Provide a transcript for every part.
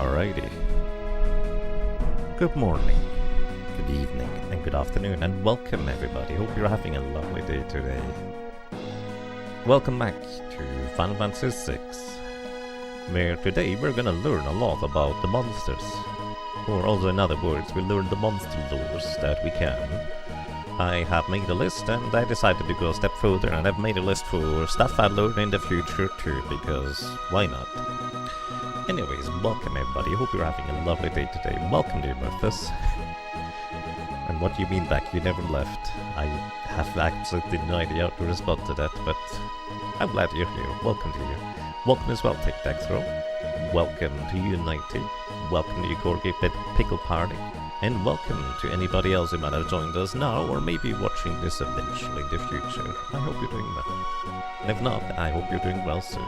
Alrighty. Good morning, good evening, and good afternoon, and welcome everybody. Hope you're having a lovely day today. Welcome back to Final Fantasy VI, where today we're gonna learn a lot about the monsters. Or also in other words, we learn the monster lores that we can. I have made a list and I decided to go a step further, and I've made a list for stuff I'll learn in the future too, because why not? Anyways, welcome everybody, hope you're having a lovely day today. Welcome to Eumurthus. And what do you mean back? You never left. I have absolutely no idea how to respond to that, but I'm glad you're here. Welcome to you. Welcome as well, Tic Tac Throw. Welcome to you, 90. Welcome to you, Corgi Pickle Party. And welcome to anybody else who might have joined us now, or maybe watching this eventually in the future. I hope you're doing well. And if not, I hope you're doing well soon.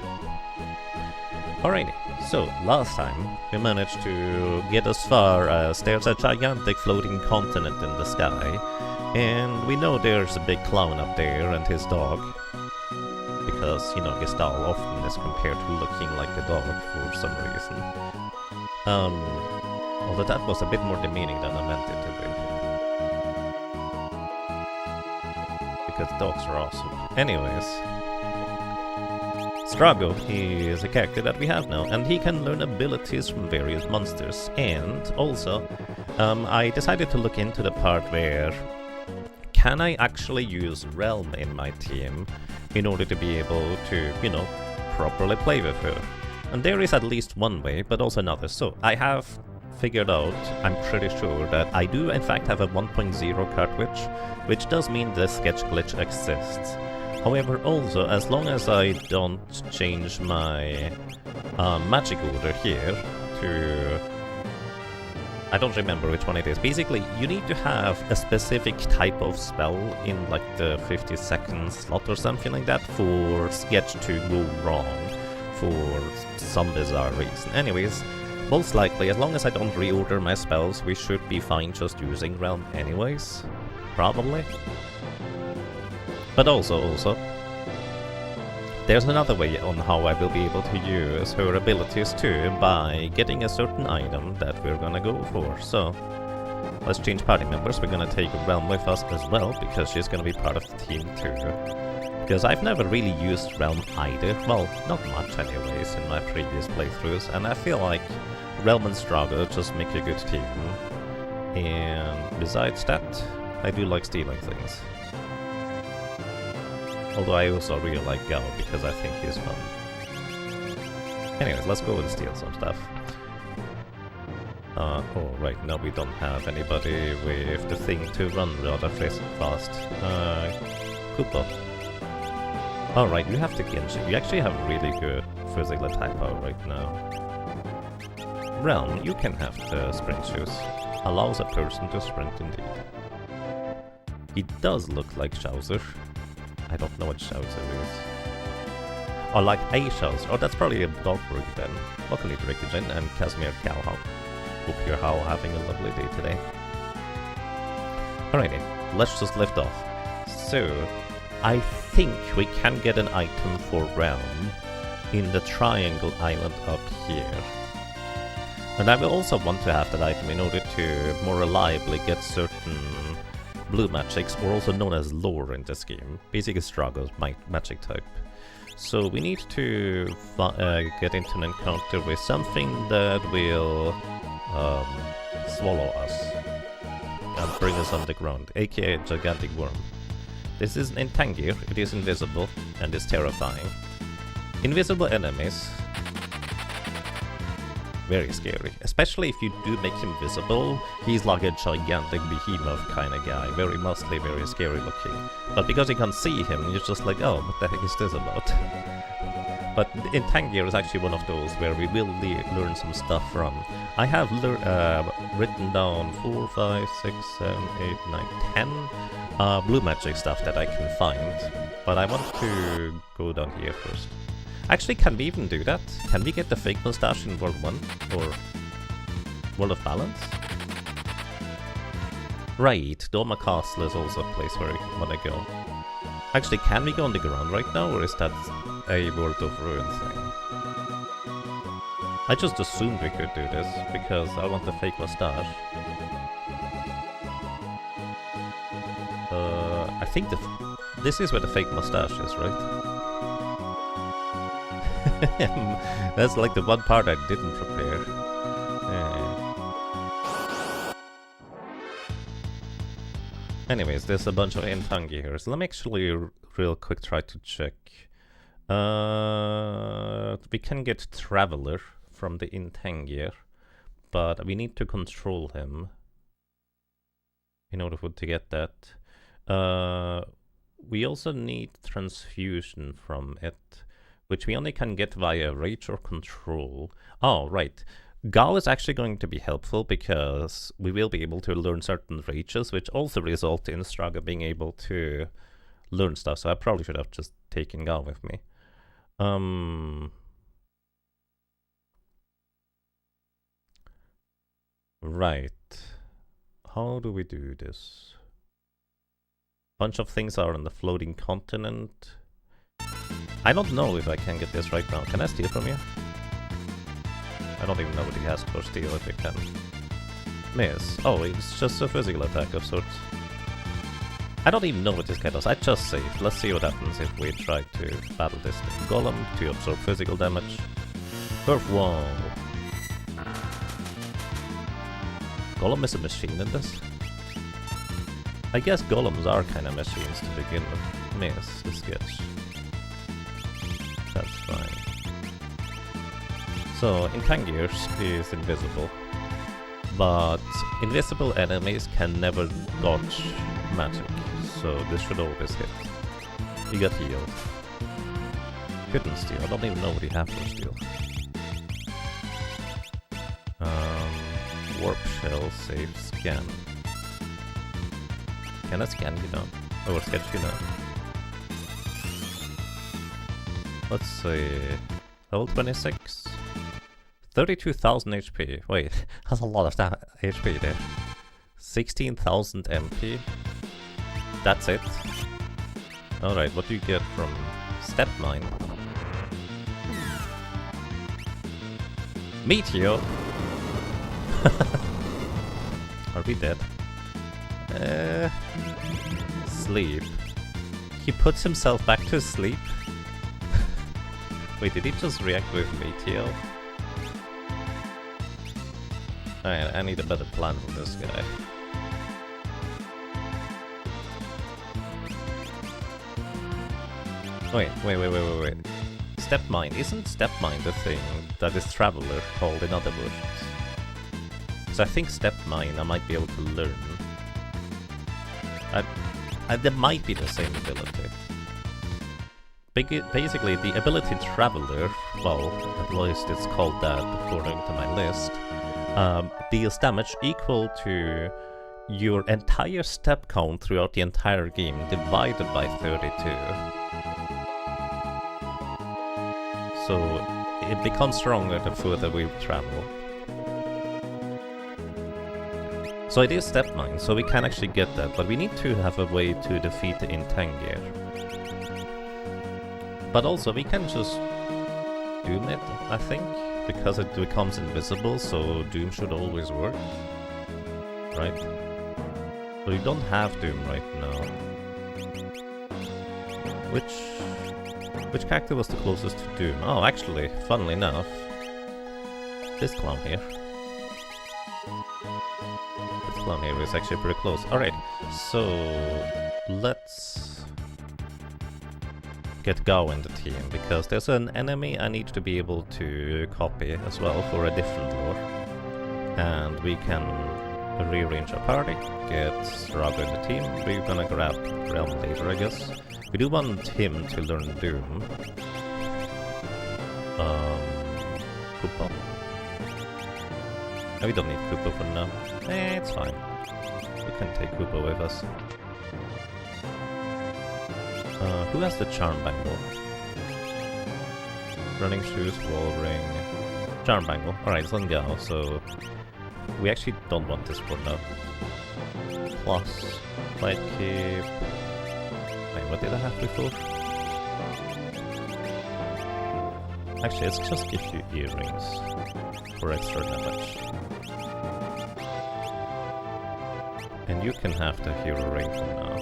Alrighty, so last time we managed to get as far as there's a gigantic floating continent in the sky, and we know there's a big clown up there and his dog, because, you know, Gestahl often is compared to looking like a dog for some reason. Although that was a bit more demeaning than I meant it to be. Because dogs are awesome. Anyways, Strago is a character that we have now, and he can learn abilities from various monsters. And also, I decided to look into the part where can I actually use Relm in my team in order to be able to, you know, properly play with her. And there is at least one way, but also another. So I have figured out, I'm pretty sure, that I do in fact have a 1.0 cartridge, which does mean the sketch glitch exists. However, also, as long as I don't change my magic order here to... I don't remember which one it is. Basically, you need to have a specific type of spell in like the 50-second slot or something like that for sketch to go wrong for some bizarre reason. Anyways, most likely, as long as I don't reorder my spells, we should be fine just using Relm anyways. Probably. But also, there's another way on how I will be able to use her abilities too, by getting a certain item that we're gonna go for. So, let's change party members. We're gonna take Relm with us as well, because she's gonna be part of the team too. Because I've never really used Relm either. Well, not much anyways in my previous playthroughs, and I feel like Relm and Strago just make a good team. And besides that, I do like stealing things. Although I also really like Gao because I think he's fun. Anyways, let's go and steal some stuff. Oh, right, now we don't have anybody with the thing to run rather fast. Koopa. Alright, you have the Genshin. You actually have really good physical attack power right now. Relm, you can have the sprint shoes. Allows a person to sprint indeed. He does look like Chaucer. I don't know what Chaucer is. Or like a Chaucer. Oh, that's probably a Dogberg then. Welcome to Rikijin and Casimir Calhoun. Hope you're all having a lovely day today. Alrighty, let's just lift off. So, I think we can get an item for Relm in the Triangle Island up here. And I will also want to have that item in order to more reliably get certain blue magics, or also known as lore in this game. Basically Strago's magic type. So we need to get into an encounter with something that will swallow us and bring us underground, aka a gigantic worm. This is an Entangir, it is invisible and is terrifying. Invisible enemies, very scary. Especially if you do make him visible, he's like a gigantic behemoth kind of guy, very muscly, very scary looking. But because you can't see him, you're just like, oh, what the heck is this about? But Entangir is actually one of those where we will learn some stuff from. I have written down 4, 5, 6, 7, 8, 9, 10 blue magic stuff that I can find. But I want to go down here first. Actually, can we even do that? Can we get the fake mustache in World 1? Or World of Balance? Right, Doma Castle is also a place where I want to go. Actually, can we go on the ground right now, or is that a World of Ruin thing? I just assumed we could do this because I want the fake mustache. I think this is where the fake mustache is, right? That's like the one part I didn't prepare. Anyways, there's a bunch of Intangi here, so let me actually real quick try to check. We can get Traveler from the Intangier, but we need to control him in order to get that. We also need Transfusion from it, which we only can get via Rage or Control. Oh, right. Gao is actually going to be helpful because we will be able to learn certain rages, which also result in Straga being able to learn stuff, so I probably should have just taken Gao with me. Right. How do we do this? Bunch of things are on the floating continent. I don't know if I can get this right now. Can I steal from you? I don't even know what he has for steal if he can. Miss. Oh, it's just a physical attack of sorts. I don't even know what this guy does. I just saved. Let's see what happens if we try to battle this thing. Golem to absorb physical damage. Turf wall. Golem is a machine in this? I guess golems are kind of machines to begin with. Miss. It's good. That's fine. So, Intangiers is invisible, but invisible enemies can never dodge magic, so this should always hit. He got healed. Couldn't steal, I don't even know what he had for steal. Warp shell, save, scan. Can I scan you now? Or sketch you now? Let's see. Level 26. 32,000 HP. Wait, that's a lot of that HP there. 16,000 MP. That's it. Alright, what do you get from Step Mine? Meteor! Are we dead? Sleep. He puts himself back to sleep? Wait, did he just react with Meteor? Alright, I need a better plan for this guy. Wait. Step Mine. Isn't Step Mine the thing that is Traveler called in other versions? So I think Step Mine I might be able to learn. There might be the same ability. Basically, the ability Traveler, well, at least it's called that according to my list, deals damage equal to your entire step count throughout the entire game divided by 32. So it becomes stronger the further we travel. So it is Step Mine, so we can actually get that, but we need to have a way to defeat the Intangier. But also we can just Doom it, I think, because it becomes invisible, so Doom should always work. Right? But we don't have Doom right now. Which character was the closest to Doom? Oh, actually, funnily enough, this clown here. This clown here is actually pretty close. Alright, so let's get Gao in the team, because there's an enemy I need to be able to copy as well for a different lore. And we can rearrange our party, get Straga in the team. We're gonna grab Realm later, I guess. We do want him to learn Doom. Koopa? No, we don't need Koopa for now. It's fine. We can take Koopa with us. Who has the Charm Bangle? Running Shoes, Wall Ring... Charm Bangle. Alright, it's on Gao, so... We actually don't want this for now. Plus... Light Cape... Wait, what did I have before? Actually, let's just give you earrings for extra damage. And you can have the hero ring for now.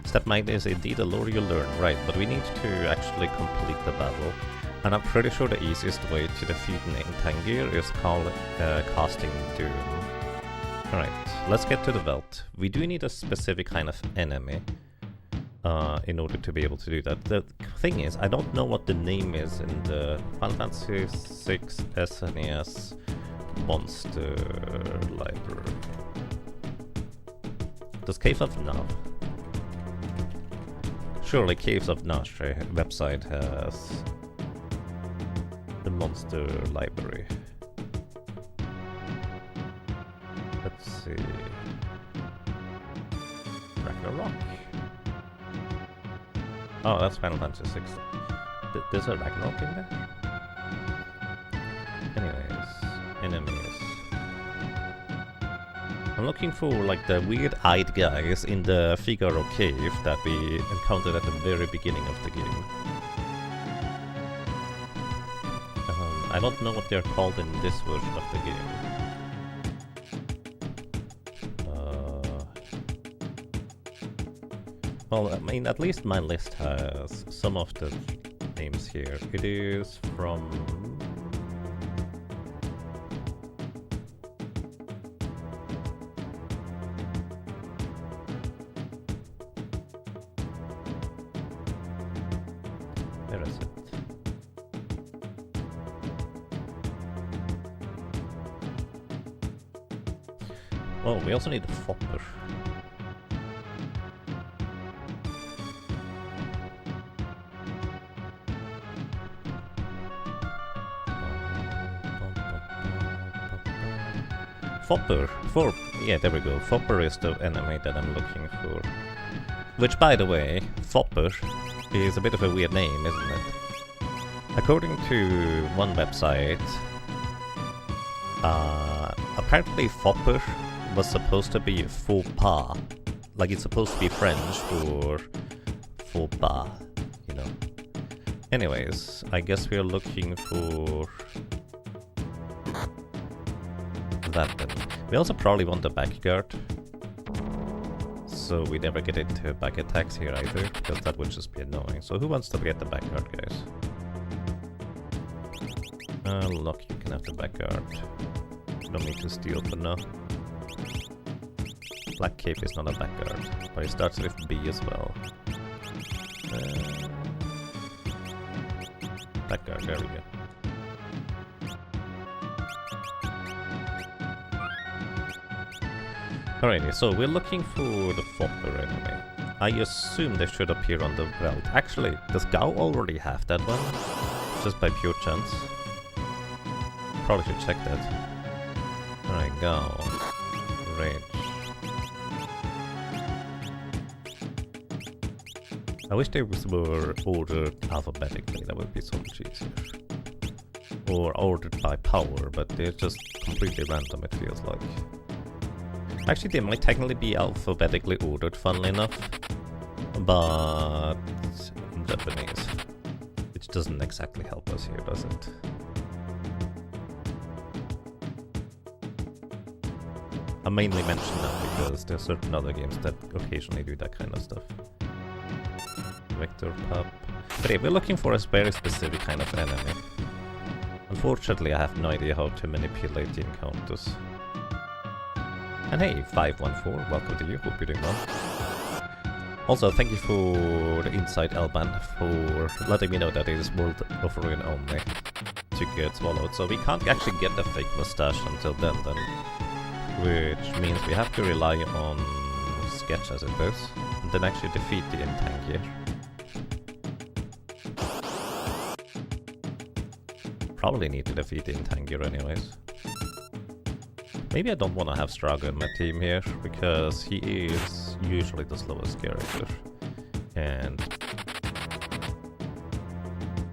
Step 9 is indeed a lore you learn, right, but we need to actually complete the battle. And I'm pretty sure the easiest way to defeat Tangir is called casting Doom. Alright, let's get to the Veld. We do need a specific kind of enemy in order to be able to do that. The thing is, I don't know what the name is in the Final Fantasy VI SNES monster library. Does Cave of Nav? Surely Caves of Nash website has the monster library. Let's see. Ragnarok. Oh, that's Final Fantasy VI. There's a Ragnarok in there? Anyways, enemies. I'm looking for like the weird-eyed guys in the Figaro cave that we encountered at the very beginning of the game. I don't know what they're called in this version of the game. Well, I mean, at least my list has some of the names here. It is from... Where is it? Oh, we also need a Fopper. Fopper. Yeah, there we go. Fopper is the enemy that I'm looking for. Which, by the way, Fopper is a bit of a weird name, isn't it? According to one website, apparently Fopper was supposed to be faux pas. Like it's supposed to be French for faux pas, you know. Anyways, I guess we're looking for that then. We also probably want the back guard, so we never get into back attacks here either, because that would just be annoying. So who wants to get the back guard, guys? Look, you can have the back guard. Don't need to steal for now. Black Cape is not a back guard, but it starts with B as well. Back guard, there we go. Alrighty, so we're looking for the Fopper enemy. I assume they should appear on the Veld. Actually, does Gao already have that one? Just by pure chance. Probably should check that. Alright, Gao. Rage. I wish they were ordered alphabetically, that would be so much easier. Or ordered by power, but they're just completely random, it feels like. Actually, they might technically be alphabetically ordered, funnily enough, but in Japanese, which doesn't exactly help us here, does it? I mainly mention that because there are certain other games that occasionally do that kind of stuff. Vector Pup. But yeah, we're looking for a very specific kind of enemy. Unfortunately, I have no idea how to manipulate the encounters. And hey, 514, welcome to you, hope you're doing well. Also, thank you for the insight, Elban, for letting me know that it is World of Ruin only to get swallowed. So we can't actually get the fake mustache until then, which means we have to rely on Sketch as it is, and then actually defeat the Intangir. Probably need to defeat the Intangir anyways. Maybe I don't want to have Strago in my team here, because he is usually the slowest character. And...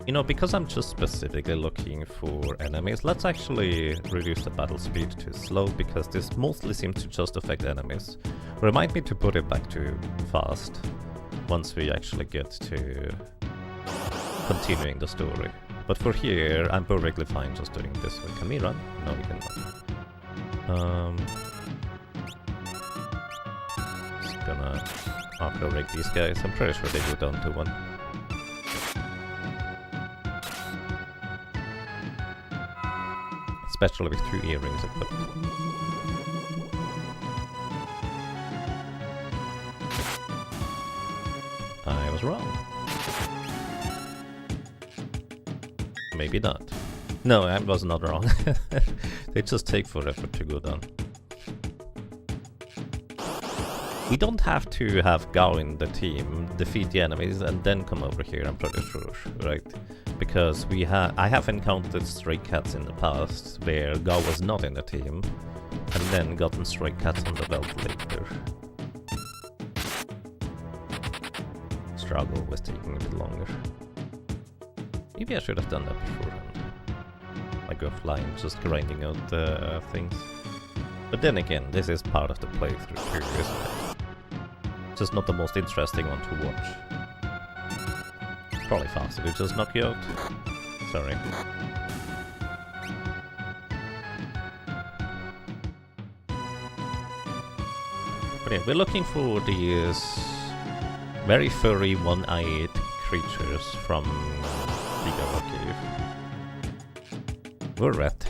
you know, because I'm just specifically looking for enemies, let's actually reduce the battle speed to slow, because this mostly seems to just affect enemies. Remind me to put it back to fast. once we actually get to continuing the story. But for here, I'm perfectly fine just doing this way. Can we run? No, we cannot. Just gonna auto-rig these guys. I'm pretty sure they go down to 1. Especially with 2 earrings equipped. I was wrong. Maybe not. No, I was not wrong. They just take forever to go down. We don't have to have Gao in the team, defeat the enemies, and then come over here, I'm pretty sure, right? Because I have encountered Stray Cats in the past, where Gao was not in the team, and then gotten Stray Cats on the belt later. Struggle was taking a bit longer. Maybe I should have done that beforehand. Like offline, just grinding out things. But then again, this is part of the playthrough too, isn't it? Just not the most interesting one to watch. Probably faster to just knock you out. Sorry. But yeah, we're looking for these very furry one-eyed creatures from Figaro Cave. We're rat.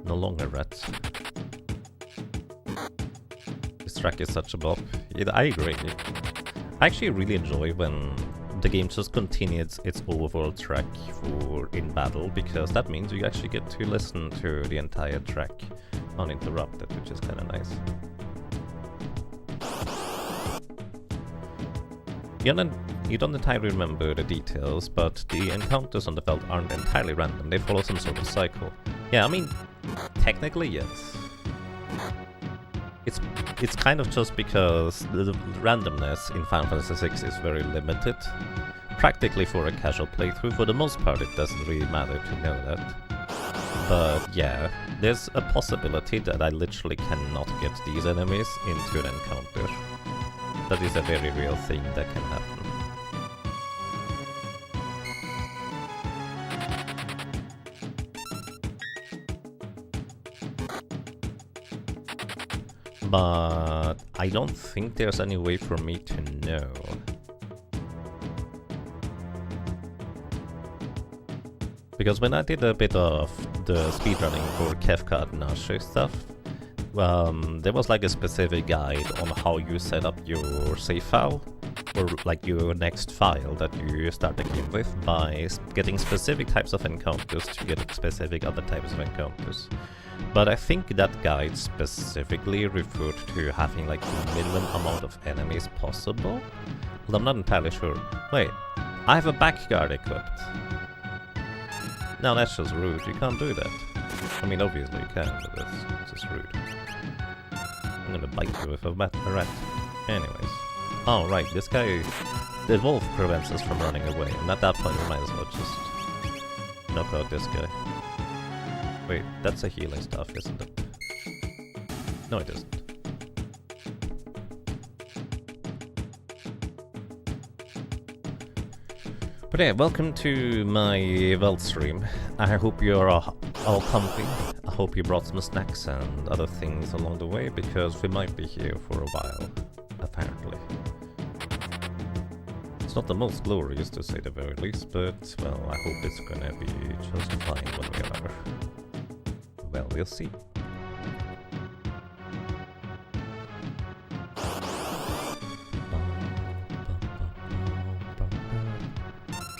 No longer rats. This track is such a bop. Yeah, I agree. I actually really enjoy when the game just continues its overall track for in battle, because that means you actually get to listen to the entire track uninterrupted, which is kind of nice. You don't entirely remember the details, but the encounters on the belt aren't entirely random, they follow some sort of cycle. Yeah, I mean, technically yes. It's kind of just because the randomness in Final Fantasy VI is very limited. Practically for a casual playthrough, for the most part it doesn't really matter to know that. But yeah, there's a possibility that I literally cannot get these enemies into an encounter. That is a very real thing that can happen. But I don't think there's any way for me to know. Because when I did a bit of the speedrunning for Kefka and Nashi stuff, there was like a specific guide on how you set up your save file, or like your next file that you start the game with, by getting specific types of encounters to get specific other types of encounters. But I think that guide specifically referred to having like the minimum amount of enemies possible. Well, I'm not entirely sure. Wait, I have a back guard equipped. No, that's just rude. You can't do that. I mean, obviously you can, but that's just rude. I'm gonna bite you with a rat. Anyways. Oh, right, this guy... The wolf prevents us from running away, and at that point we might as well just knock out this guy. Wait, that's a healing stuff, isn't it? No, it isn't. But yeah, welcome to my Veld stream. I hope you're all comfy. I hope you brought some snacks and other things along the way, because we might be here for a while, apparently. It's not the most glorious, to say the very least, but, well, I hope it's gonna be just fine when we are. Well, we'll see.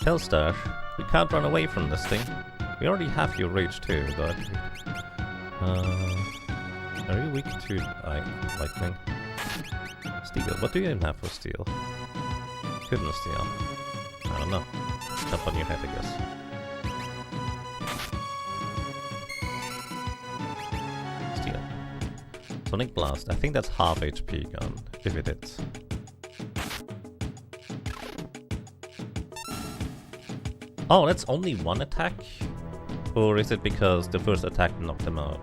Hellstar, we can't run away from this thing. We already have your rage too, but... are you weak to lightning? Steel, what do you even have for steel? Goodness, steel. I don't know. Jump on your head, I guess. Steel. Sonic Blast, I think that's half HP gun, if it is. Oh, that's only one attack? Or is it because the first attack knocked him out?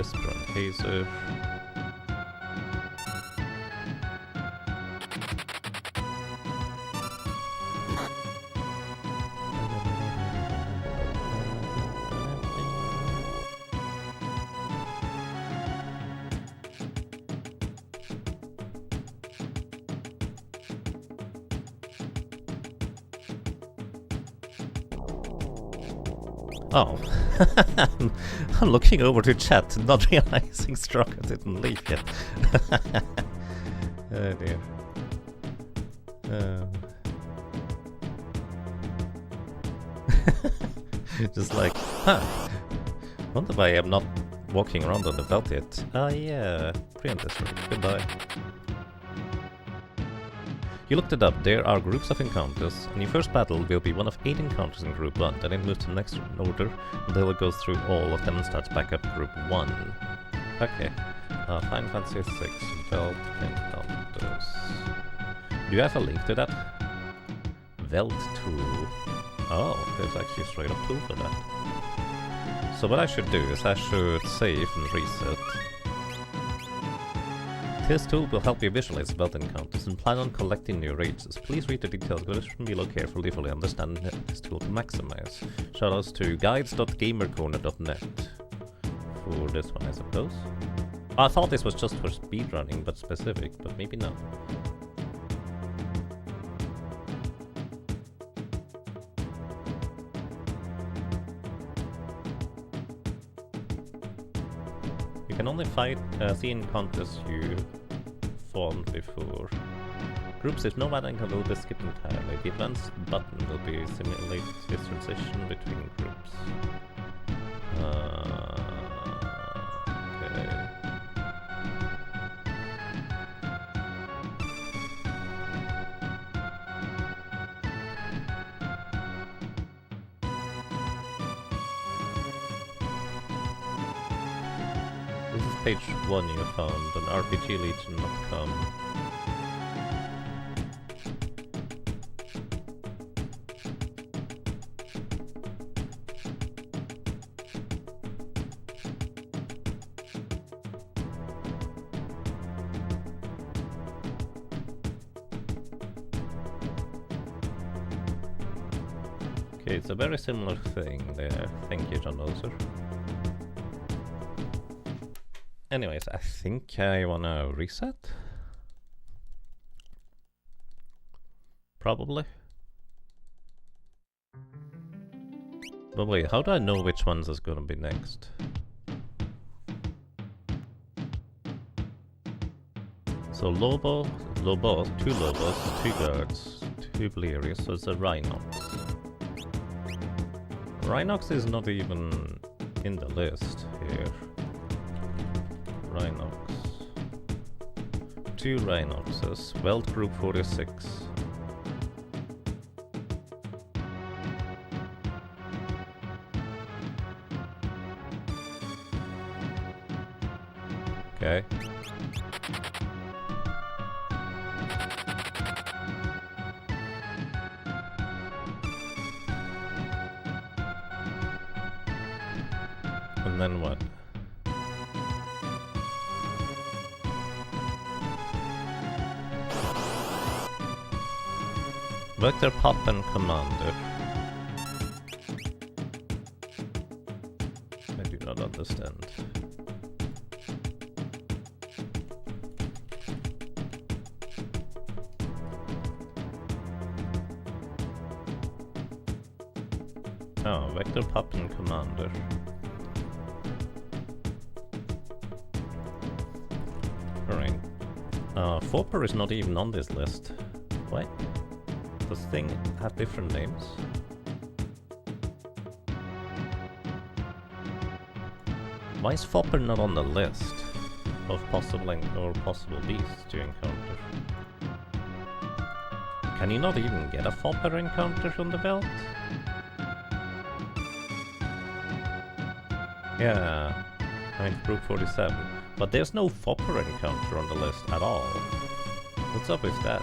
Whisper and Hazer. Oh, I'm looking over to chat, not realizing Straka didn't leave yet. Oh dear. Just like, wonder why I'm not walking around on the belt yet. Oh yeah, pre-anticipate. Goodbye. You looked it up. There are groups of encounters, and your first battle will be one of 8 encounters in Group 1. Then it moves to the next order until it goes through all of them and starts back up Group 1. Okay. Final Fantasy 6 Veld encounters. Do you have a link to that? Veld tool. Oh, there's actually a straight up tool for that. So what I should do is I should save and reset. This tool will help you visualize Veld encounters and plan on collecting new races. Please read the details below carefully fully understand this tool to maximize. Shoutouts to guides.gamercorner.net for this one, I suppose. I thought this was just for speedrunning, but specific, but maybe not. You can only see encounters you fought before. Groups if no battle will be skipped entirely. The advanced button will be simulate this transition between groups. Okay. This is page 1 you found on rpglegion.com. Okay, it's a very similar thing there. Thank you, John Moser. Anyways, I think I wanna reset. Probably. But wait, how do I know which ones is gonna be next? So Lobo, two Lobos, 2 guards, 2 Valerius, so it's a Rhinox. Rhinox is not even in the list here. Rhinox. 2 Rhinoxes. Veld Group 46. Okay. And then what? Vector Pop and Commander. I do not understand. Oh, Vector Pop and Commander. Alright. Fopper is not even on this list. What? Does thing have different names? Why is Fopper not on the list of possible beasts to encounter? Can you not even get a Fopper encounter on the belt? Yeah, I mean Group 47. But there's no Fopper encounter on the list at all. What's up with that?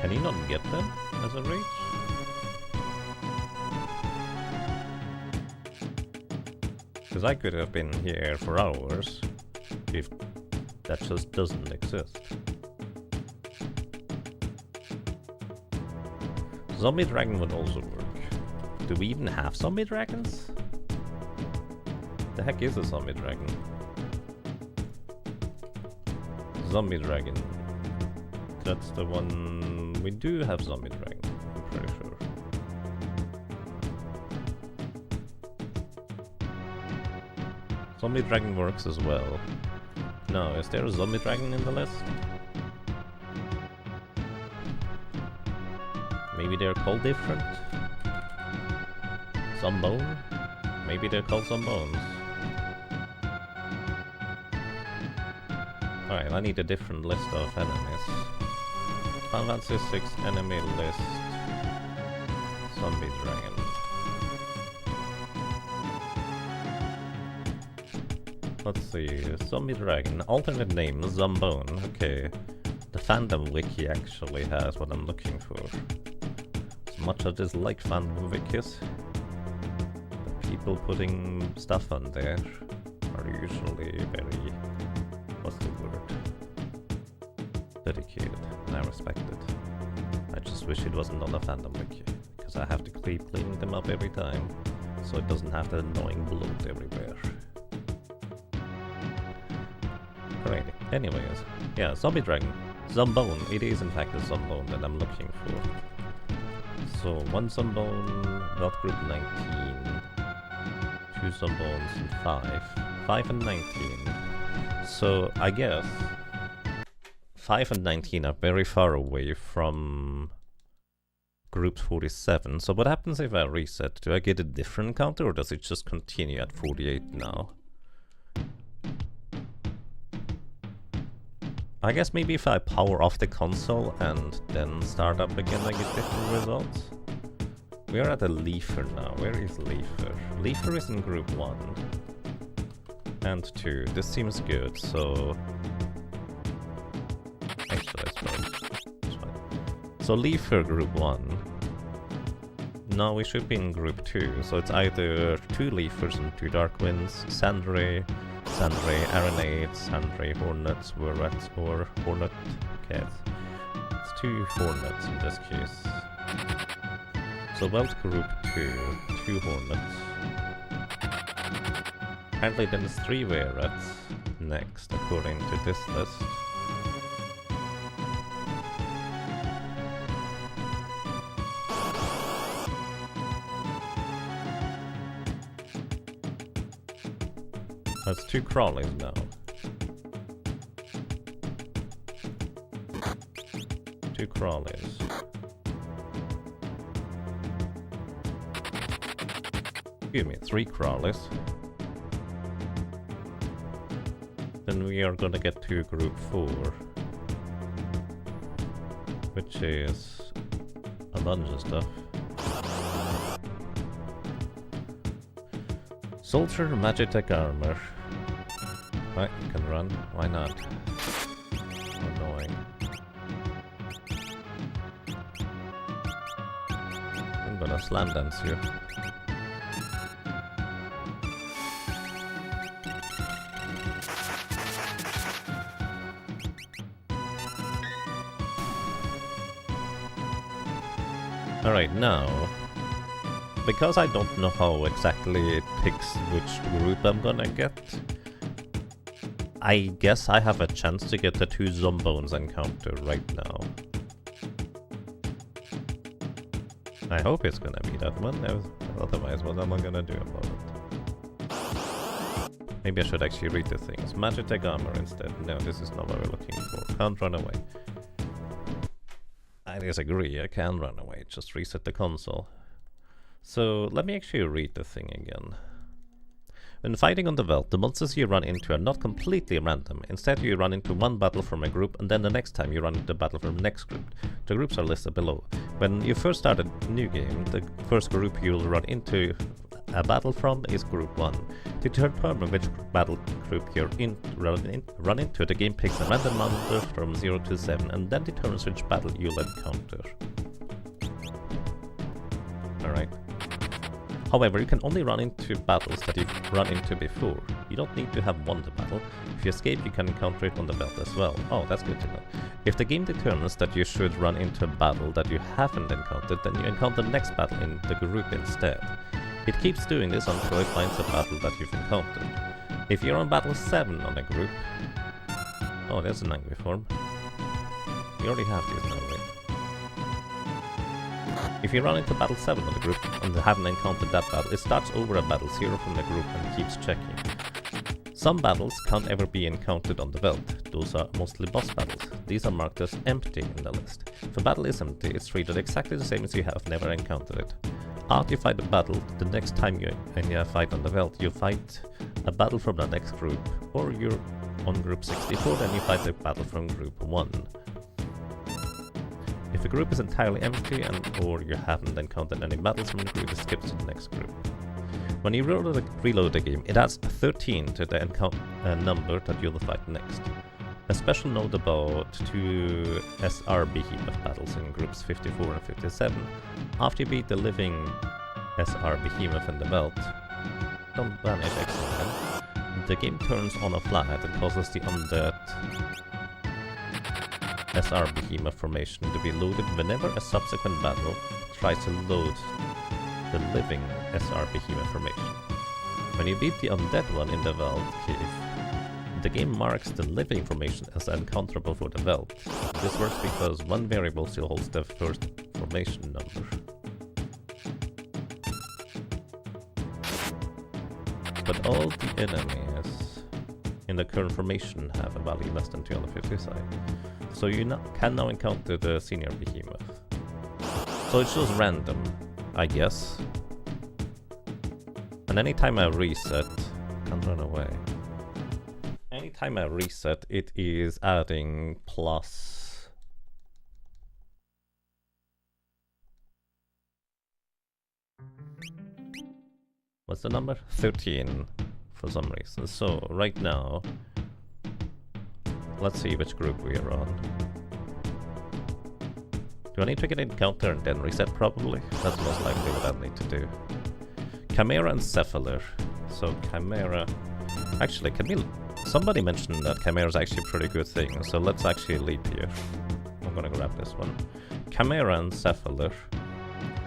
Can you not get them as a reach? Because I could have been here for hours if that just doesn't exist. Zombie dragon would also work. Do we even have zombie dragons? The heck is a zombie dragon? Zombie dragon. That's the one... We do have zombie dragon, I'm pretty sure. Zombie dragon works as well. No, is there a zombie dragon in the list? Maybe they're called different? Zombone? Maybe they're called Zombones. Alright, I need a different list of enemies. Final Fantasy 6 enemy list. Zombie dragon. Let's see, zombie dragon. Alternate name, Zombone. Okay. The fandom wiki actually has what I'm looking for. As much as I dislike fandom wikis, the people putting stuff on there are usually very... what's the word? Dedicated, and I respect it. I just wish it wasn't on a fandom wiki, because I have to keep cleaning them up every time, so it doesn't have that annoying bloat everywhere. Alrighty, anyways, yeah, zombie dragon. Zombone, it is in fact a Zombone that I'm looking for. So, one Zombone, Belt Group 19, 2 Zombones and 5. 5 and 19. So, I guess 5 and 19 are very far away from Group 47. So what happens if I reset? Do I get a different counter or does it just continue at 48 now? I guess maybe if I power off the console and then start up again I get different results. We are at a Leafer now. Where is Leafer? Leafer is in Group 1 and 2. This seems good, so... Actually, it's fine. So Leafer Group 1. No, we should be in Group 2, so it's either 2 Leafers and 2 Darkwinds, Sandray, Aranades, Sandray, Hornets, Werats, or Hornet Cats. It's 2 Hornets in this case. So Welt Group 2, 2 Hornets. Apparently then there's 3 Werats next, according to this list. That's 2 Crawlies now. 2 Crawlies. Excuse me, 3 Crawlies. Then we are gonna get to Group 4. Which is a bunch of stuff. Soldier Magitech Armor. Right, you can run. Why not? Annoying. I'm gonna slam dance you. Alright, now, because I don't know how exactly it picks which group I'm gonna get, I guess I have a chance to get the 2 Zombones encounter right now. I hope it's gonna be that one, otherwise what am I gonna do about it? Maybe I should actually read the things. Magitech Armor instead. No, this is not what we're looking for. Can't run away. I disagree, I can run away, just reset the console. So, let me actually read the thing again. When fighting on the Veldt, the monsters you run into are not completely random. Instead, you run into one battle from a group, and then the next time you run into a battle from the next group. The groups are listed below. When you first start a new game, the first group you'll run into a battle from is Group 1. To determine which battle group you're run into, the game picks a random number from 0 to 7, and then determines which battle you'll encounter. Alright. However, you can only run into battles that you've run into before. You don't need to have won the battle. If you escape, you can encounter it on the belt as well. Oh, that's good to know. If the game determines that you should run into a battle that you haven't encountered, then you encounter the next battle in the group instead. It keeps doing this until it finds a battle that you've encountered. If you're on battle 7 on a group... Oh, there's an angry form. You already have these now, right? If you run into battle 7 on the group and haven't encountered that battle, it starts over a battle 0 from the group and keeps checking. Some battles can't ever be encountered on the Veld. Those are mostly boss battles. These are marked as empty in the list. If a battle is empty, it's treated exactly the same as you have never encountered it. After you fight the battle, the next time you fight on the Veld, you fight a battle from the next group, or you're on group 64, then you fight the battle from group 1. If a group is entirely empty or you haven't encountered any battles from the group, it skips to the next group. When you reload the game, it adds 13 to the number that you'll fight next. A special note about 2 SR Behemoth battles in groups 54 and 57. After you beat the living SR Behemoth in the belt, don't vanish X-Men, the game turns on a flag that causes the undead SR Behemoth formation to be loaded whenever a subsequent battle tries to load the living SR Behemoth formation. When you beat the undead one in the Veld cave, the game marks the living formation as uncounterable for the Veld. This works because one variable still holds the first formation number. But all the enemies in the current formation have a value less than 250 side. So you can now encounter the senior Behemoth. So it's just random, I guess. And anytime I reset, can't run away. Anytime I reset, it is adding plus... What's the number? 13 for some reason. So right now, let's see which group we are on. Do I need to get an encounter and then reset? Probably. That's most likely what I need to do. Chimera and Cephaler. So Chimera... Actually, can we... Somebody mentioned that Chimera is actually a pretty good thing, so let's actually leap here. I'm gonna grab this one. Chimera and Cephaler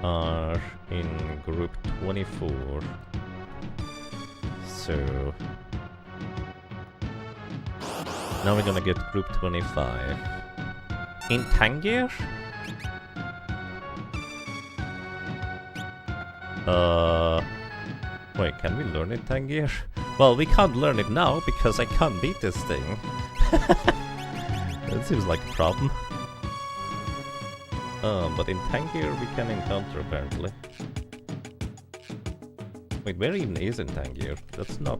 are in group 24. So... Now we're gonna get group 25. In Tangier? Wait, can we learn it Tangier? Well, we can't learn it now because I can't beat this thing. That seems like a problem. But in Tangier we can encounter apparently. Wait, where even is in Tangier? That's not...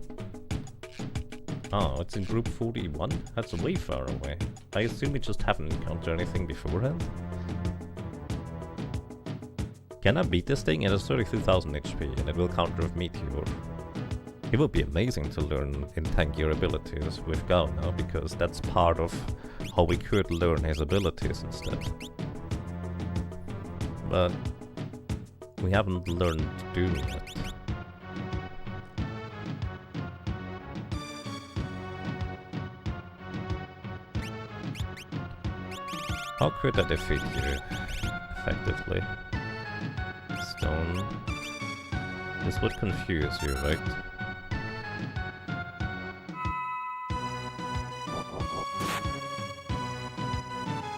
Oh, it's in group 41? That's way far away. I assume we just haven't encountered anything beforehand. Can I beat this thing? It has 32,000 HP and it will counter with Meteor. It would be amazing to learn in Tangier abilities with Gao now, because that's part of how we could learn his abilities instead. But we haven't learned Doom yet. How could I defeat you effectively? Stone. This would confuse you, right?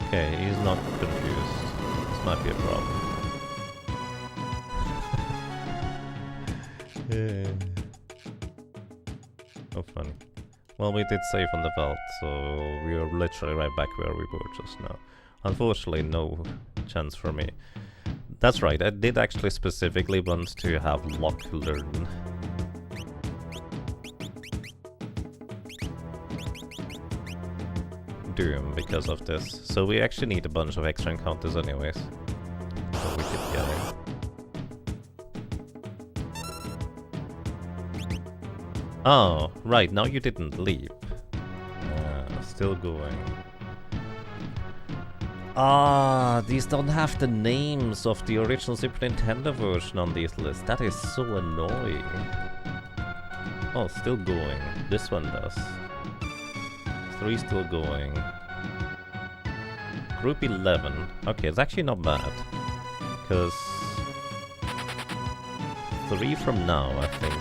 Okay, he's not confused. This might be a problem. Oh, funny. Well, we did save on the Veld, so we are literally right back where we were just now. Unfortunately, no chance for me. That's right, I did actually specifically want to have Locke learn. Doom because of this. So we actually need a bunch of extra encounters anyways. So we could get it. Oh, right, now you didn't leave. Still going. Ah, these don't have the names of the original Super Nintendo version on these lists. That is so annoying. Oh, still going. This one does. 3 still going. Group 11. Okay, it's actually not bad. Because 3 from now, I think,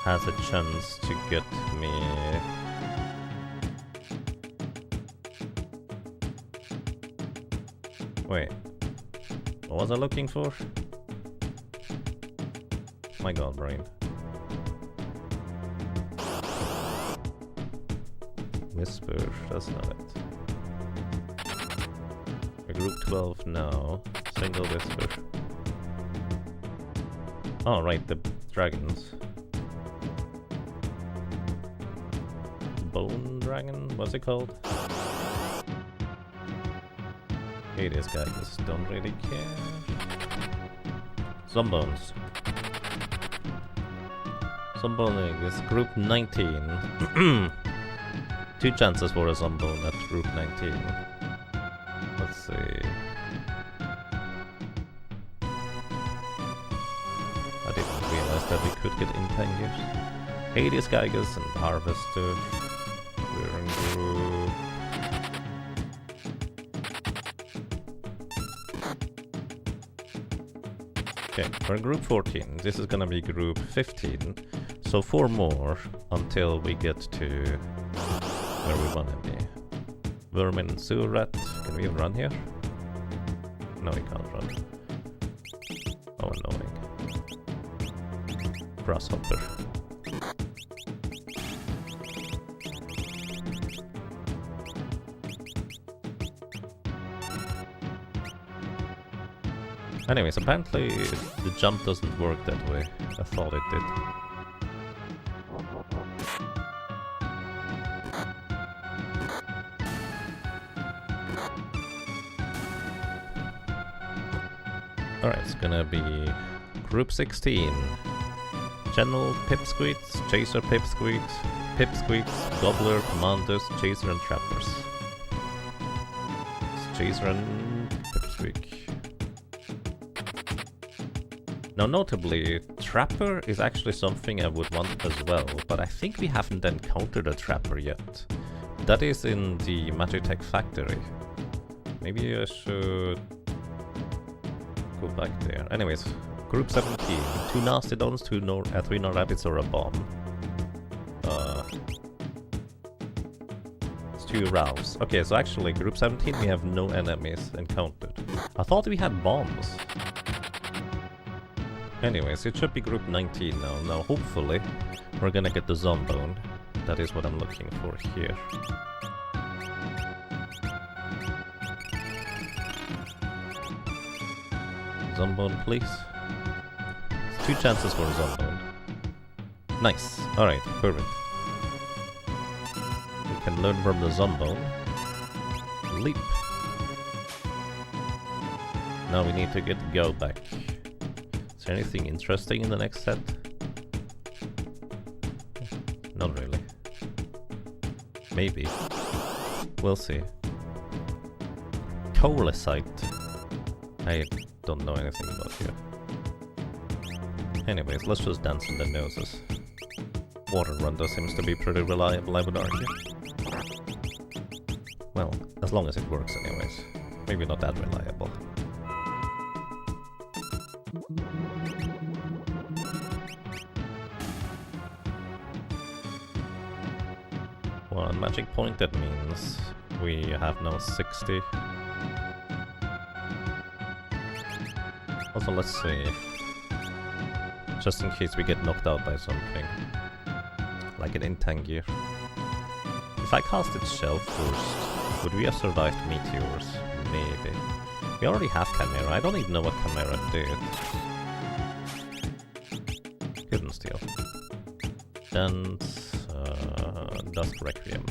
has a chance to get me... Wait. What was I looking for? My god, brain. Whisper, that's not it. We're group 12 now. Single whisper. Oh, right, the dragons. Bone dragon? What's it called? Hades guys, don't really care. Zombones. Zomboning is group 19. 2 chances for a Zombone at group 19. Let's see. I didn't realize that we could get Intangiers. Hades Geiges and Harvester. We're in group... Okay, we're in group 14. This is gonna be group 15. So 4 more until we get to where we wanna be. Vermin Sewer Rat. Can we even run here? No, we can't run. Oh, annoying. Grasshopper. Anyways, apparently the jump doesn't work that way. I thought it did. Alright, it's gonna be Group 16. General Pipsqueaks, Chaser Pipsqueaks, Gobbler, Commanders, Chaser and Trappers. It's Chaser and Pipsqueak. Now notably, Trapper is actually something I would want as well, but I think we haven't encountered a Trapper yet. That is in the Magitech factory. Maybe I should go back there. Anyways, Group 17. 2 Nastodons, 3 Norrabbits or a bomb. It's 2 Rouse. Okay, so actually, Group 17 we have no enemies encountered. I thought we had bombs. Anyways, it should be Group 19 now. Now, hopefully, we're gonna get the Zombone. That is what I'm looking for here. Zombone, please. It's 2 chances for a Zombone. Nice. Alright, perfect. We can learn from the Zombone. Leap. Now we need to get Go back. Is there anything interesting in the next set? Not really. Maybe. We'll see. Coalescite. I don't know anything about here. Anyways, let's just dance in the noses. Water Rondo seems to be pretty reliable, I would argue. Well, as long as it works anyways. Maybe not that reliable. Well, on Magic Point that means we have now 60. Also, let's see. Just in case we get knocked out by something. Like an Intangier. If I casted Shell first, would we have survived Meteors? Maybe. We already have Chimera. I don't even know what Chimera did. Hidden Steel. Dance. Dusk Requiem.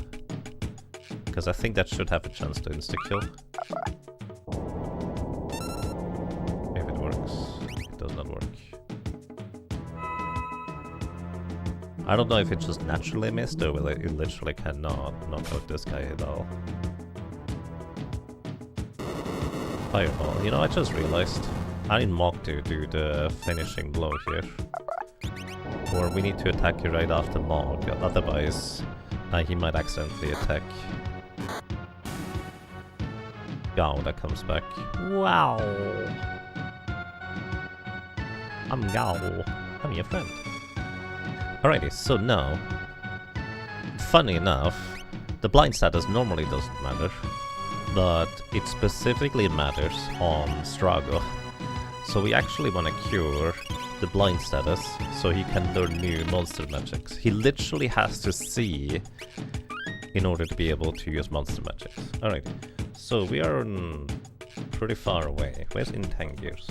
Because I think that should have a chance to insta-kill. If it works. It does not work. I don't know if it just naturally missed or whether it literally cannot knock out this guy at all. Fireball. You know, I just realized I need Mog to do the finishing blow here. Or we need to attack you right after Mog, otherwise he might accidentally attack Gao that comes back. Wow! I'm Gao. I'm your friend. Alrighty, so now, funny enough, the blind status normally doesn't matter, but it specifically matters on Strago. So we actually want to cure the blind status so he can learn new monster magics. He literally has to see in order to be able to use monster magics. Alright, so we are pretty far away. Where's Intangiers?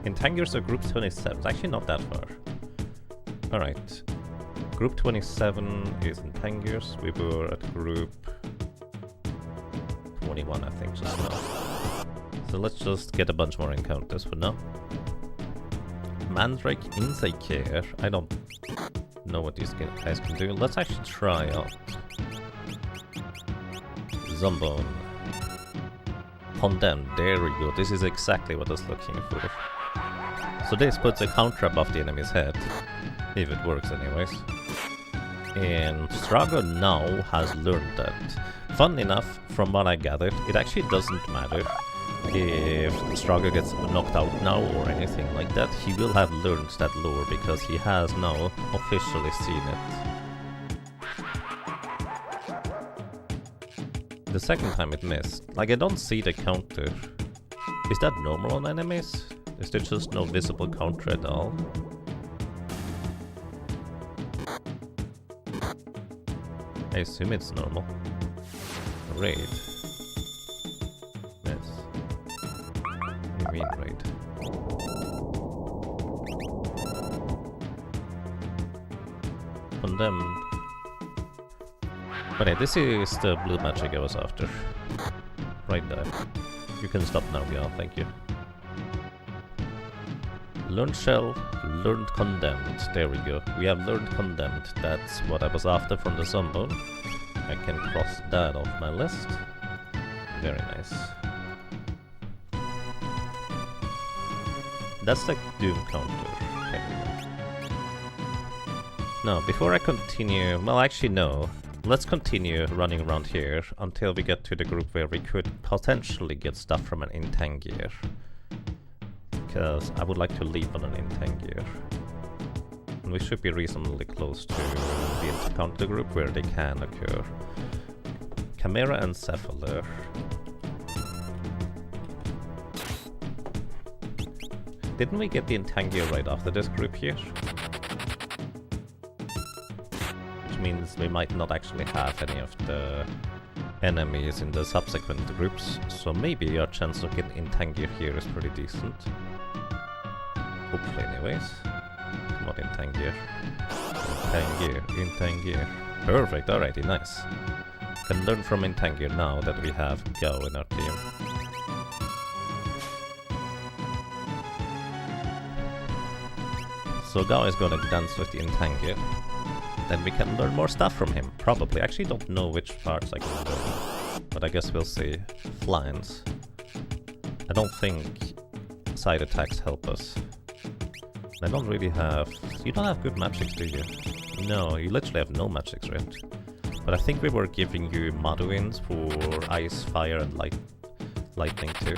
Intangiers are group 27. It's actually not that far. Alright. Group 27 is Intangiers. We were at group 21, I think, just now. So let's just get a bunch more encounters for now. Mandrake Inside Care. I don't know what these guys can do. Let's actually try out Zombone. Condemned. There we go. This is exactly what I was looking for. So this puts a counter above the enemy's head. If it works anyways. And Strago now has learned that. Fun enough, from what I gathered, it actually doesn't matter if Strago gets knocked out now or anything like that. He will have learned that lore because he has now officially seen it. The second time it missed. Like, I don't see the counter. Is that normal on enemies? Is there just no visible counter at all? I assume it's normal. Raid. Yes. You mean raid. Condemned. But hey, this is the blue magic I was after. Right there. You can stop now, yeah, thank you. Learned Shell, learned Condemned. There we go. We have learned Condemned. That's what I was after from the Zombone. I can cross that off my list. Very nice. That's the Doom counter. Okay. Now, before I continue... Well, actually, no. Let's continue running around here until we get to the group where we could potentially get stuff from an Intangier. Because I would like to leave on an Intangier. And we should be reasonably close to the encounter group where they can occur. Chimera and Cephalair. Didn't we get the Intangier right after this group here? Which means we might not actually have any of the enemies in the subsequent groups, so maybe our chance of getting Intangier here is pretty decent. Hopefully anyways. Come on, Intangier. Intangier. Perfect, alrighty, nice. Can learn from Intangier now that we have Gao in our team. So Gao is gonna dance with the Intangier. Then we can learn more stuff from him, probably. I actually don't know which parts I can learn, but I guess we'll see. Flyings. I don't think side attacks help us. I don't really have... You don't have good magics, do you? No, you literally have no magics, right? But I think we were giving you Maduins for ice, fire, and lightning too.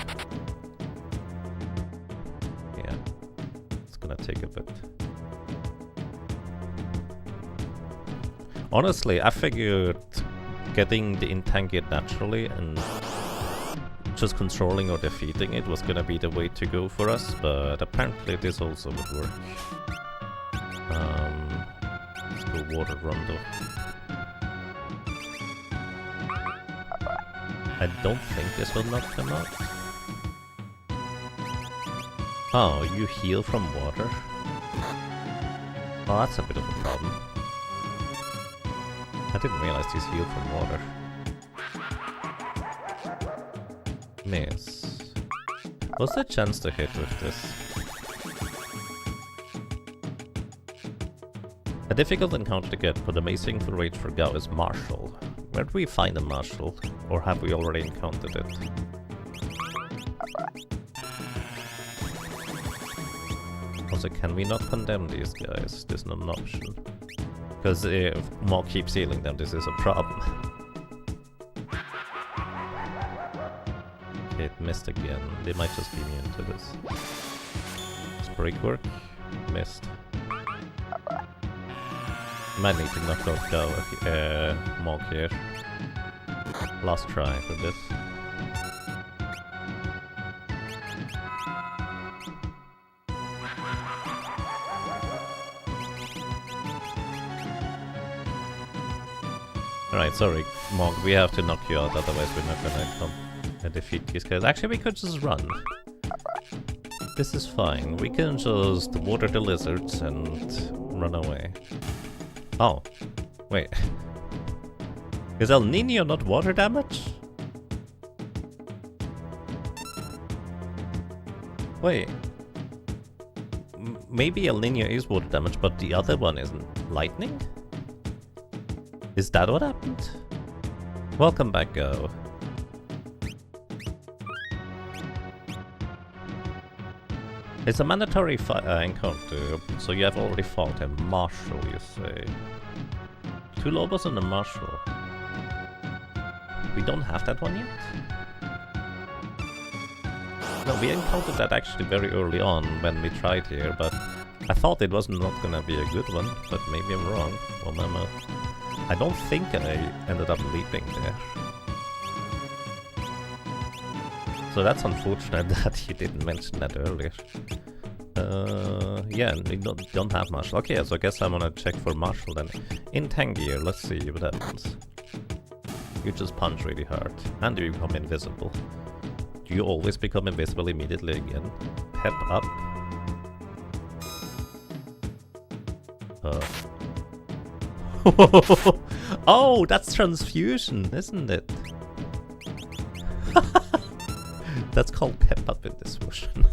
Yeah, it's gonna take a bit. Honestly, I figured getting the Intangier naturally and just controlling or defeating it was gonna be the way to go for us, but apparently this also would work. Let's go Water Rondo. I don't think this will knock them out. Oh, you heal from water? Oh, that's a bit of a problem. I didn't realize these heal from water. Miss. What's the chance to hit with this? A difficult encounter to get, but amazing for rage for Gao is Marshall. Where do we find a Marshall? Or have we already encountered it? Also, can we not condemn these guys? There's not an option. Because if Mog keeps healing them, this is a problem. Okay, it missed again. They might just be immune to this. Does break work? Missed. Might need to knock out Mog here. Last try for this. Alright, sorry, Mog, we have to knock you out, otherwise we're not gonna come and defeat these guys. Actually, we could just run. This is fine. We can just water the lizards and run away. Oh, wait. Is El Nino not water damage? Wait. Maybe El Nino is water damage, but the other one isn't lightning? Is that what happened? Welcome back, Go. It's a mandatory encounter, so you have already fought a marshal, you say. 2 Lobos and a marshal. We don't have that one yet? No, we encountered that actually very early on when we tried here, but I thought it was not gonna be a good one, but maybe I'm wrong. Well, I don't think I ended up leaping there. So that's unfortunate that he didn't mention that earlier. Yeah, we don't have Marshall. Okay, so I guess I'm gonna check for Marshall then. In Tangier, let's see what happens. You just punch really hard, and you become invisible. Do you always become invisible immediately again? Pep up. Oh, that's transfusion, isn't it? That's called pep up in this version.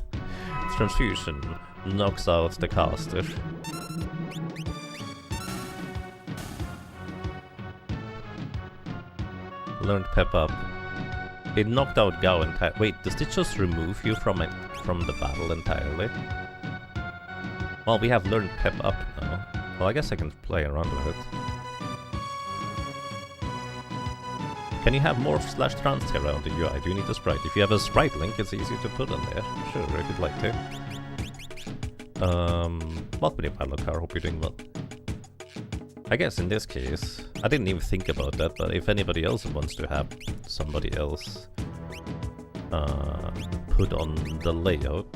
Transfusion knocks out the caster. Learned pep up. It knocked out Gao entirely. Wait, does it just remove you from the battle entirely? Well, we have learned pep up now. Well, I guess I can play around with it. Can you have morph/trans around the UI? Do you need a sprite? If you have a sprite link, it's easy to put on there. Sure, if you'd like to. Welcome to Pilot Car, hope you're doing well. I guess in this case, I didn't even think about that, but if anybody else wants to have somebody else put on the layout,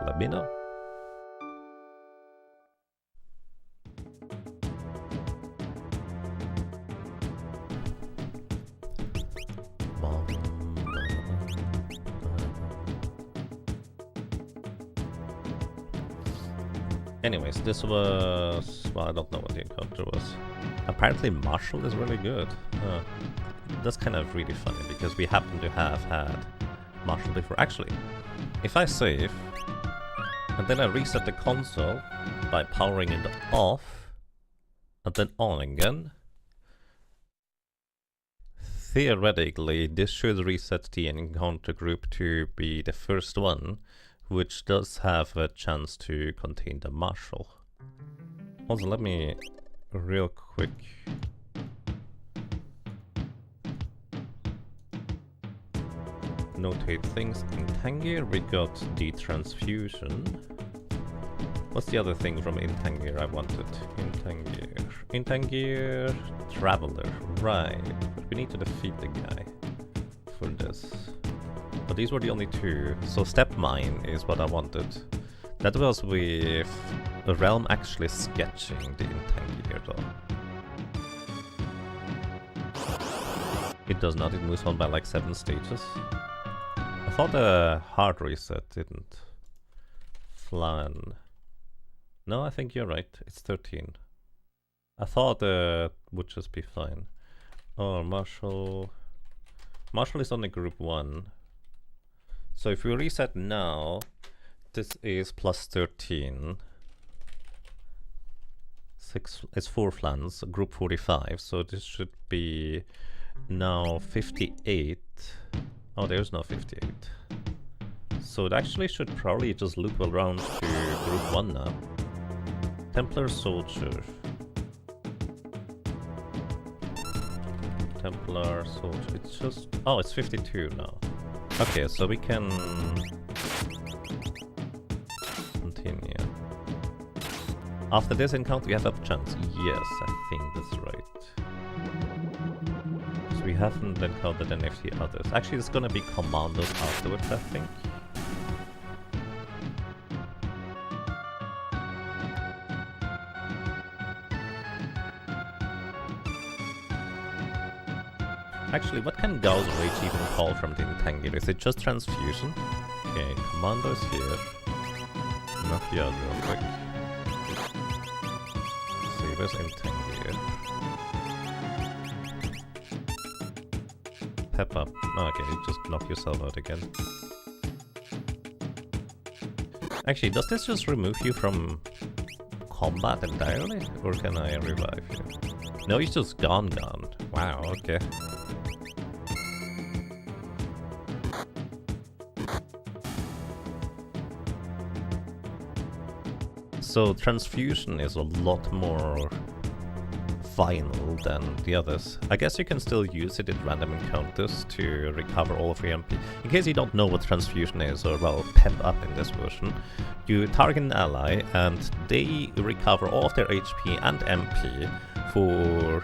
let me know. Anyways, this was... well, I don't know what the encounter was. Apparently Marshall is really good. That's kind of really funny, because we happen to have had Marshall before. Actually, if I save, and then I reset the console by powering it off, and then on again, theoretically this should reset the encounter group to be the first one, which does have a chance to contain the Marshal. Also, let me real quick notate things. In Tangier we got the transfusion. What's the other thing from In Tangier I wanted? In Tangier, Traveler, right. But we need to defeat the guy for this. But these were the only 2, so Step Mine is what I wanted. That was with the Realm actually sketching the Intangier though. It does not, it moves on by like 7 stages. I thought the hard reset didn't. Flan. No, I think you're right, it's 13. I thought it would just be fine. Oh, Marshall. Marshall is only group 1. So if we reset now, this is plus 13. It's 4 flans, group 45, so this should be now 58. Oh, there's no 58. So it actually should probably just loop around to group 1 now. Templar Soldier. Templar Soldier. It's just... Oh, it's 52 now. Okay, so we can... continue. After this encounter, we have a chance. Yes, I think that's right. So we haven't encountered any of the others. Actually, it's gonna be commandos afterwards, I think. Actually, what can Gauss Rage even call from the Intangir? Is it just transfusion? Okay, commandos here. Knock you out real quick. See, where's Intangir? Pep up. Oh, okay, you just knock yourself out again. Actually, does this just remove you from combat entirely? Or can I revive you? No, he's just gone. Wow, okay. So transfusion is a lot more final than the others. I guess you can still use it in random encounters to recover all of your MP. In case you don't know what transfusion is, or well, pep up in this version, you target an ally and they recover all of their HP and MP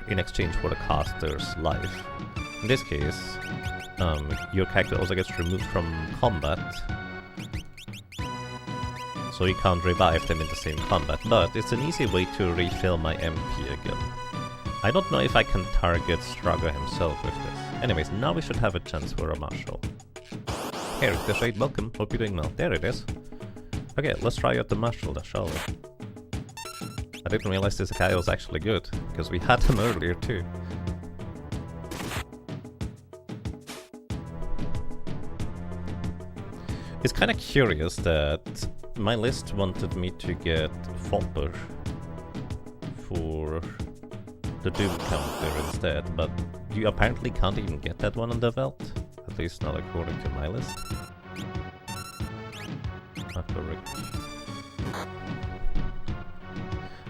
in exchange for the caster's life. In this case, your character also gets removed from combat, so you can't revive them in the same combat, but it's an easy way to refill my MP again. I don't know if I can target Strago himself with this. Anyways, now we should have a chance for a marshal. Here, the Shade, welcome, hope you're doing well. There it is. Okay, let's try out the marshal, shall we? I didn't realize this guy was actually good, because we had him earlier too. It's kind of curious that my list wanted me to get Fopper for the Doom counter instead, but you apparently can't even get that one on the Veld, at least not according to my list. Not correct.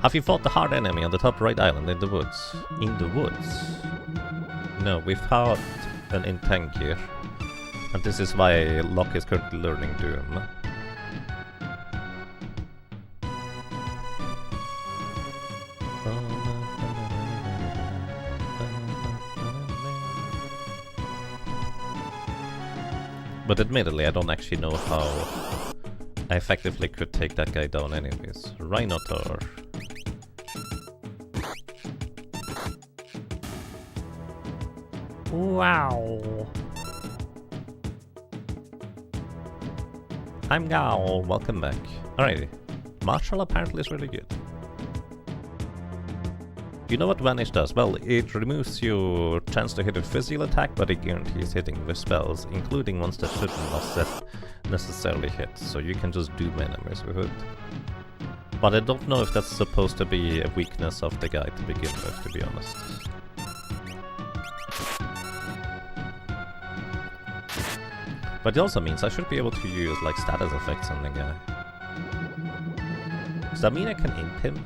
Have you fought the hard enemy on the top right island in the woods? In the woods? No, we fought an Intangir, and this is why Locke is currently learning Doom. But admittedly, I don't actually know how I effectively could take that guy down anyways. Rhinotaur. Wow. I'm Gao, welcome back. Alrighty. Marshal apparently is really good. You know what Vanish does? Well, it removes your chance to hit a physical attack, but it guarantees hitting with spells, including ones that shouldn't necessarily hit, so you can just doom enemies with it. But I don't know if that's supposed to be a weakness of the guy to begin with, to be honest. But it also means I should be able to use like status effects on the guy. Does that mean I can imp him?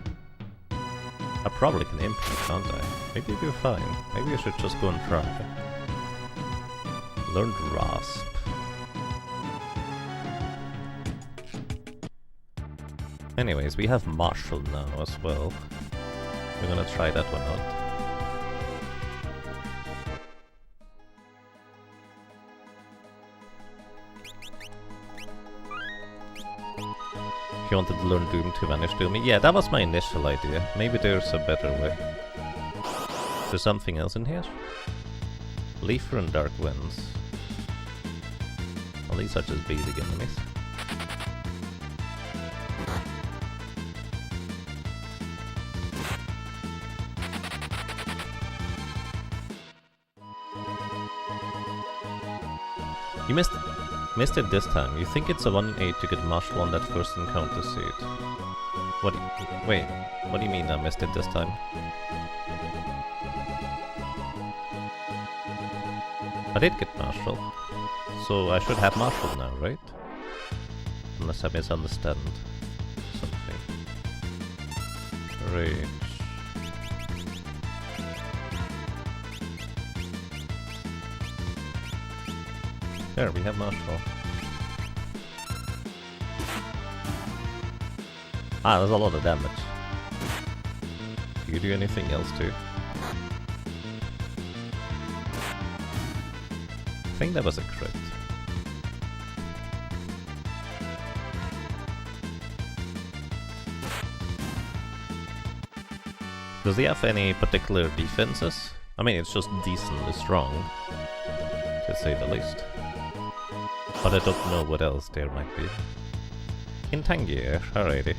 I probably can imp him, can't I? Maybe it'll be fine. Maybe I should just go and try. Learned Rasp. Anyways, we have Marshal now as well. We're gonna try that one out. You wanted to learn Doom to vanish Doom? Yeah, that was my initial idea. Maybe there's a better way. Is there something else in here? Leafer and Dark Winds. Well, these are just basic enemies. You missed it this time. You think it's a 1 in 8 to get Marshal on that first encounter seed. Wait, what do you mean I missed it this time? I did get Marshal. So I should have Marshall now, right? Unless I misunderstand something. Rage. There, we have Marshall. Ah, there's a lot of damage. Do you do anything else too? I think that was a crit. Does he have any particular defenses? I mean, it's just decently strong, to say the least. But I don't know what else there might be. In Tangier, alrighty.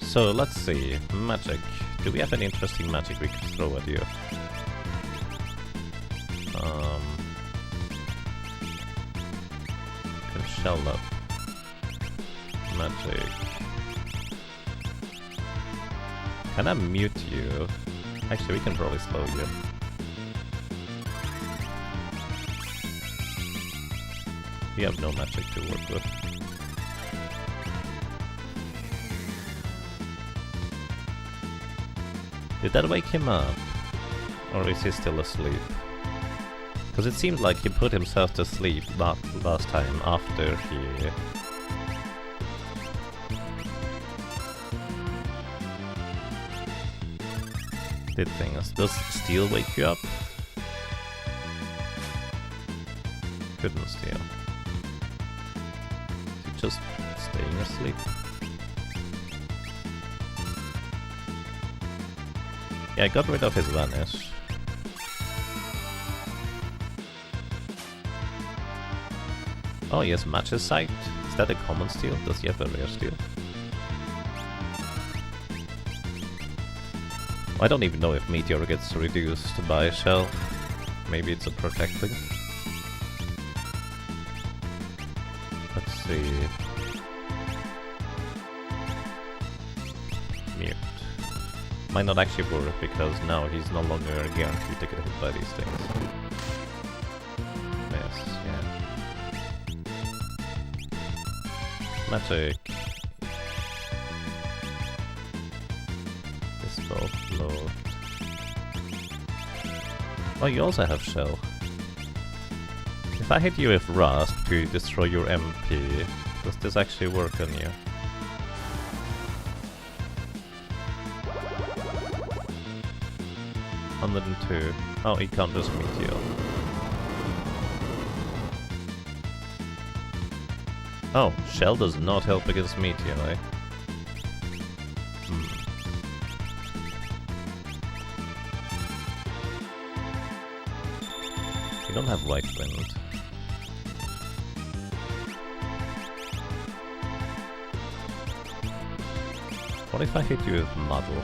So let's see, magic. Do we have any interesting magic we could throw at you? Can shell up. Magic. Can I mute you? Actually, we can probably slow you. We have no magic to work with. Did that wake him up? Or is he still asleep? Because it seemed like he put himself to sleep last time after he... did things. Does steel wake you up? Couldn't steal. Is he just staying asleep? Yeah, I got rid of his vanish. Oh, he has matches sight. Is that a common steel? Does he have a rare steel? I don't even know if Meteor gets reduced by Shell. Maybe it's a protecting. Let's see. Mute. Might not actually work because now he's no longer guaranteed to get hit by these things. Yes, yeah. Magic. Dispel float. Oh, you also have Shell. If I hit you with Rasp to destroy your MP, does this actually work on you? $102. Oh, he counters Meteor. Oh, Shell does not help against Meteor, eh? You don't have White Wind. What if I hit you with Muddle?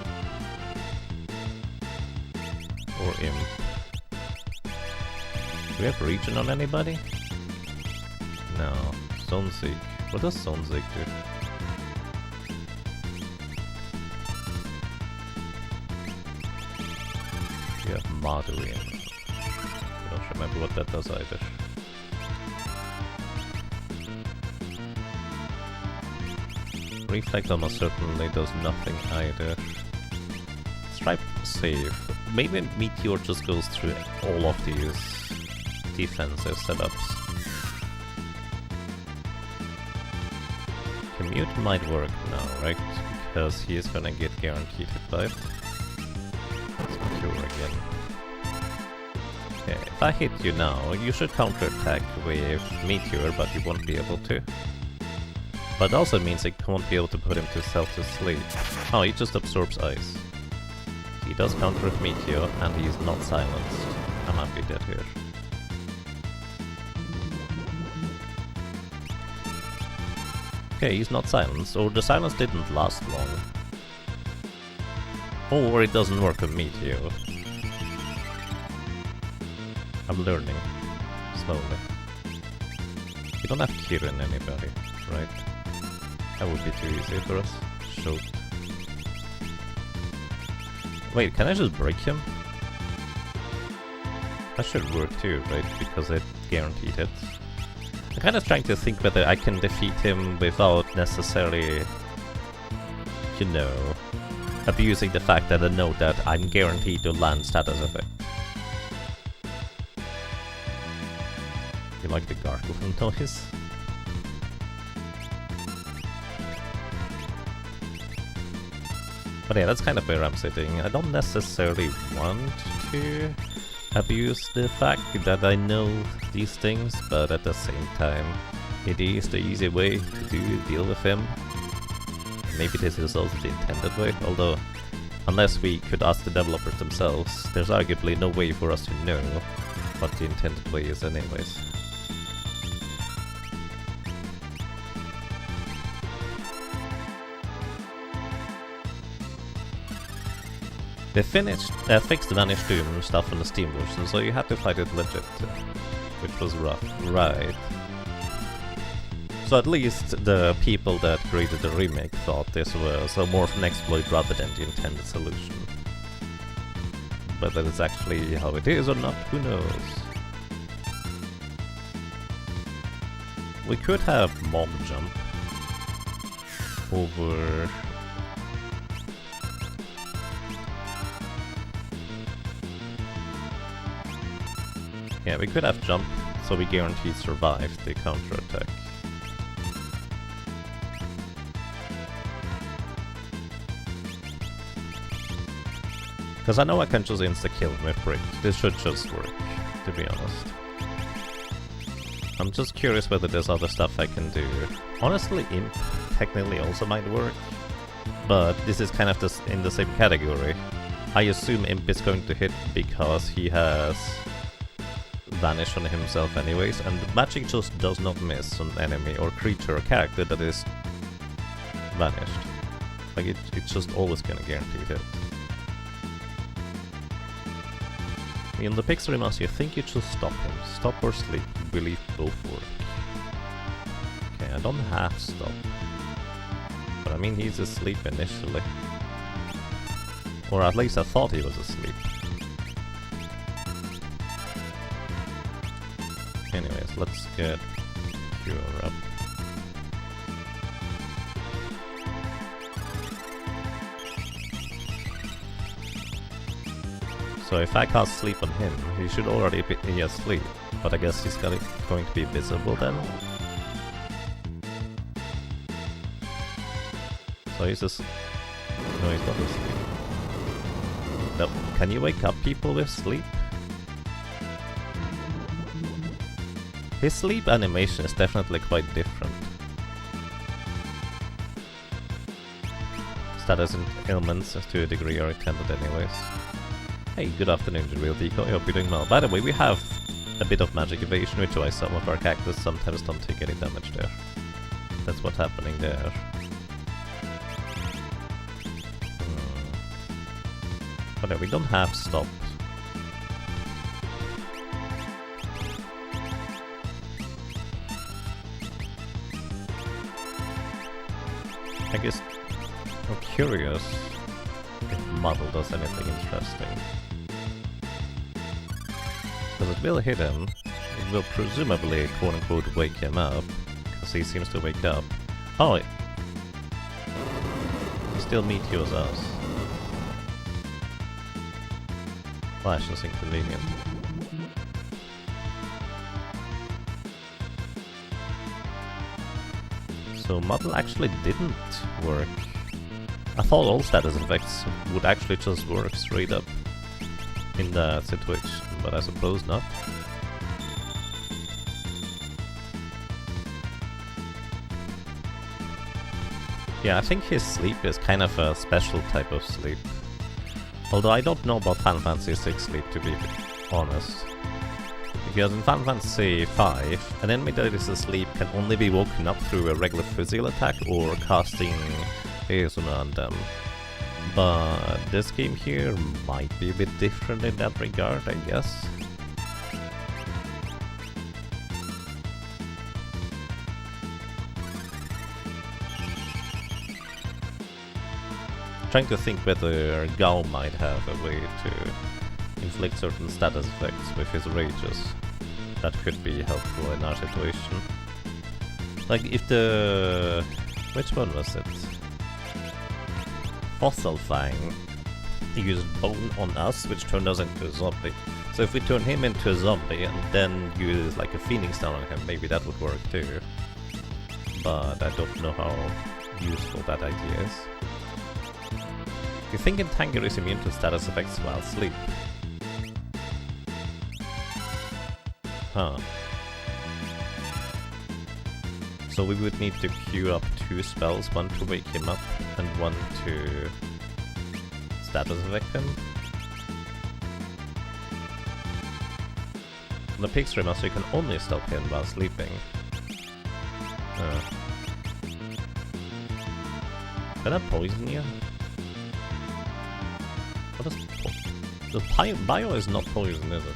Or Imp? Do we have Regen on anybody? No. Zonzig. What does Zonzig do? You have Marduin. I don't remember what that does either. Reflect almost certainly does nothing either. Let's try save. Maybe Meteor just goes through all of these defensive setups. Commute might work now, right? Because he is gonna get guaranteed hit by it. Let's cure again. Okay, if I hit you now, you should counterattack with Meteor, but you won't be able to. But it also means I won't be able to put himself to sleep. Oh, he just absorbs ice. He does counter with Meteor, and he is not silenced. I might be dead here. Okay, he's not silenced, or the silence didn't last long. Or it doesn't work with Meteor. I'm learning. Slowly. You don't have Kirin anybody, right? That would be too easy for us. Shoot. Wait, can I just break him? That should work too, right? Because it guaranteed hits. I'm kind of trying to think whether I can defeat him without necessarily, you know, abusing the fact that I know that I'm guaranteed to land status effect. You like the gargling noise? But yeah, that's kind of where I'm sitting. I don't necessarily want to abuse the fact that I know these things, but at the same time, it is the easy way to deal with him. Maybe this is also the intended way, although unless we could ask the developers themselves, there's arguably no way for us to know what the intended way is anyways. They fixed the Vanished Doom stuff on the Steam version, so you had to fight it legit, which was rough, right? So at least the people that created the remake thought this was a more of an exploit rather than the intended solution. Whether it's actually how it is or not, who knows? We could have mob jump over... Yeah, we could have jump, so we guaranteed survive the counterattack. Because I know I can just insta-kill him with Brick. This should just work, to be honest. I'm just curious whether there's other stuff I can do. Honestly, Imp technically also might work, but this is kind of in the same category. I assume Imp is going to hit because he has Vanish on himself anyways, and the magic just does not miss an enemy or creature or character that is vanished. Like it's just always gonna guarantee hit. In the Pixel Remaster, you think you should stop him. Stop or sleep, believe both work. Okay, I don't have stop. But I mean, he's asleep initially. Or at least I thought he was asleep. Anyways, let's get Cure up. So if I cast sleep on him, he should already be asleep. But I guess he's going to be visible then. So he's just... No, he's not asleep. No. Can you wake up people with sleep? His sleep animation is definitely quite different. Status and ailments to a degree are intended anyways. Hey, good afternoon, Real Decoy, hope you're doing well. By the way, we have a bit of magic evasion, which is why some of our cactus sometimes don't take any damage there. That's what's happening there. But no, we don't have stop. I guess I'm curious if Muddle does anything interesting. Because it will hit him, it will presumably quote-unquote wake him up, because he seems to wake up. Oh, he still meteors us. Flash is inconvenient. So Muddle actually didn't work. I thought all status effects would actually just work straight up in that situation, but I suppose not. Yeah, I think his sleep is kind of a special type of sleep. Although I don't know about Final Fantasy VI sleep, to be honest. Because in Final Fantasy V, an enemy that is asleep can only be woken up through a regular physical attack or casting Asuna on them. But this game here might be a bit different in that regard, I guess. Trying to think whether Gao might have a way to inflict certain status effects with his rages. That could be helpful in our situation. Like, if the... Which one was it? Fossil Fang used Bone on us, which turned us into a zombie. So if we turn him into a zombie and then use like a Phoenix Down on him, maybe that would work too. But I don't know how useful that idea is. You think Tanger is immune to status effects while asleep? Huh. So we would need to queue up 2 spells, one to wake him up and one to status effect him. On the Pig's Remaster you can only stop him while sleeping. Can that poison you? What is the bio is not poison, is it?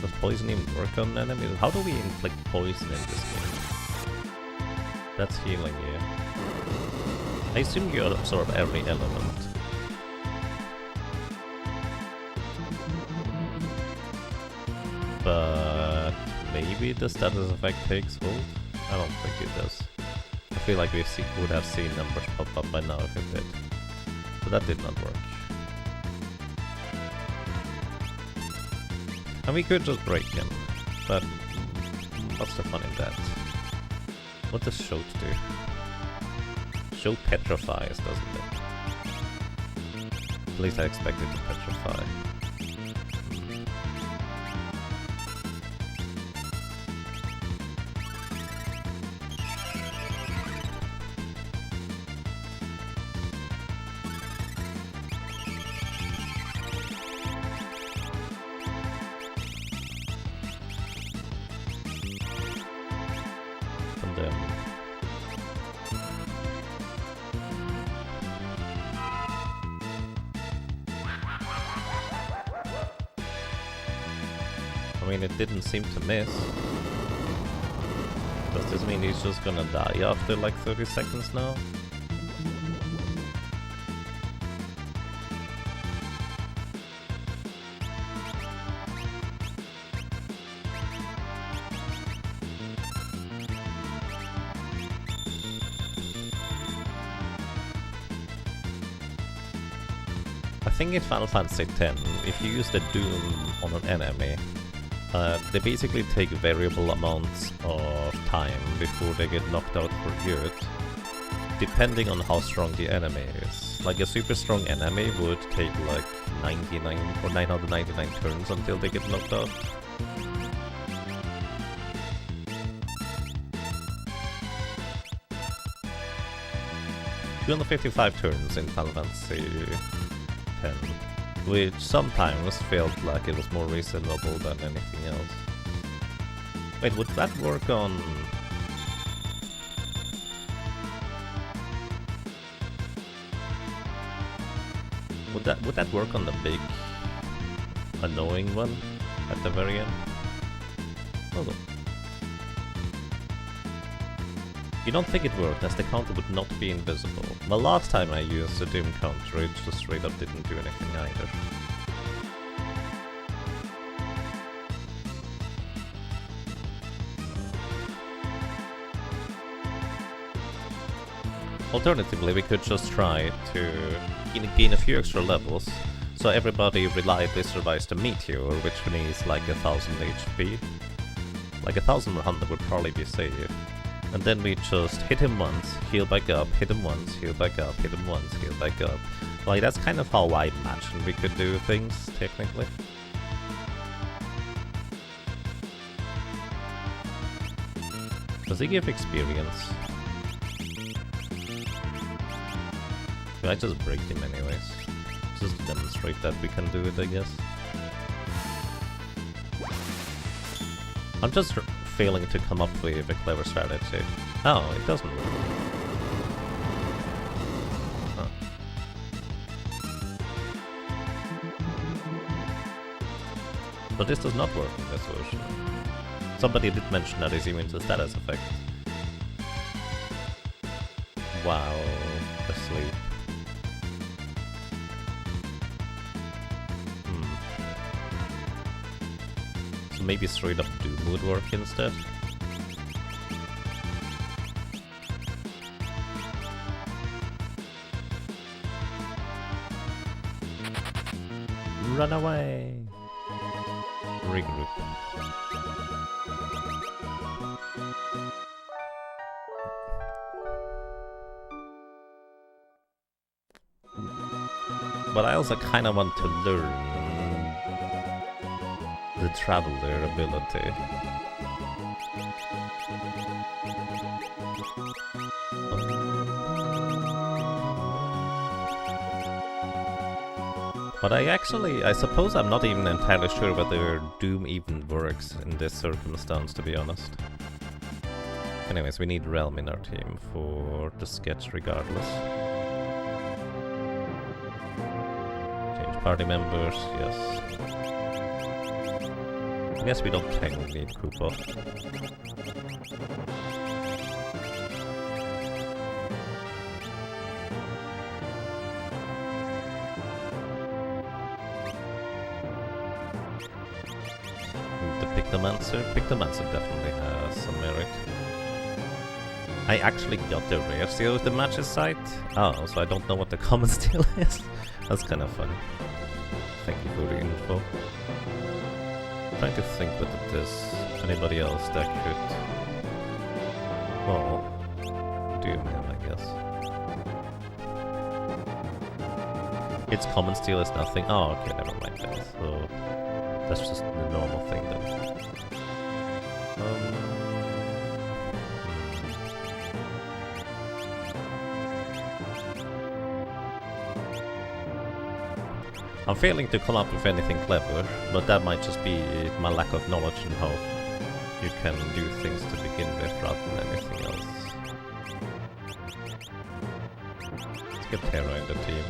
Does poison even work on enemies? How do we inflict poison in this game? That's healing, yeah. I assume you absorb every element. But maybe the status effect takes hold? I don't think it does. I feel like we would have seen numbers pop up by now if it did. So that did not work. And we could just break him, but what's the fun in that? What does Shoat do? Shoat petrifies, doesn't it? At least I expect it to petrify. I mean, it didn't seem to miss. Does this mean he's just gonna die after like 30 seconds now? I think in Final Fantasy X, if you use the Doom on an enemy, they basically take variable amounts of time before they get knocked out for good, depending on how strong the enemy is. Like a super strong enemy would take like 99 or 999 turns until they get knocked out. 255 turns in Final Fantasy X, which sometimes felt like it was more reasonable than anything else. Wait, would that work on... Would that work on the big annoying one at the very end? Hold on. You don't think it worked, as the counter would not be invisible. Well, last time I used the Doom counter, it just straight up didn't do anything either. Alternatively, we could just try to gain a few extra levels, so everybody reliably survives the meteor, which needs like 1000 HP. Like 1100 would probably be safe. And then we just hit him once, heal back up, hit him once, heal back up, hit him once, heal back up. Like, that's kind of how I imagined we could do things, technically. Does he give experience? Can I just break him anyways? Just to demonstrate that we can do it, I guess. I'm just failing to come up with a clever strategy. Oh, it doesn't work. Huh. But this does not work in this version. Somebody did mention that he's immune to status effect. Wow, asleep. maybe straight up Doom would work instead. Run away! Regroup. But I also kind of want to learn the Traveler ability. But I suppose I'm not even entirely sure whether Doom even works in this circumstance, to be honest. Anyways, we need Realm in our team for the sketch regardless. Change party members, yes. I guess we don't technically need Koopa. Pictomancer definitely has some merit. I actually got the rare seal with the matches site. Oh, so I don't know what the common steel is. That's kind of funny. Thank you for the info. Trying to think whether there's anybody else that could... well, Doom him, I guess. Its common steel is nothing. Oh, okay, never mind that. So that's just the normal thing then. I'm failing to come up with anything clever, but that might just be my lack of knowledge in how you can do things to begin with rather than anything else. Let's get Terra in the team.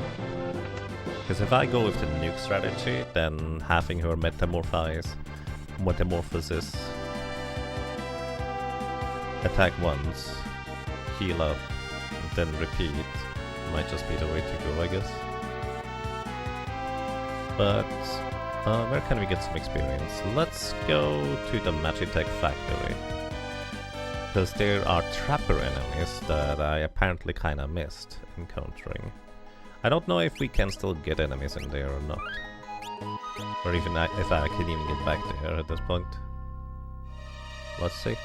Because if I go with the nuke strategy, then having her metamorphosis, attack once, heal up, then repeat, might just be the way to go, I guess. But where can we get some experience? Let's go to the Magitech factory. Because there are trapper enemies that I apparently kinda missed encountering. I don't know if we can still get enemies in there or not. Or even if I can even get back there at this point. Let's see.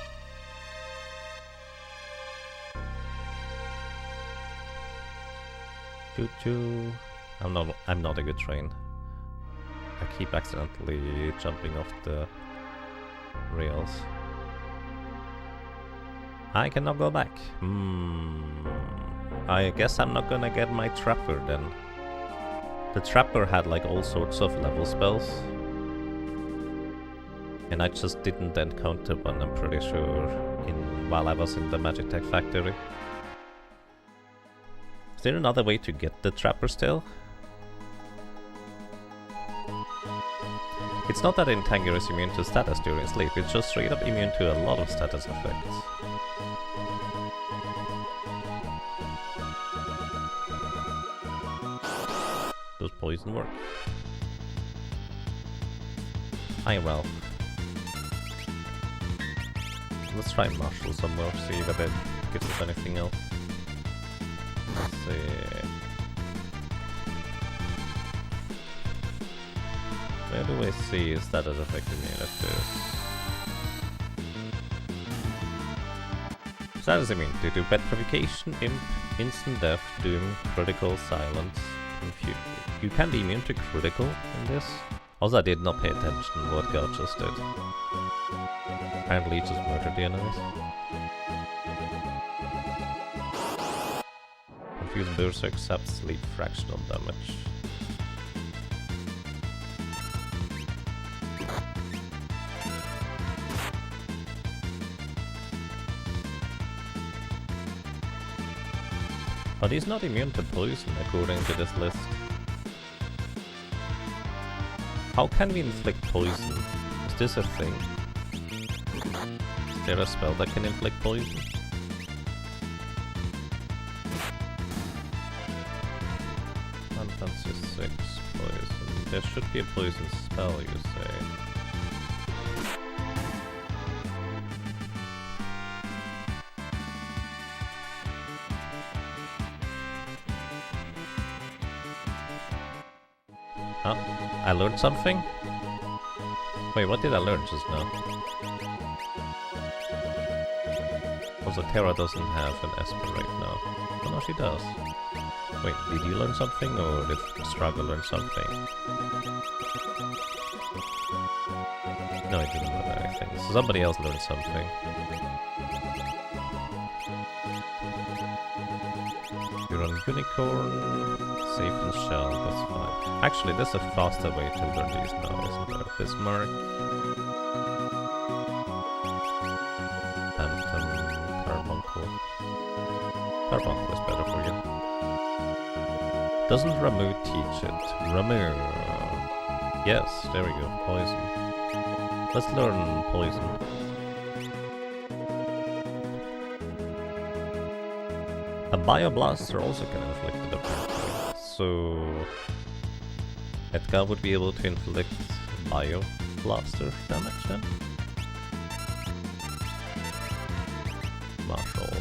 Choo-choo. I'm not a good train. I keep accidentally jumping off the rails. I cannot go back. I guess I'm not gonna get my Trapper then. The Trapper had like all sorts of level spells. And I just didn't encounter one, I'm pretty sure, while I was in the Magitech factory. Is there another way to get the Trapper still? It's not that Intanger is immune to status during sleep, it's just straight up immune to a lot of status effects. Does poison work? Hi, well. Let's try Marshall somewhere, see if it gives us anything else. Let's see... Where do I see status effect immunities? Status immunity to petrification, imp, instant death, doom, critical, silence, confuse. You can be immune to critical in this. Also, I did not pay attention what God just did. Apparently, he just murdered the enemies. Confused Berserk accepts sleep fractional damage. But he's not immune to poison according to this list. How can we inflict poison? Is this a thing? Is there a spell that can inflict poison? Fantasy 6 poison. There should be a poison spell, you say. Huh? I learned something? Wait, what did I learn just now? Also, Terra doesn't have an Esper right now. Oh no, she does. Wait, did you learn something or did Strago learn something? No, I didn't learn anything. So somebody else learned something. You're on Unicorn, safe and shell, that's fine. Actually, there's a faster way to learn these now, isn't there? Bismarck, Phantom, Carbuncle. Carbuncle is better for you. Doesn't Ramu teach it? Ramu. Yes, there we go. Poison. Let's learn poison. A Bioblaster also can inflict it apparently. So Edgar would be able to inflict Bioblaster damage then? Marshall.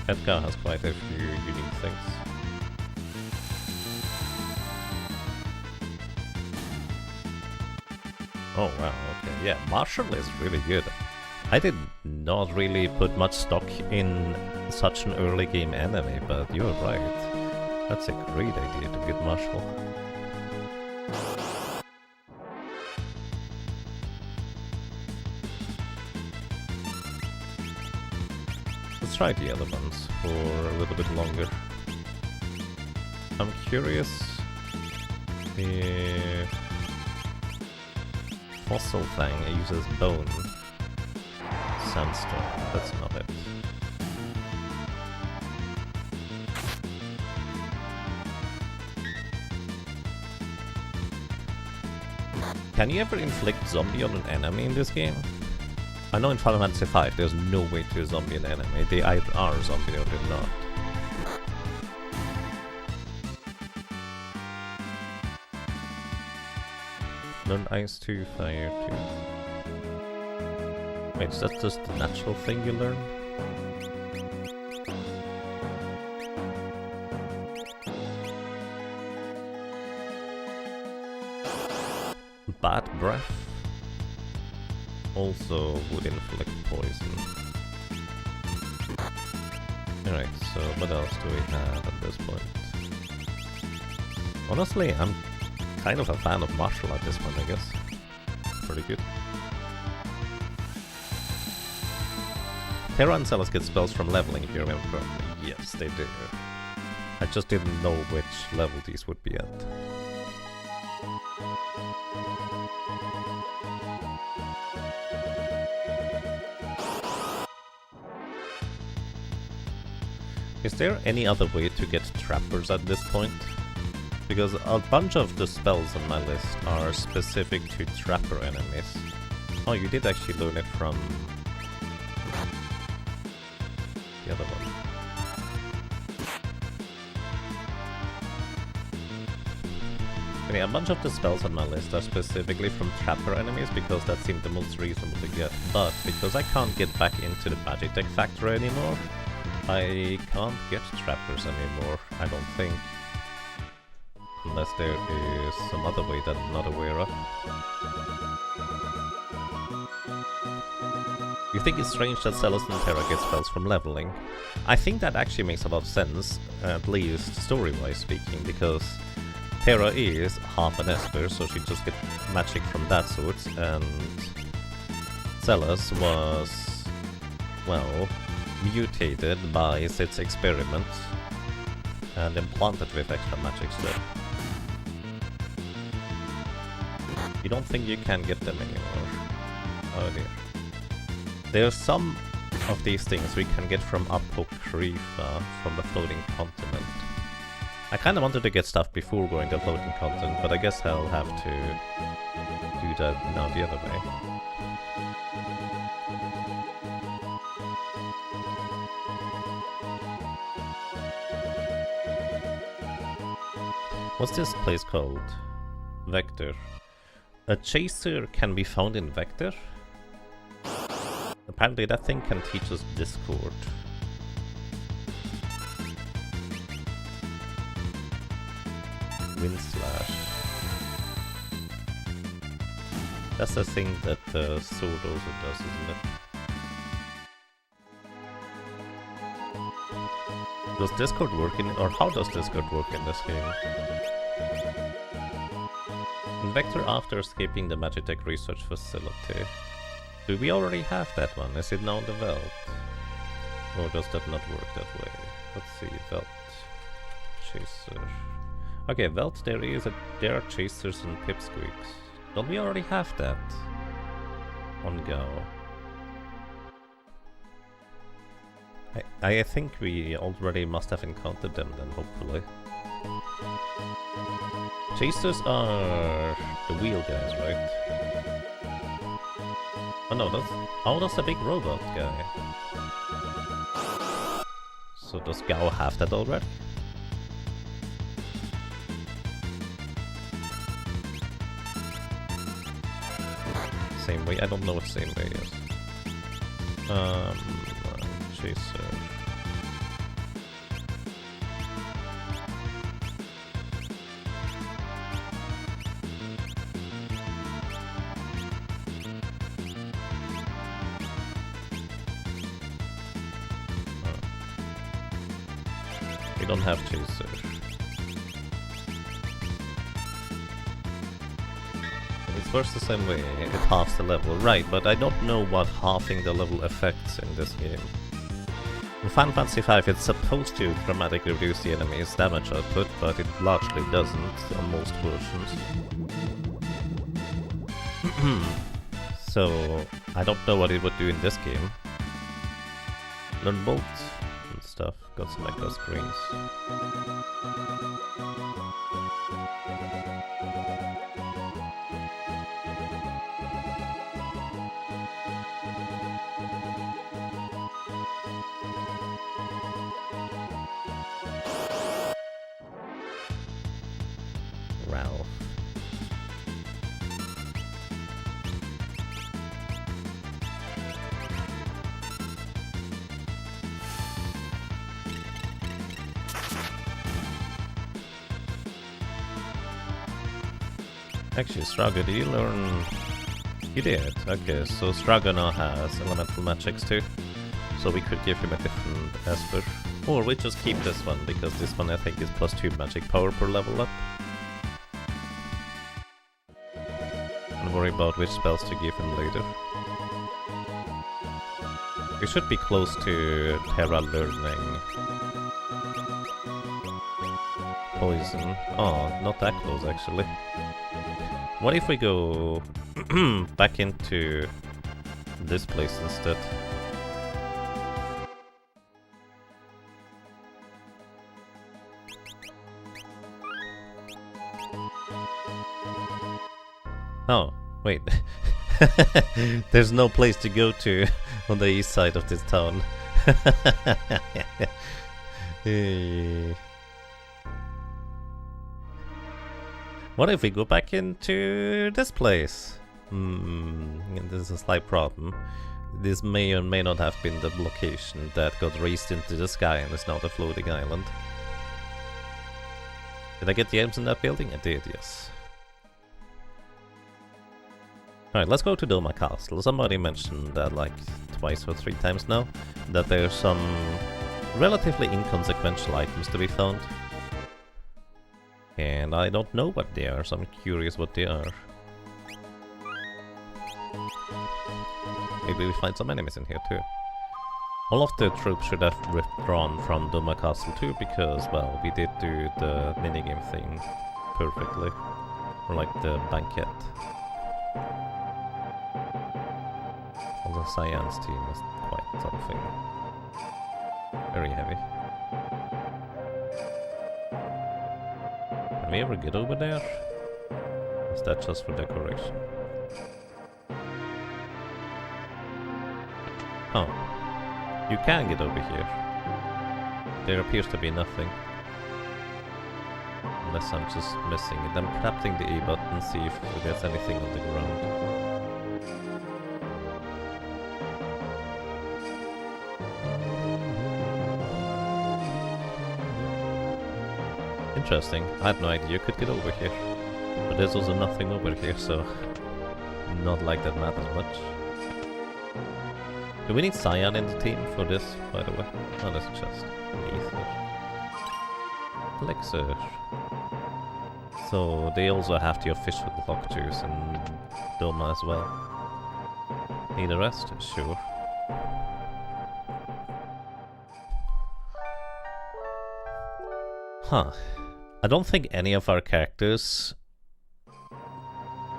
Edgar has quite a few unique things. Oh wow, okay, yeah, Marshall is really good. I did not really put much stock in such an early game enemy, but you're right. That's a great idea to get Marshall. Let's try the other ones for a little bit longer. I'm curious if Fossil Fang uses bone. Sandstone, that's not it. Can you ever inflict zombie on an enemy in this game? I know in Final Fantasy V there's no way to zombie an enemy. They either are zombie or they're not. Learn Ice 2, Fire 2. Wait, is that just the natural thing you learn? Bad Breath also would inflict poison. Alright, so what else do we have at this point? Honestly, I'm kind of a fan of Marshall at this point, I guess. Pretty good. Terra and Celes get spells from leveling, if you remember correctly. Yes, they do. I just didn't know which level these would be at. Is there any other way to get trappers at this point? Because a bunch of the spells on my list are specific to trapper enemies. Oh, you did actually learn it from the other one. Anyway, a bunch of the spells on my list are specifically from trapper enemies because that seemed the most reasonable to get. But because I can't get back into the Magitech factory anymore, I can't get trappers anymore, I don't think. Unless there is some other way that I'm not aware of. You think it's strange that Celes and Terra get spells from leveling? I think that actually makes a lot of sense, at least story-wise speaking, because Terra is half an Esper, so she just gets magic from that sort, and Celes was, well, mutated by Cid's experiment and implanted with extra magic stuff. You don't think you can get them anymore? Oh dear. There's some of these things we can get from Apocrypha, from the floating continent. I kinda wanted to get stuff before going to the floating continent, but I guess I'll have to do that now the other way. What's this place called? Vector. A chaser can be found in Vector? Apparently that thing can teach us Discord. Wind Slash. That's the thing that the sword also does, isn't it? Does Discord work in, or how does Discord work in this game? Vector after escaping the Magitech research facility. Do we already have that one? Is it now developed? Or does that not work that way? Let's see, Velt. Chaser. Okay, Velt, there are chasers and pipsqueaks. Don't we already have that? On Go. I think we already must have encountered them then, hopefully. Chasers are the wheel guys, right? Oh no, that's a big robot guy. So does Gao have that already? Same way? I don't know what same way is. Chaser. We don't have Chaser. It works the same way, it halves the level, right, but I don't know what halving the level affects in this game. In Final Fantasy V it's supposed to dramatically reduce the enemy's damage output, but it largely doesn't on most versions. So, I don't know what it would do in this game. Learn Bolt and stuff, got some echo screens. Ralph. Actually, Straga, did you learn... You did? Okay, so Straga now has elemental magics too. So we could give him a different Esper. Or we just keep this one, because this one I think is +2 magic power per level up. And worry about which spells to give him later. We should be close to Terra learning Poison. Oh, not that close actually. What if we go back into this place instead? Oh, wait. There's no place to go to on the east side of this town. What if we go back into this place? This is a slight problem. This may or may not have been the location that got raised into the sky and is now the floating island. Did I get the items in that building? I did, yes. Alright, let's go to Doma Castle. Somebody mentioned that like twice or 3 times now, that there's some relatively inconsequential items to be found. And I don't know what they are, so I'm curious what they are. Maybe we find some enemies in here too. All of the troops should have withdrawn from Doma Castle too, because, well, we did do the minigame thing perfectly. Or like the banquet. The Science team is quite something. Very heavy. Can we ever get over there? Is that just for decoration? Oh. You can get over here. There appears to be nothing. Unless I'm just missing it. I'm tapping the A button, see if there's anything on the ground. Interesting. I had no idea you could get over here. But there's also nothing over here, so not like that matters much. Do we need Cyan in the team for this, by the way? Oh, that's just Ether. Elixir. So they also have the official lock juice in Doma as well. Need the rest? Sure. Huh. I don't think any of our characters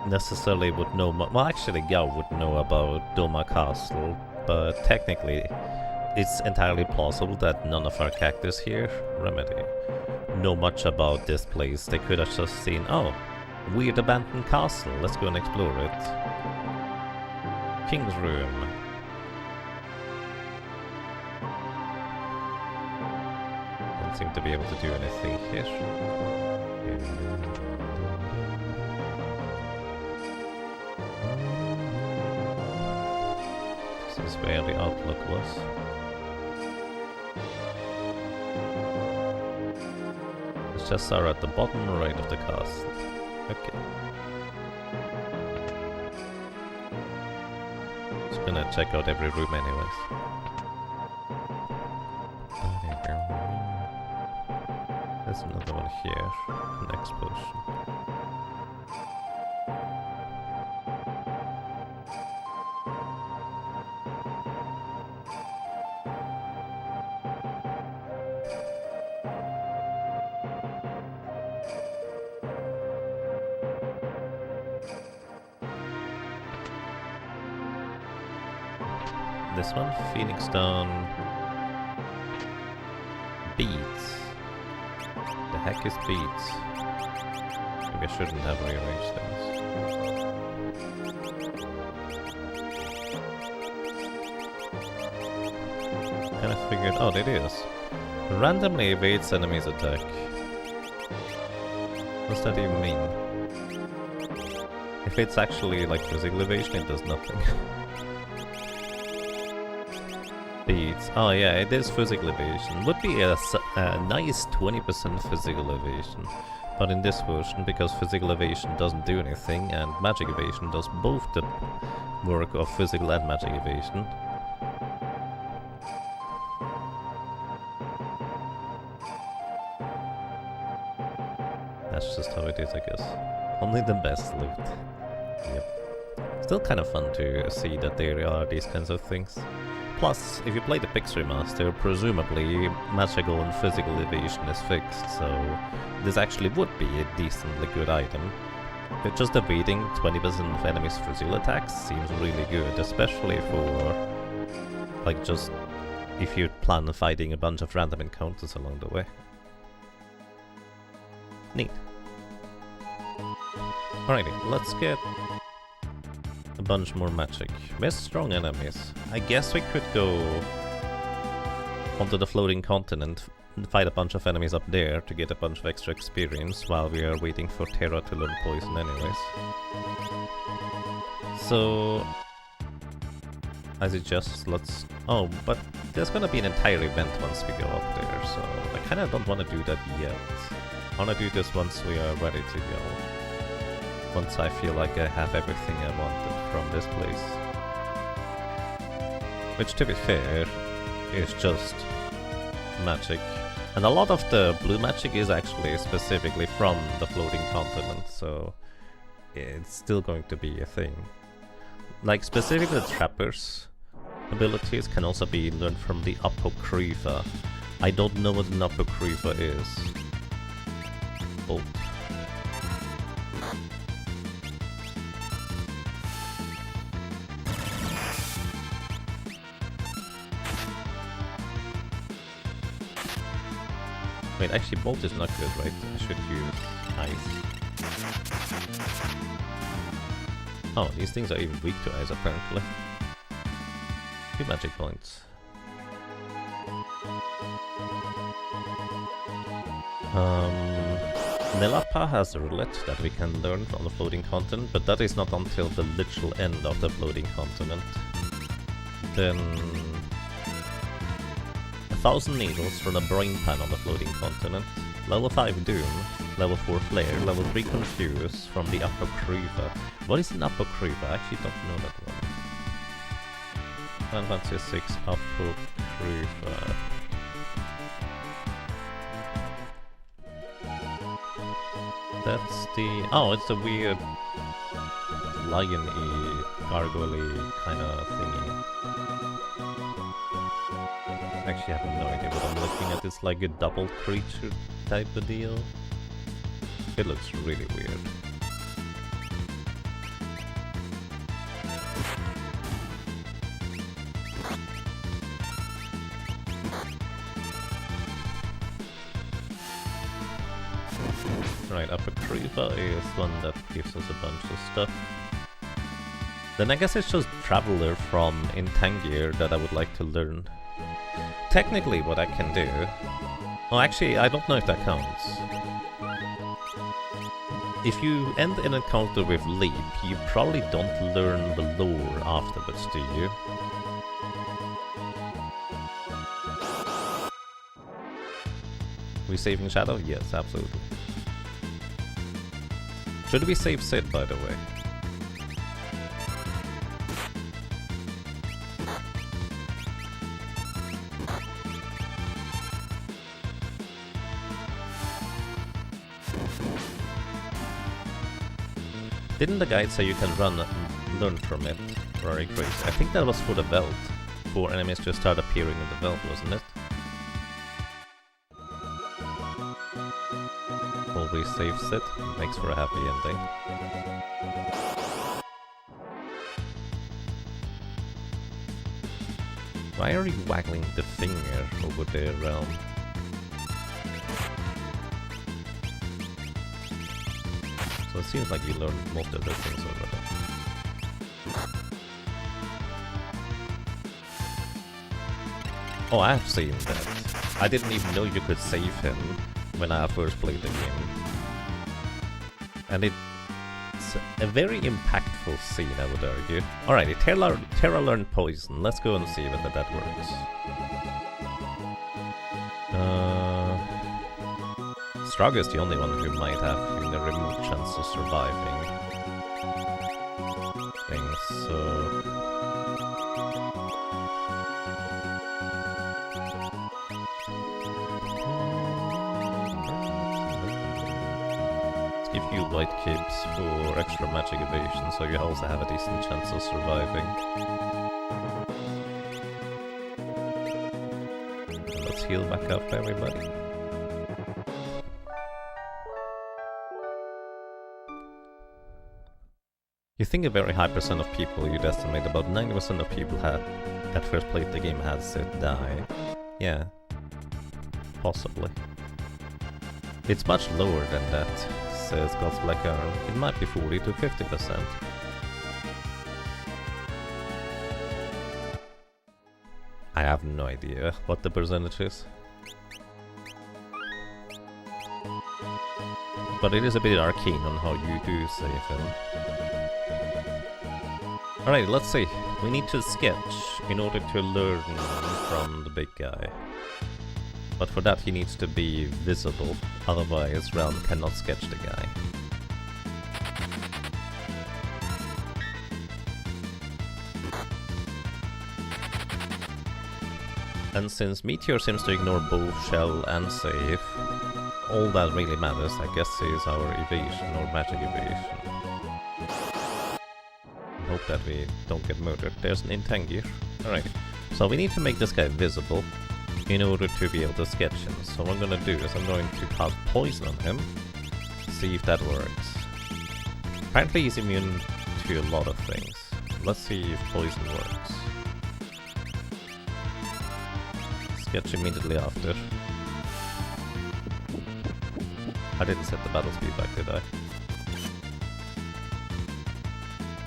necessarily would know well, actually Gao would know about Doma Castle, but technically it's entirely plausible that none of our characters here, Remedy, know much about this place. They could have just seen, oh, weird abandoned castle, let's go and explore it. King's Room. Don't seem to be able to do anything here. This is where the outlook was. It's just are at the bottom right of the castle. Okay. Just gonna check out every room anyways. There's another one here. Next potion. This one, Phoenix Down. Beads. The heck is beads? Maybe I shouldn't have rearranged things. And I figured, oh, it is. Randomly evades enemies' attack. What's that even mean? If it's actually like physical evasion, it does nothing. Beads. Oh yeah, it is physical evasion. Would be a nice 20% physical evasion. But in this version, because physical evasion doesn't do anything, and magic evasion does both the work of physical and magic evasion. That's just how it is, I guess. Only the best loot. Yep. Still kind of fun to see that there are these kinds of things. Plus, if you play the Pix Remaster, presumably magical and physical evasion is fixed, so this actually would be a decently good item. But just evading 20% of enemies' physical attacks seems really good, especially for, like, just if you plan on fighting a bunch of random encounters along the way. Neat. Alrighty, let's get a bunch more magic. We're strong enemies. I guess we could go onto the floating continent and fight a bunch of enemies up there to get a bunch of extra experience while we are waiting for Terra to learn poison anyways. So I suggest let's... Oh, but there's gonna be an entire event once we go up there, so I kinda don't want to do that yet. I wanna do this once we are ready to go. Once I feel like I have everything I wanted from this place. Which, to be fair, is just magic. And a lot of the blue magic is actually specifically from the floating continent, so it's still going to be a thing. Like, specifically the Trapper's abilities can also be learned from the Apocrypha. I don't know what an Apocrypha is. Bolt. Wait, actually Bolt is not good, right? I should use Ice. Oh, these things are even weak to Ice, apparently. 2 magic points. Nelapa has a roulette that we can learn on the floating continent, but that is not until the literal end of the floating continent. Then I 1,000 needles from a brain pan on the floating continent. Level 5 Doom. Level 4 Flare. Level 3 Confuse from the Apocrypha. What is an Apocrypha? I actually don't know that one. Final Fantasy 6 Apocrypha. That's the... Oh, it's a weird lion-y, gargoyle-y kind of thingy. Actually, I have no idea what I'm looking at. It's like a double creature type of deal. It looks really weird. Right, Apocrypha is one that gives us a bunch of stuff. Then I guess it's just Traveler from Intangier that I would like to learn. Technically what I can do... Oh, actually, I don't know if that counts. If you end an encounter with Leap, you probably don't learn the lore afterwards, do you? We saving Shadow? Yes, absolutely. Should we save Sid, by the way? Didn't the guide say you can learn from it? Very crazy. I think that was for the belt. For enemies to start appearing in the belt, wasn't it? Always saves it. Makes for a happy ending. Why are you waggling the finger over the realm? So it seems like you learned most of the things already. Oh, I have seen that. I didn't even know you could save him when I first played the game. And it's a very impactful scene, I would argue. Alrighty, Terra learned Poison. Let's go and see whether that works. Straga is the only one who might have a remote chance of surviving things, so... Let's give you white capes for extra magic evasion, so you also have a decent chance of surviving. Let's heal back up, everybody. You think a very high percent of people, you'd estimate about 90% of people had at first played the game had Sid die. Yeah. Possibly. It's much lower than that, says God's Black Arrow. It might be 40 to 50%. I have no idea what the percentage is. But it is a bit arcane on how you do save him. Alright, let's see. We need to sketch in order to learn from the big guy. But for that he needs to be visible, otherwise Realm cannot sketch the guy. And since Meteor seems to ignore both shell and save, all that really matters, I guess, is our evasion or magic evasion. Hope that we don't get murdered. There's an Intangier. Alright, so we need to make this guy visible in order to be able to sketch him. So what I'm gonna do is I'm going to cast poison on him, see if that works. Apparently he's immune to a lot of things. Let's see if poison works. Sketch immediately after. I didn't set the battle speed back, did I?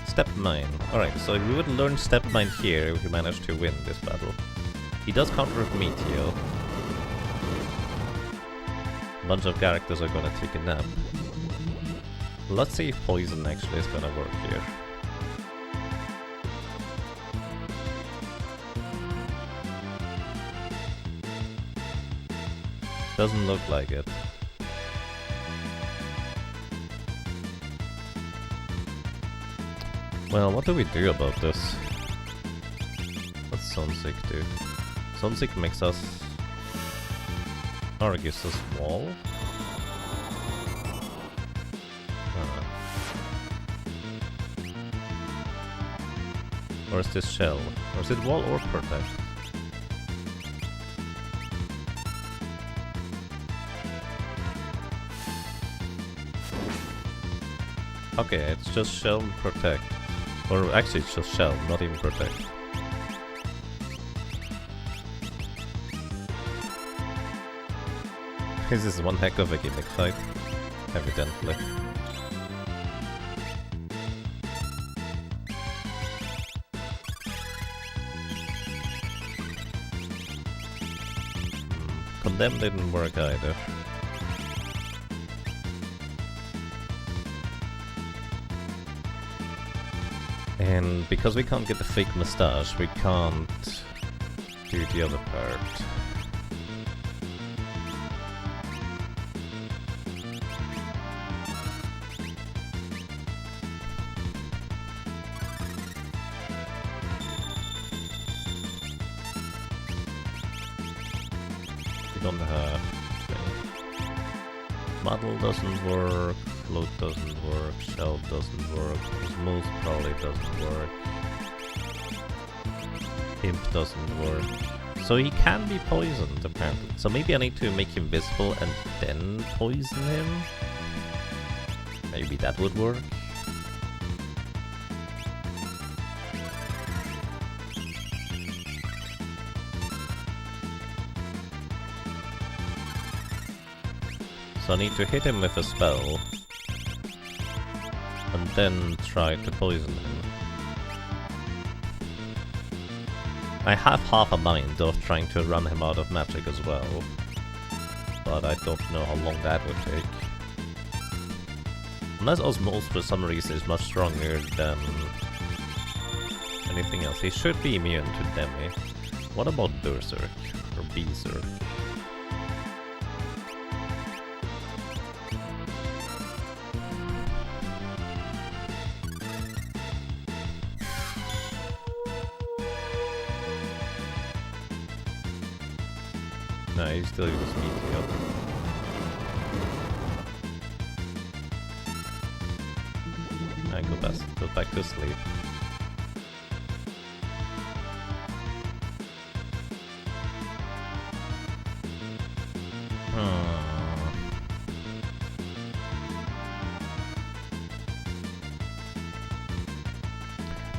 Step Mine. Alright, so we would learn Step Mine here if we manage to win this battle. He does counter with Meteor. A bunch of characters are gonna take a nap. Let's see if Poison actually is gonna work here. Doesn't look like it. Well, what do we do about this? What's Sunsick do? Sunsick makes us... or gives us wall? Or is this shell? Or is it wall or protect? Okay, it's just shell and protect. Or actually it's just shell, not even protect. This is one heck of a gimmick fight, evidently. Condemn didn't work either. And because we can't get the fake mustache, we can't do the other part. We don't have... Model doesn't work. Float doesn't work, shell doesn't work, smooth probably doesn't work, imp doesn't work. So he can be poisoned apparently. So maybe I need to make him visible and then poison him? Maybe that would work? So I need to hit him with a spell. And then try to poison him. I have half a mind of trying to run him out of magic as well, but I don't know how long that would take. Unless Osmose for some reason is much stronger than anything else. He should be immune to Demi. What about Berserk or Berserk? No, he still uses Meteor. And go back to sleep.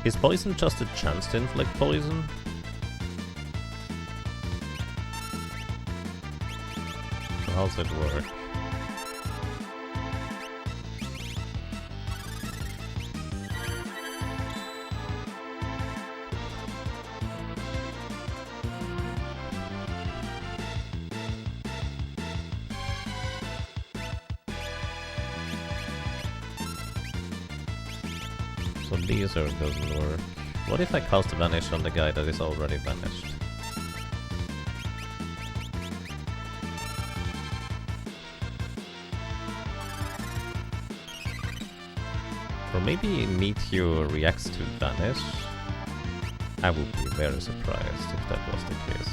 Is poison just a chance to inflict poison? How's it work? So Berserk doesn't work. What if I cast Vanish on the guy that is already vanished? Or maybe Meteor reacts to Vanish? I would be very surprised if that was the case.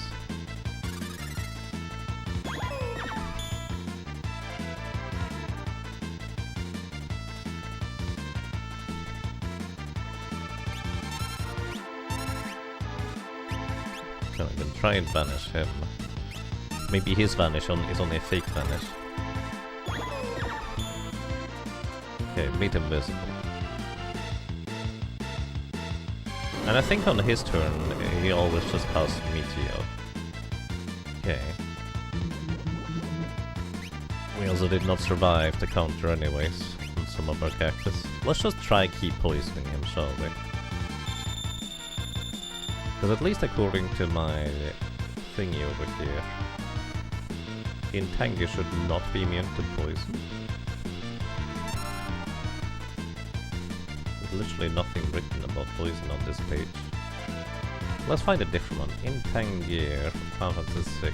So I can try and Vanish him. Maybe his Vanish is only a fake Vanish. Okay, made him visible. And I think on his turn, he always just casts Meteor. Okay. We also did not survive the counter anyways, on some of our characters. Let's just try keep poisoning him, shall we? Because at least according to my thingy over here, Intangi should not be immune to poison. Literally nothing written about poison on this page. Let's find a different one. Intangir, Final Fantasy 6.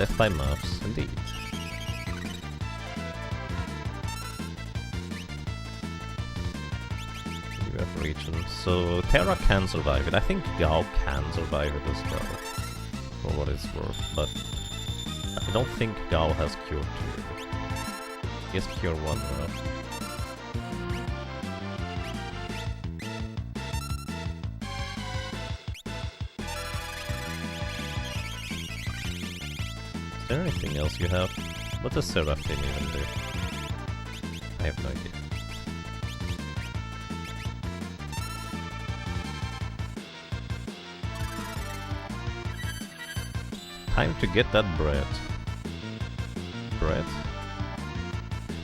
death by muffs, indeed. You have region, so Terra can survive it. I think Gao can survive it as well, for what it's worth, but I don't think Gao has Cure 2. He has Cure 1 now. Is there anything else you have? What does Seraphim even do? I have no idea. Time to get that bread. Bread?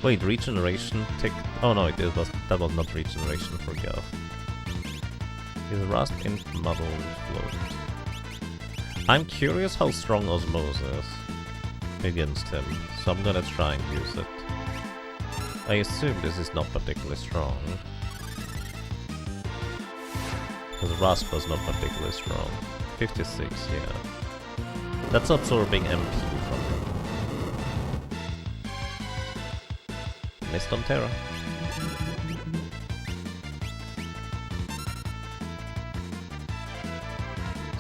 Wait, regeneration tick. Oh no, that was not regeneration for Gao. Is Rasp in muddle floated? I'm curious how strong Osmosis is against him, so I'm gonna try and use it. I assume this is not particularly strong, because Rasp was not particularly strong. 56, yeah. That's absorbing MP from him. Missed on Terra.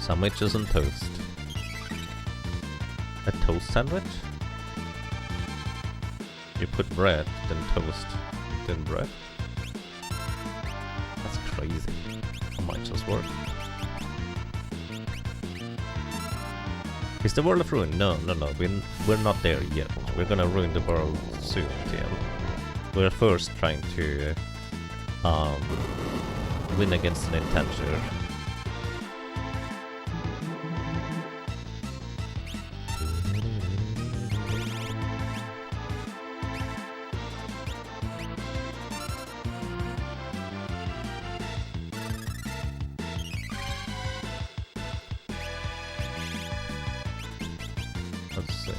Sandwiches and toast. A toast sandwich? You put bread, then toast, then bread? That's crazy. That might just work. Is the world of ruin? No, we're not there yet. We're gonna ruin the world soon, TM. We're first trying to win against an Intenture. Let's see,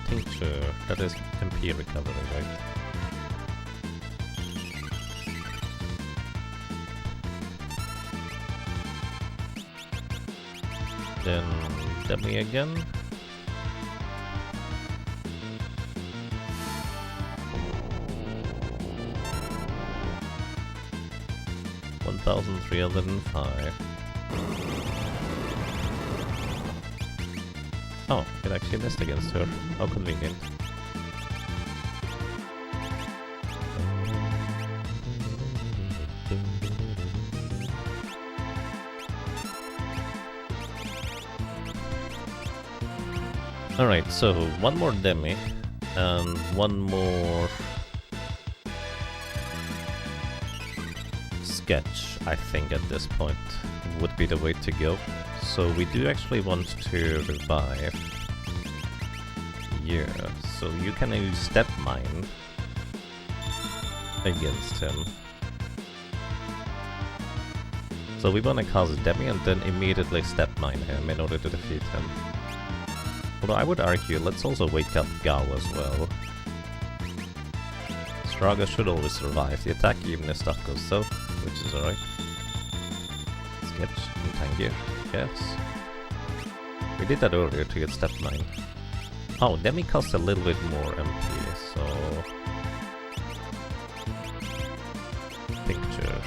tincture, that is MP recovery, right? Then Demi again. $1,305. Oh, it actually missed against her. How convenient. Alright, so one more Demi and one more Sketch, I think at this point would be the way to go. So we do actually want to revive. Yeah, so you can use Step Mine against him. So we want to cast Demi and then immediately Step Mine him in order to defeat him. Although I would argue, let's also wake up Gao as well. Straga should always survive. The attack even if stuff goes south, which is alright. Sketch and Tangier, yes. We did that earlier to get Step 9. Oh, Demi costs a little bit more MP, so... Picture.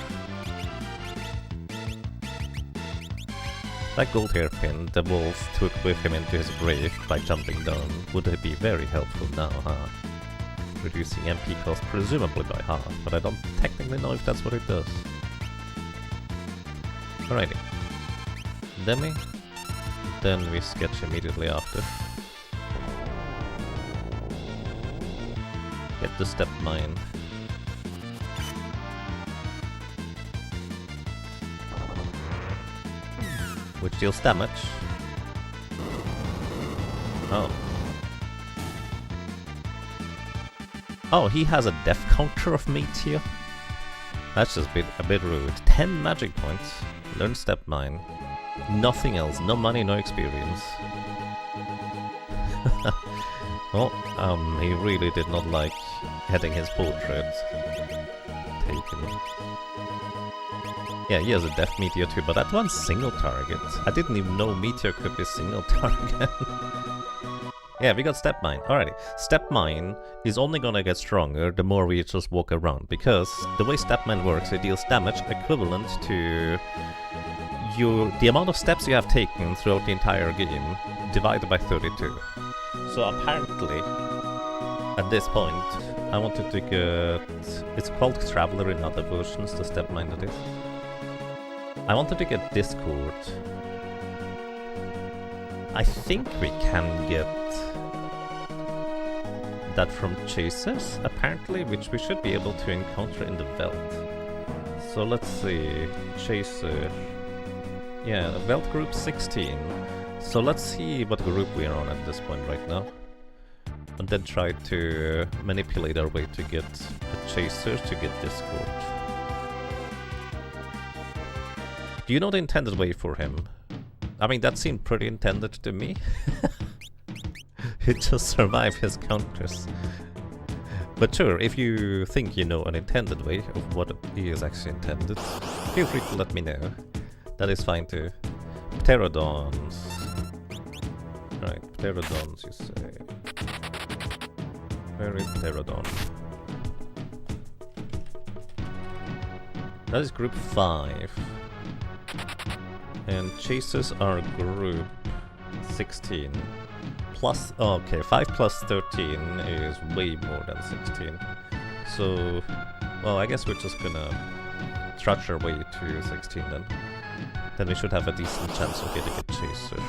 That gold hairpin the wolf took with him into his grave by jumping down would be very helpful now, huh? Reducing MP cost presumably by half, but I don't technically know if that's what it does. Alrighty. Demi. Then we sketch immediately after. Get the Step Mine. Which deals damage. Oh. Oh, he has a death counter of Meteor? That's just a bit rude. 10 magic points. Learn Step Mine. Nothing else. No money, no experience. Well, he really did not like getting his portrait taken. Yeah, he has a Death Meteor too, but that one's single target. I didn't even know Meteor could be single target. Yeah, we got Step Mine. Alrighty. Step Mine is only gonna get stronger the more we just walk around, because the way Step Mine works, it deals damage equivalent to the amount of steps you have taken throughout the entire game divided by 32. So apparently, at this point, I wanted to get... It's called Traveler in other versions, the Step Mine that is. I wanted to get Discord. I think we can get that from Chasers, apparently, which we should be able to encounter in the Veld. So let's see, Chaser. Yeah, Veld group 16. So let's see what group we are on at this point right now. And then try to manipulate our way to get the Chasers to get Discord. Do you know the intended way for him? I mean, that seemed pretty intended to me. It just survived his counters. But sure, if you think you know an intended way of what he is actually intended, feel free to let me know. That is fine too. Pterodons. Right, Pterodons, you say. Where is Pterodon? That is group 5. And Chasers are group 16. Plus, oh, okay, 5 plus 13 is way more than 16. So, well, I guess we're just gonna trudge our way to 16 then. Then we should have a decent chance of getting a Chaser.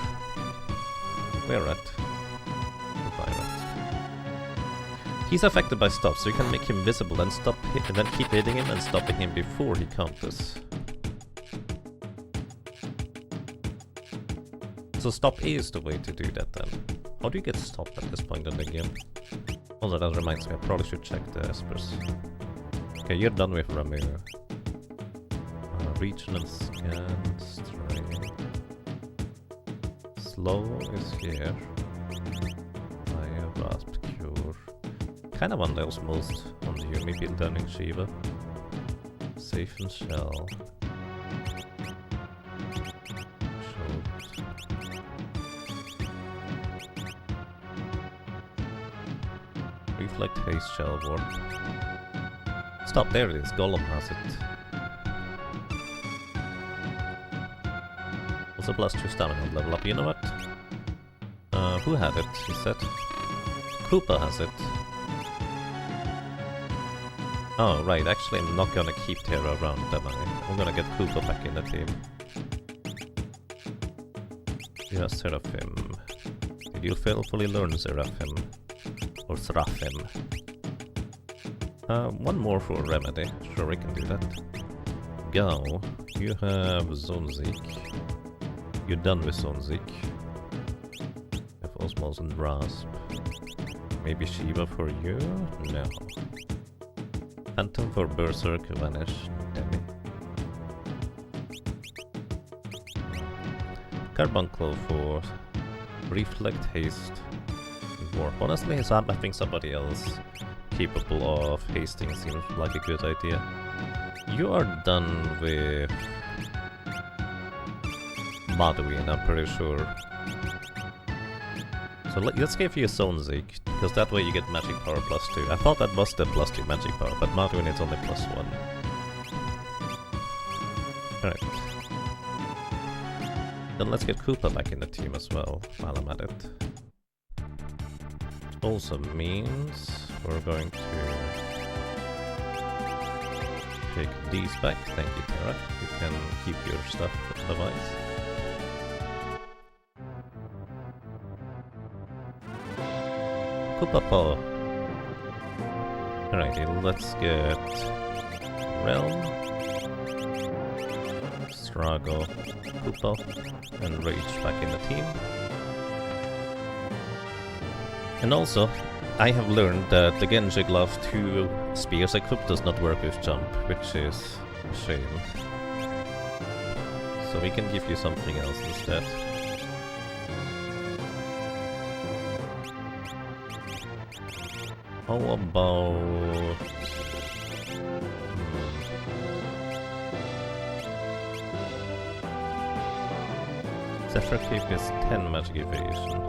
Where at? He's affected by stuff, so you can make him visible and then keep hitting him and stopping him before he counters. So stop A is the way to do that then. How do you get stopped at this point in the game? Also, that reminds me, I probably should check the espers. Okay, you're done with Ramiro. Regional scan, strain. Slow is here. Fire, rasp, cure. Kind of one that was most on the Yumi build done in Shiva. Safe and shell. Reflect haste shell warp. Stop, there it is, Golem has it. Also plus 2 stamina level up, you know what? Who had it, he said? Koopa has it. Oh, right, actually I'm not gonna keep Terra around, am I? I'm gonna get Koopa back in the team. Yeah, Seraphim. Did you fully learn Seraphim? Or Seraphim? One more for Remedy. Sure, we can do that. Go. You have Zonzik. You're done with Zonzik. Have Osmos and Rasp. Maybe Shiva for you? No. Phantom for Berserk, Vanish, Demi. Carbuncle for Reflect, Haste, Warp. Honestly, so having somebody else capable of hasting seems like a good idea. You are done with Maduin, I'm pretty sure. So let's give you a Zonzik, because that way you get magic power plus 2. I thought that was the plus 2 magic power, but Maduin is only plus 1. Alright. Then let's get Koopa back in the team as well, while I'm at it. Also means we're going to take these back. Thank you, Terra. You can keep your stuff otherwise. Koopa Paw. Alrighty, let's get Realm, Strago, Koopa, and Rage back in the team. And also, I have learned that the Genji Glove 2 spears equipped does not work with jump, which is a shame. So we can give you something else instead. How about... Zephyr Cape is 10 magic evasion.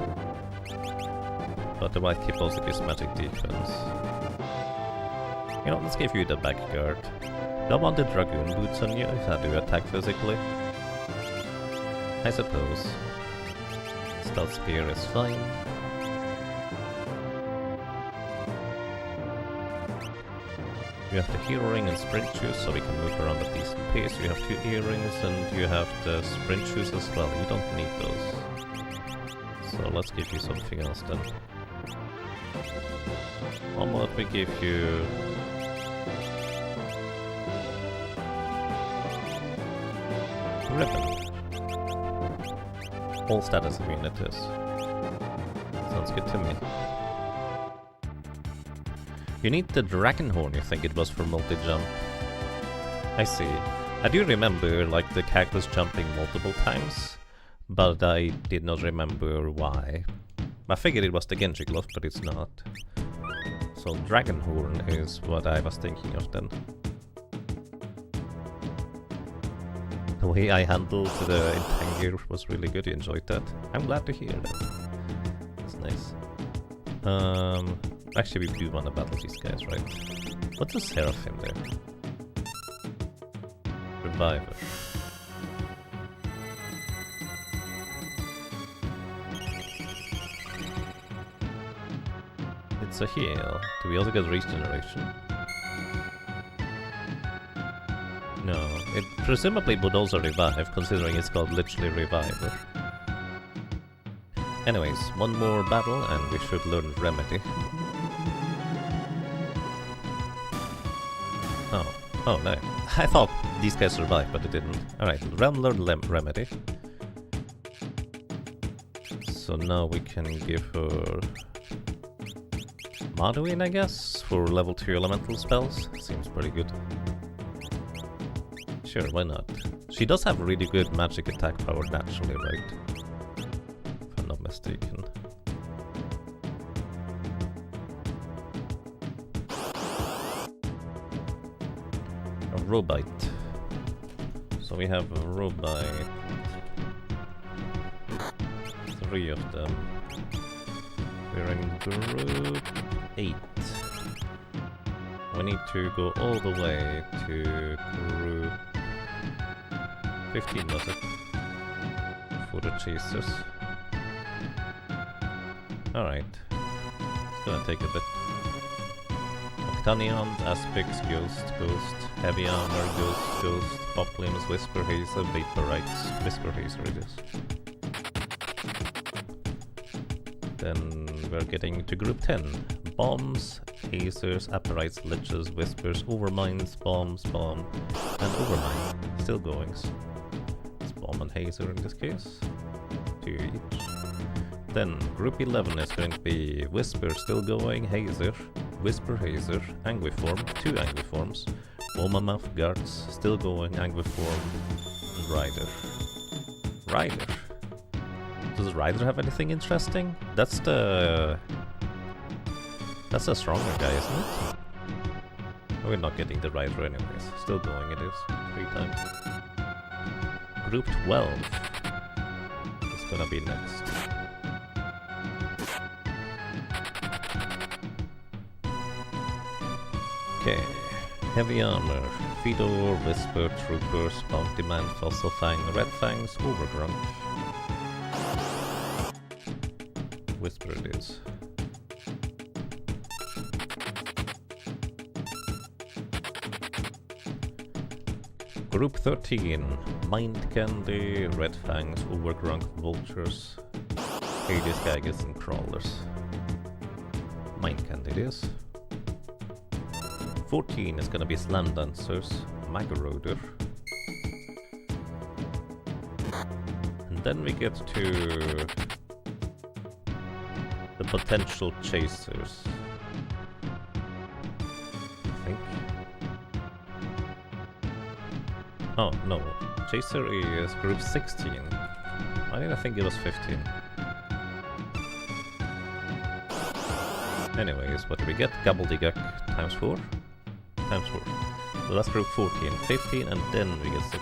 but the White Cape also gives magic defense. You know, let's give you the back guard. Do I want the Dragoon boots on you if I do attack physically? I suppose. Stealth Spear is fine. You have the hero ring and sprint shoes, so we can move around at decent pace. You have 2 earrings and you have the sprint shoes as well. You don't need those. So let's give you something else then. What about we give you... Ribbon. All status immunities. Sounds good to me. You need the Dragon Horn, you think it was for multi-jump. I see. I do remember, like, the characters jumping multiple times, but I did not remember why. I figured it was the Genji glove, but it's not. So Dragon Horn is what I was thinking of then. The way I handled the Entangle was really good, you enjoyed that. I'm glad to hear that. That's nice. Actually, we do want to battle these guys, right? What's a Seraphim there? Reviver. It's a heal. Do we also get regeneration? No. It presumably would also revive, considering it's called literally Reviver. Anyways, one more battle and we should learn Remedy. Oh no. I thought these guys survived, but they didn't. Alright, Realm learned Remedy. So now we can give her... Marduin, I guess, for level 2 elemental spells. Seems pretty good. Sure, why not? She does have really good magic attack power naturally, right? If I'm not mistaken. A Robite. So we have a Robite. 3 of them. We're in group 8. We need to go all the way to group 15, was it? For the chasers. Alright. It's gonna take a bit. Octanion, Aspix, Ghost, Heavy Armor, Ghost, Poplims, Whisper Hazer, Vaporites, Whisper Hazer it is. Then we're getting to group 10. Bombs, Hazers, Apparites, Liches, Whispers, Overminds, Bombs, Bomb, and Overmind. Still goings. It's Bomb and Hazer in this case. 2 each. Then group 11 is going to be Whisper still going, Hazer, Whisper Hazer, Anguiform, 2 Anguiforms, Womamouth Guards still going, Anguiform, and Rider. Rider? Does Rider have anything interesting? That's a stronger guy, isn't it? We're not getting the Rider anyways. Still going, it is. 3 times. Group 12 is gonna be next. Okay. Heavy Armor, Fedor, Whisper, Troopers, Bounty Man, Fossil Fang, Red Fangs, Overgrunk. Whisper it is. Group 13, Mind Candy, Red Fangs, Overgrunk, Vultures, Hades, Gygas, and Crawlers. Mind Candy it is. 14 is gonna be Slam Dancers, Magoroder. And then we get to the potential chasers. I think. Oh, no. Chaser is group 16. Why did I think it was 15? Anyways, what do we get? Gobbledygook times 4? Times 4. So that's group 14, 15, and then we get 16.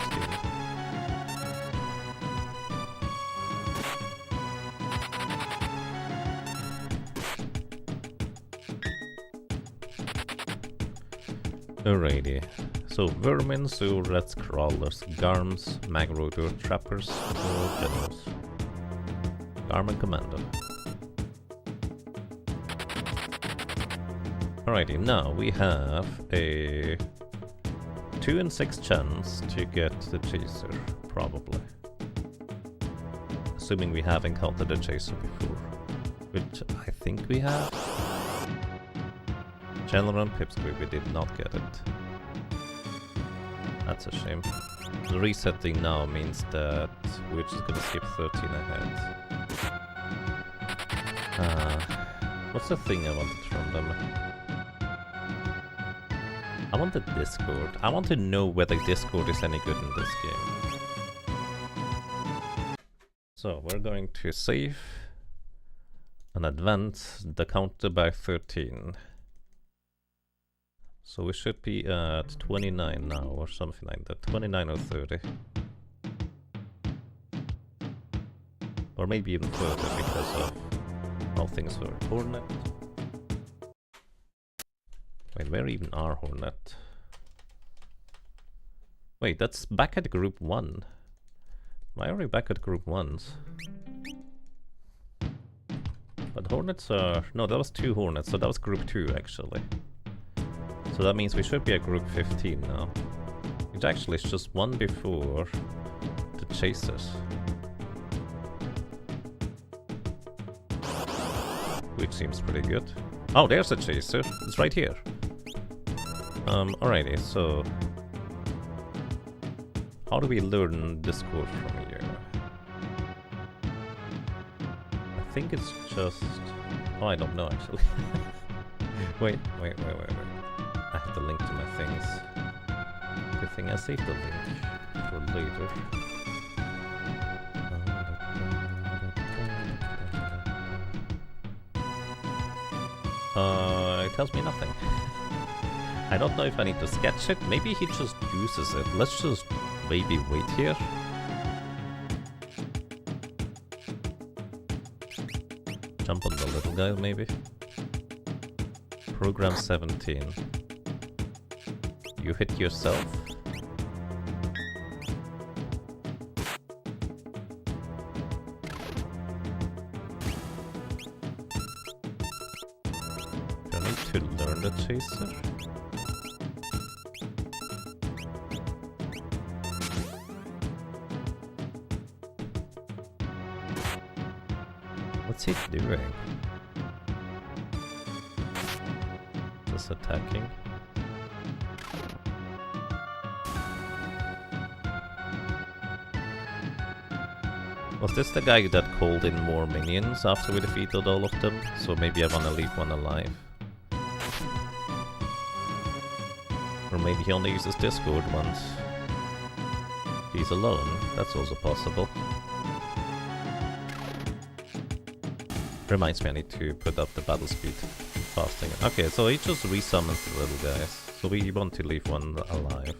Alrighty. So vermin, rats, crawlers, garms, magruder, trappers, or generals. Garm and commando. Alrighty, now we have a 2 in 6 chance to get the chaser, probably. Assuming we have encountered a chaser before. Which I think we have. Chandler and Pipsqueak, we did not get it. That's a shame. The resetting now means that we're just gonna skip 13 ahead. What's the thing I wanted from them? I wanted Discord. I want to know whether Discord is any good in this game. So we're going to save and advance the counter by 13. So we should be at 29 now, or something like that. 29 or 30. Or maybe even further because of how things were. Hornet. Wait, where even are Hornet? Wait, that's back at group 1. Why are we back at group 1s? But Hornets are... No, that was 2 Hornets, so that was group 2 actually. So that means we should be at group 15 now. It actually is just one before the chasers. Which seems pretty good. Oh, there's a chaser. It's right here. Alrighty, so... How do we learn Discord from here? I think it's just... Oh, I don't know actually. Wait. I have to link to my things. Good thing I saved the link for later. It tells me nothing. I don't know if I need to sketch it. Maybe he just uses it. Let's just maybe wait here. Jump on the little guy, maybe. Program 17. You hit yourself. Do I need to learn the chaser? What's he doing? Just attacking? Was this the guy that called in more minions after we defeated all of them? So maybe I wanna leave one alive. Or maybe he only uses Discord once. He's alone, that's also possible. Reminds me I need to put up the battle speed fasting. Okay, so he just resummons the little guys. So we want to leave one alive.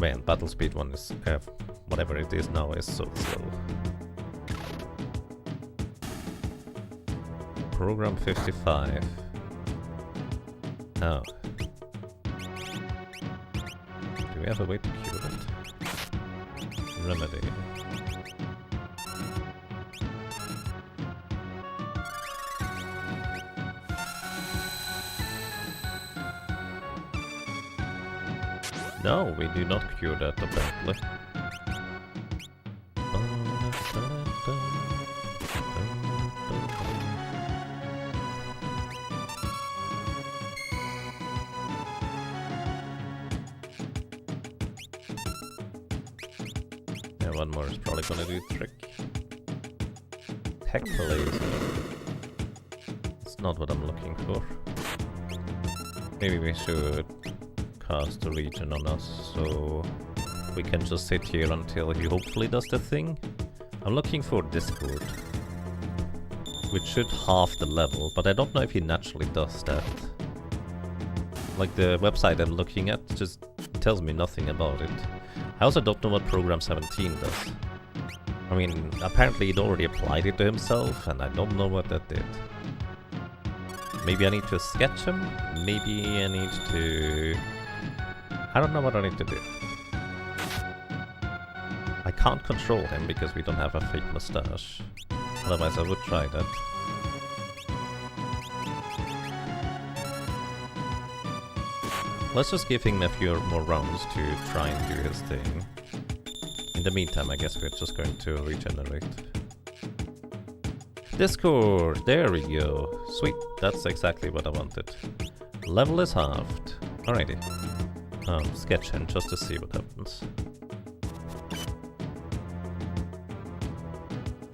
Man, battle speed one is, whatever it is now, is so slow. Program 55. Oh. Do we have a way to cure it? Remedy. No, we do not cure that apparently. Yeah, one more is probably gonna do the trick. Tech laser. It's not what I'm looking for. Maybe we should cast a region on us, so we can just sit here until he hopefully does the thing. I'm looking for Discord, which should halve the level, but I don't know if he naturally does that. Like the website I'm looking at just tells me nothing about it. I also don't know what Program 17 does. I mean, apparently he'd already applied it to himself, and I don't know what that did. Maybe I need to sketch him? Maybe I need to... I don't know what I need to do. I can't control him because we don't have a fake mustache. Otherwise I would try that. Let's just give him a few more rounds to try and do his thing. In the meantime, I guess we're just going to regenerate. Discord! There we go. Sweet, that's exactly what I wanted. Level is halved. Alrighty. Sketch him just to see what happens.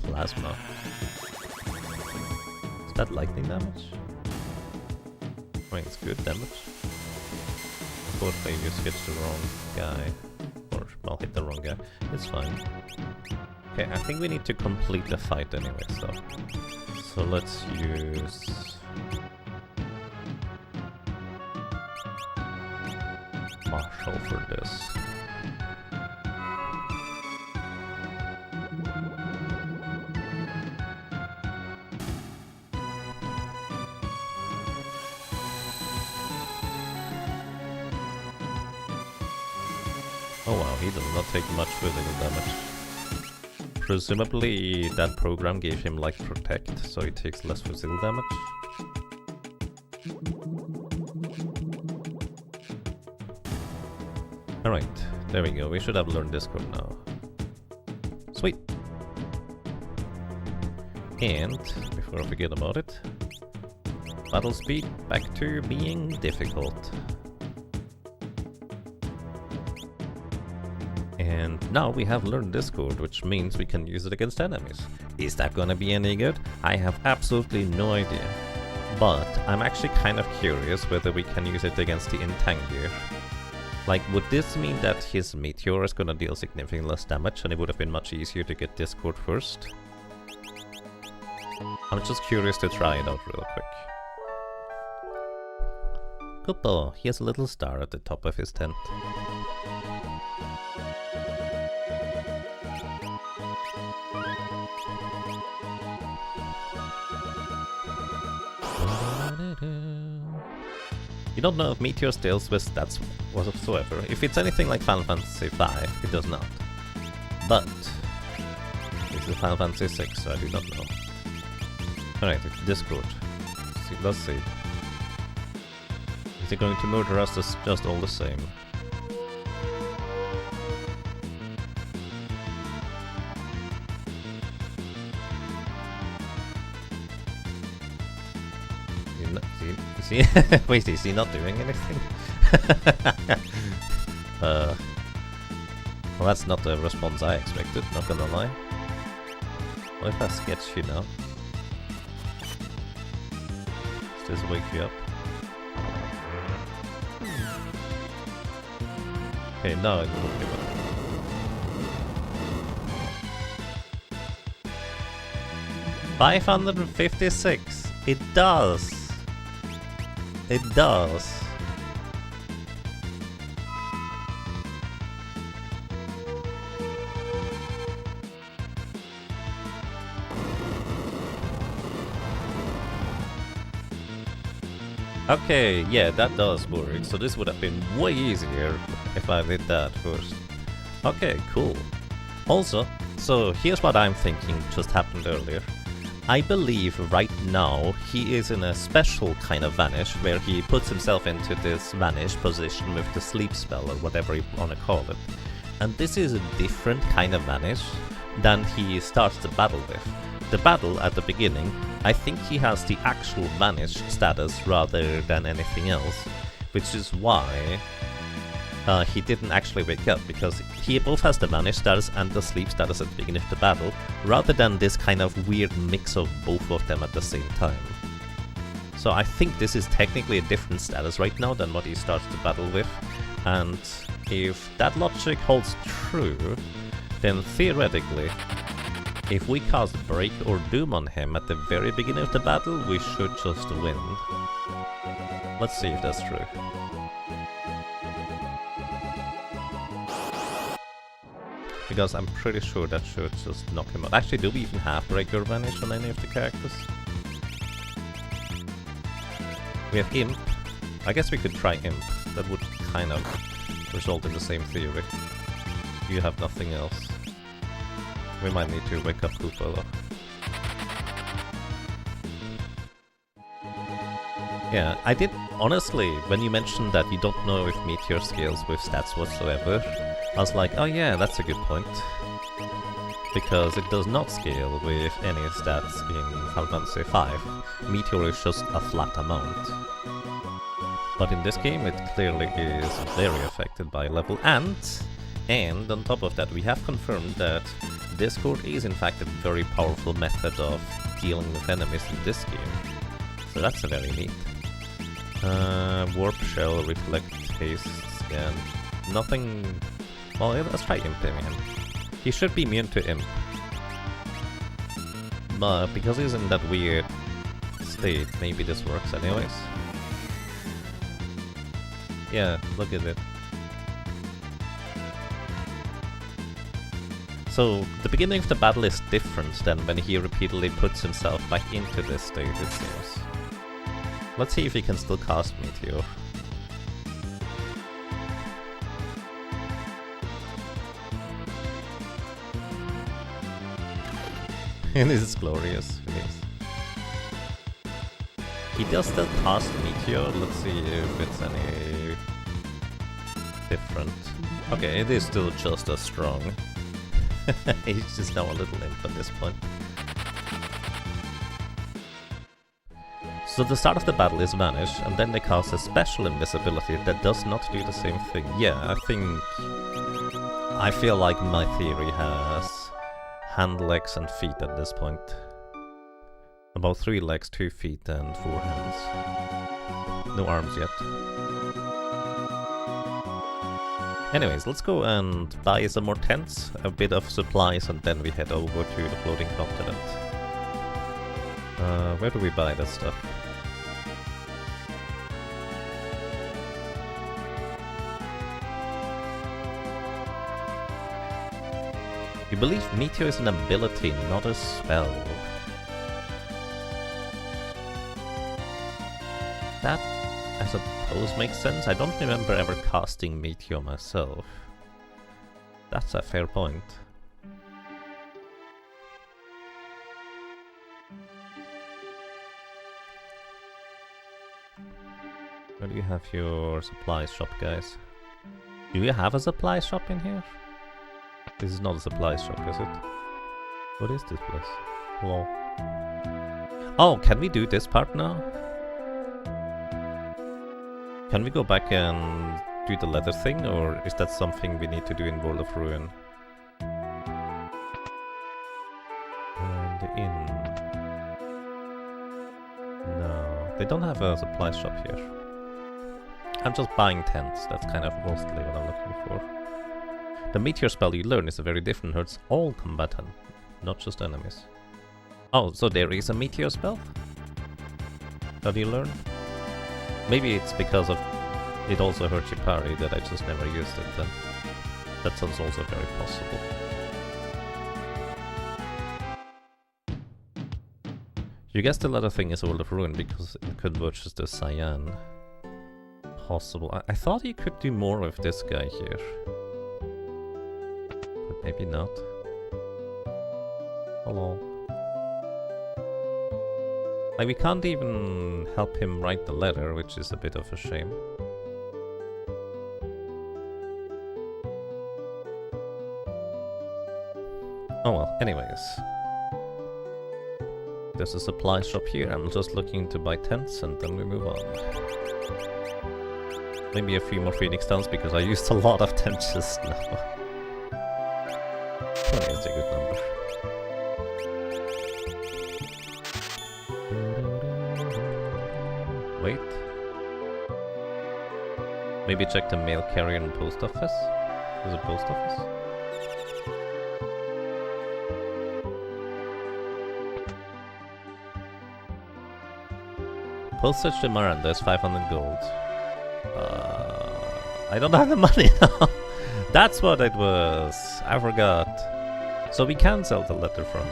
Plasma. Is that lightning damage? I mean, it's good damage. Unfortunately, you sketched the wrong guy. Or, well, hit the wrong guy. It's fine. Okay, I think we need to complete the fight anyway, so let's use... Marshall for this. Oh wow, he does not take much physical damage. Presumably that program gave him like protect, so he takes less physical damage. Alright, there we go, we should have learned Discord now. Sweet! And, before I forget about it, battle speed back to being difficult. And now we have learned Discord, which means we can use it against enemies. Is that gonna be any good? I have absolutely no idea. But I'm actually kind of curious whether we can use it against the Intangier. Like, would this mean that his Meteor is gonna deal significantly less damage and it would have been much easier to get Discord first? I'm just curious to try it out real quick. Kupo, he has a little star at the top of his tent. You don't know if Meteor deals with stats whatsoever. If it's anything like Final Fantasy V, it does not. But this is Final Fantasy VI, so I do not know. Alright, it's Discord. Let's see. Is he going to murder us just all the same? Wait, is he not doing anything? Well, that's not the response I expected, not gonna lie. What if I sketch you now? Does this wake you up? Okay, no, it won't give up. 556! It does! It does. Okay, yeah, that does work. So this would have been way easier if I did that first. Okay, cool. Also, so here's what I'm thinking just happened earlier. I believe right now he is in a special kind of vanish where he puts himself into this vanish position with the sleep spell or whatever you want to call it. And this is a different kind of vanish than he starts the battle with. The battle at the beginning, I think he has the actual vanish status rather than anything else, which is why he didn't actually wake up, because he both has the vanish status and the sleep status at the beginning of the battle, rather than this kind of weird mix of both of them at the same time. So I think this is technically a different status right now than what he starts the battle with, and if that logic holds true, then theoretically, if we cast Break or Doom on him at the very beginning of the battle, we should just win. Let's see if that's true. Because I'm pretty sure that should just knock him out. Actually, do we even have Breaker Vanish on any of the characters? We have Imp. I guess we could try Imp. That would kind of result in the same theory. You have nothing else. We might need to wake up Koopa though. Yeah, I did, honestly, when you mentioned that you don't know if Meteor scales with stats whatsoever, I was like, oh yeah, that's a good point. Because it does not scale with any stats in Final Fantasy V. Meteor is just a flat amount. But in this game it clearly is very affected by level, and on top of that we have confirmed that Discord is in fact a very powerful method of dealing with enemies in this game. So that's a very neat. Warp Shell, Reflect, Haste, Scan. Nothing... Well, let's try Imping him. He should be immune to Imp. But because he's in that weird state, maybe this works anyways. Yeah, look at it. So, the beginning of the battle is different than when he repeatedly puts himself back into this state, it seems. Let's see if he can still cast Meteor. And this is glorious, it is. He does still cast Meteor, let's see if it's any different. Okay, it is still just as strong. He's just now a little imp at this point. So the start of the battle is Vanish, and then they cast a special invisibility that does not do the same thing. Yeah, I feel like my theory has hand, legs and feet at this point. About 3 legs, 2 feet and 4 hands. No arms yet. Anyways, let's go and buy some more tents, a bit of supplies, and then we head over to the floating continent. Where do we buy that stuff? You believe Meteor is an ability, not a spell. That, I suppose, makes sense. I don't remember ever casting Meteor myself. That's a fair point. Where do you have your supply shop, guys? Do you have a supply shop in here? This is not a supply shop, is it? What is this place? Hello. Oh, can we do this part now? Can we go back and do the leather thing, or is that something we need to do in World of Ruin? And the inn. No, they don't have a supply shop here. I'm just buying tents, that's kind of mostly what I'm looking for. The Meteor spell you learn is very different, hurts all combatants, not just enemies. Oh, so there is a Meteor spell that you learn? Maybe it's because of it also hurts your parry that I just never used it then. That sounds also very possible. You guessed the latter thing is World of Ruin because it converges to Cyan. Possible. I thought you could do more with this guy here. But maybe not. Hello. Like, we can't even help him write the letter, which is a bit of a shame. Oh well, anyways. There's a supply shop here. I'm just looking to buy tents and then we move on. Maybe a few more Phoenix Downs because I used a lot of tents just now. 20 is a good number. Wait. Maybe check the mail carrier and post office? There's a post office? Postage to Miranda is 500 gold. I don't have the money now. That's what it was! I forgot. So we can sell the letter from...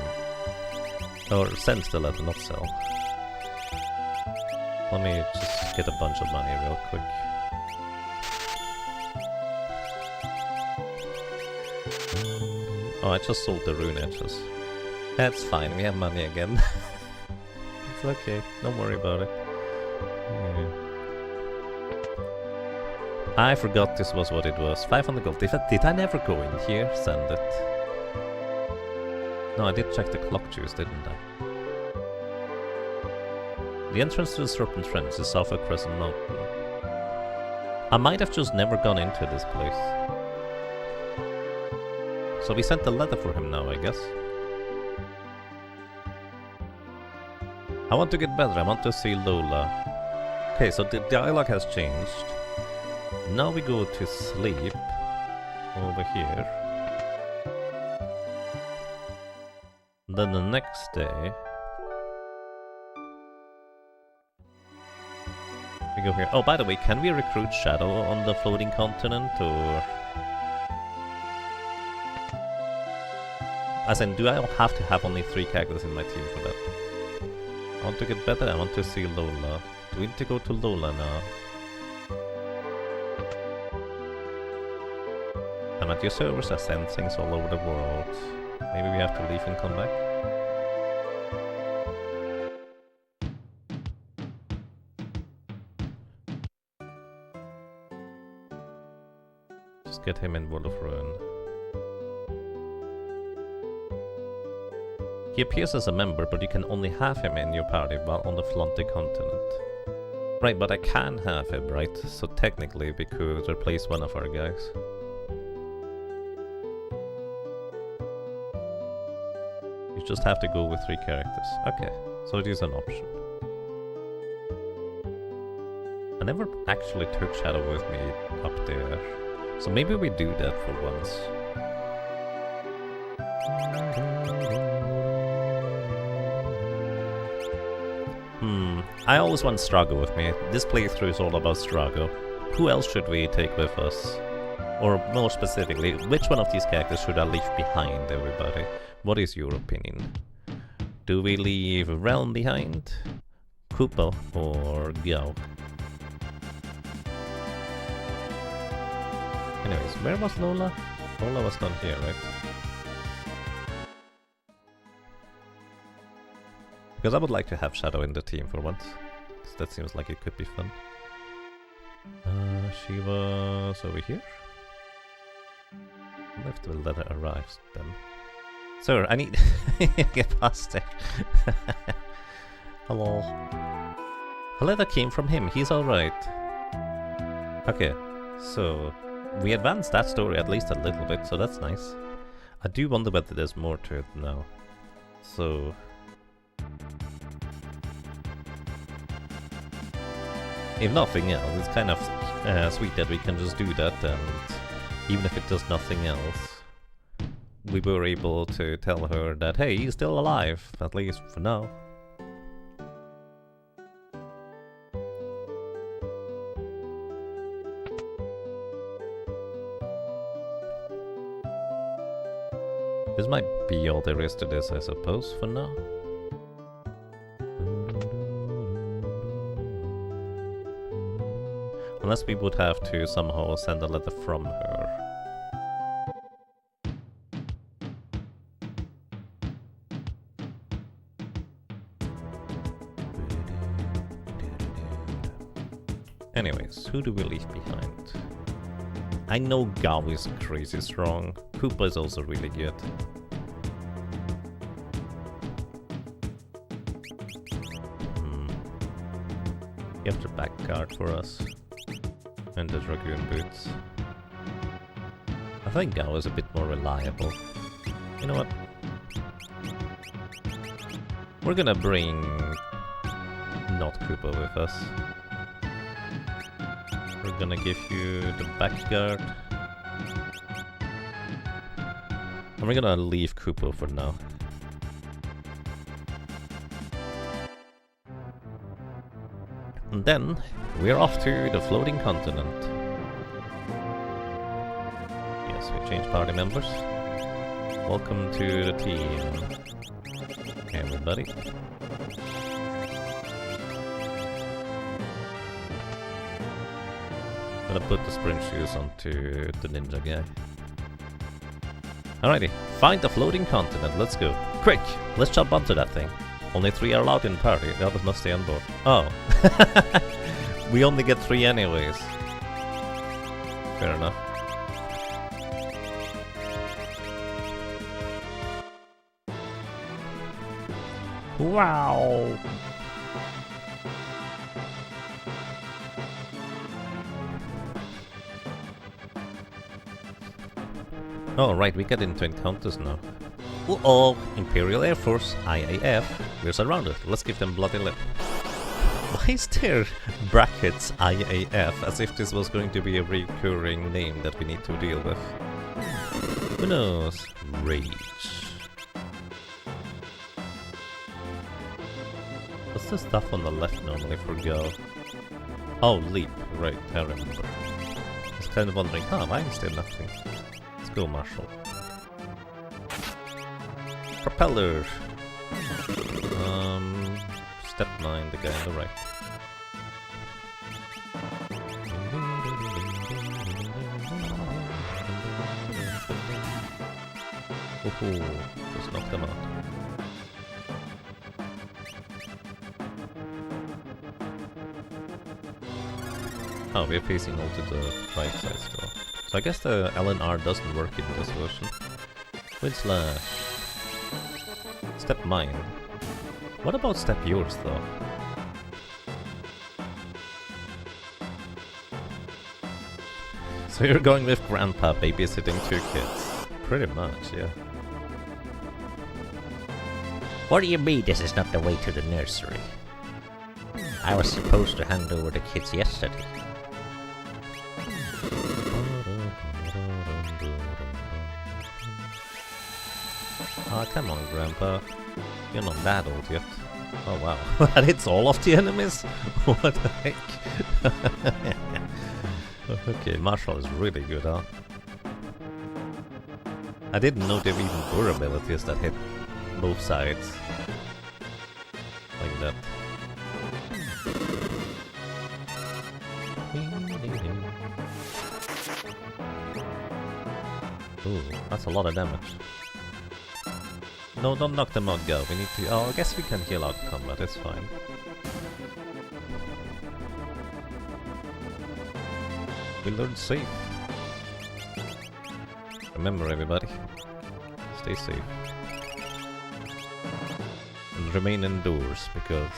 Or send the letter, not sell. Let me just get a bunch of money real quick. Oh, I just sold the rune edges. That's fine, we have money again. It's okay, don't worry about it. Yeah. I forgot this was what it was. 500 gold. Did I never go in here? Send it. No, I did check the clock juice, didn't I? The entrance to the Serpent Trench is south of Crescent Mountain. I might have just never gone into this place. So we sent the letter for him now, I guess. I want to get better, I want to see Lola. Okay, so the dialogue has changed. Now we go to sleep. Over here. Then the next day... we go here. Oh, by the way, can we recruit Shadow on the floating continent, or... As in, do I have to have only 3 characters in my team for that? I want to get better, I want to see Lola. Do we need to go to Lola now? I'm at your servers, I send things all over the world. Maybe we have to leave and come back? Just get him in World of Ruin. He appears as a member, but you can only have him in your party while on the floating continent. Right, but I can have him, right? So technically we could replace one of our guys. You just have to go with 3 characters. Okay, so it is an option. I never actually took Shadow with me up there. So maybe we do that for once. I always want Strago with me. This playthrough is all about Strago. Who else should we take with us? Or more specifically, which one of these characters should I leave behind, everybody? What is your opinion? Do we leave Realm behind? Koopa or Gao? Anyways, where was Lola? Lola was not here, right? Because I would like to have Shadow in the team for once. Because that seems like it could be fun. She was over here? If the letter arrives then. Sir, I need get past there. Hello. A letter came from him, he's alright. Okay, so we advanced that story at least a little bit, so that's nice. I do wonder whether there's more to it now. So... if nothing else, it's kind of sweet that we can just do that, and even if it does nothing else, we were able to tell her that, hey, he's still alive, at least for now. This might be all there is to this, I suppose, for now. Unless we would have to somehow send a letter from her. Anyways, who do we leave behind? I know Gao is crazy strong. Koopa is also really good. You have the back guard for us. And the Dragoon boots. I think Gao is a bit more reliable. You know what? We're gonna bring... not Koopa with us. We're gonna give you the back guard. And we're gonna leave Koopa for now. And then, we're off to the floating continent. we change party members. Welcome to the team, everybody. Gonna put the sprint shoes onto the ninja guy. Alrighty, find the floating continent, let's go. Quick, let's jump onto that thing. Only 3 are allowed in the party, the others must stay on board. Oh. We only get 3 anyways. Fair enough. Wow! Oh, right, we get into encounters now. Uh-oh! Imperial Air Force, IAF. We're surrounded. Let's give them bloody lip. Why is there brackets IAF as if this was going to be a recurring name that we need to deal with? Who knows? Rage. What's the stuff on the left normally for go? Oh, leap. Right, I remember. I was kind of wondering, why is there nothing? Let's go, Marshall. Propeller. Step 9, the guy on the right. Oh, just knock them out. Oh, we're facing all to the right side still. So I guess the LNR doesn't work in this version. Wind slash. Step mine. What about step yours though? So you're going with grandpa babysitting 2 kids. Pretty much, yeah. What do you mean this is not the way to the nursery? I was supposed to hand over the kids yesterday. Ah, come on, Grandpa. You're not that old yet. Oh wow, that hits all of the enemies? What the heck? Okay, Marshall is really good, huh? I didn't know there were even burr abilities that hit both sides. Like that. Ooh, that's a lot of damage. No, don't knock them out, go. We need to... Oh, I guess we can heal out combat, it's fine. We learned safe. Remember, everybody. Stay safe. And remain indoors, because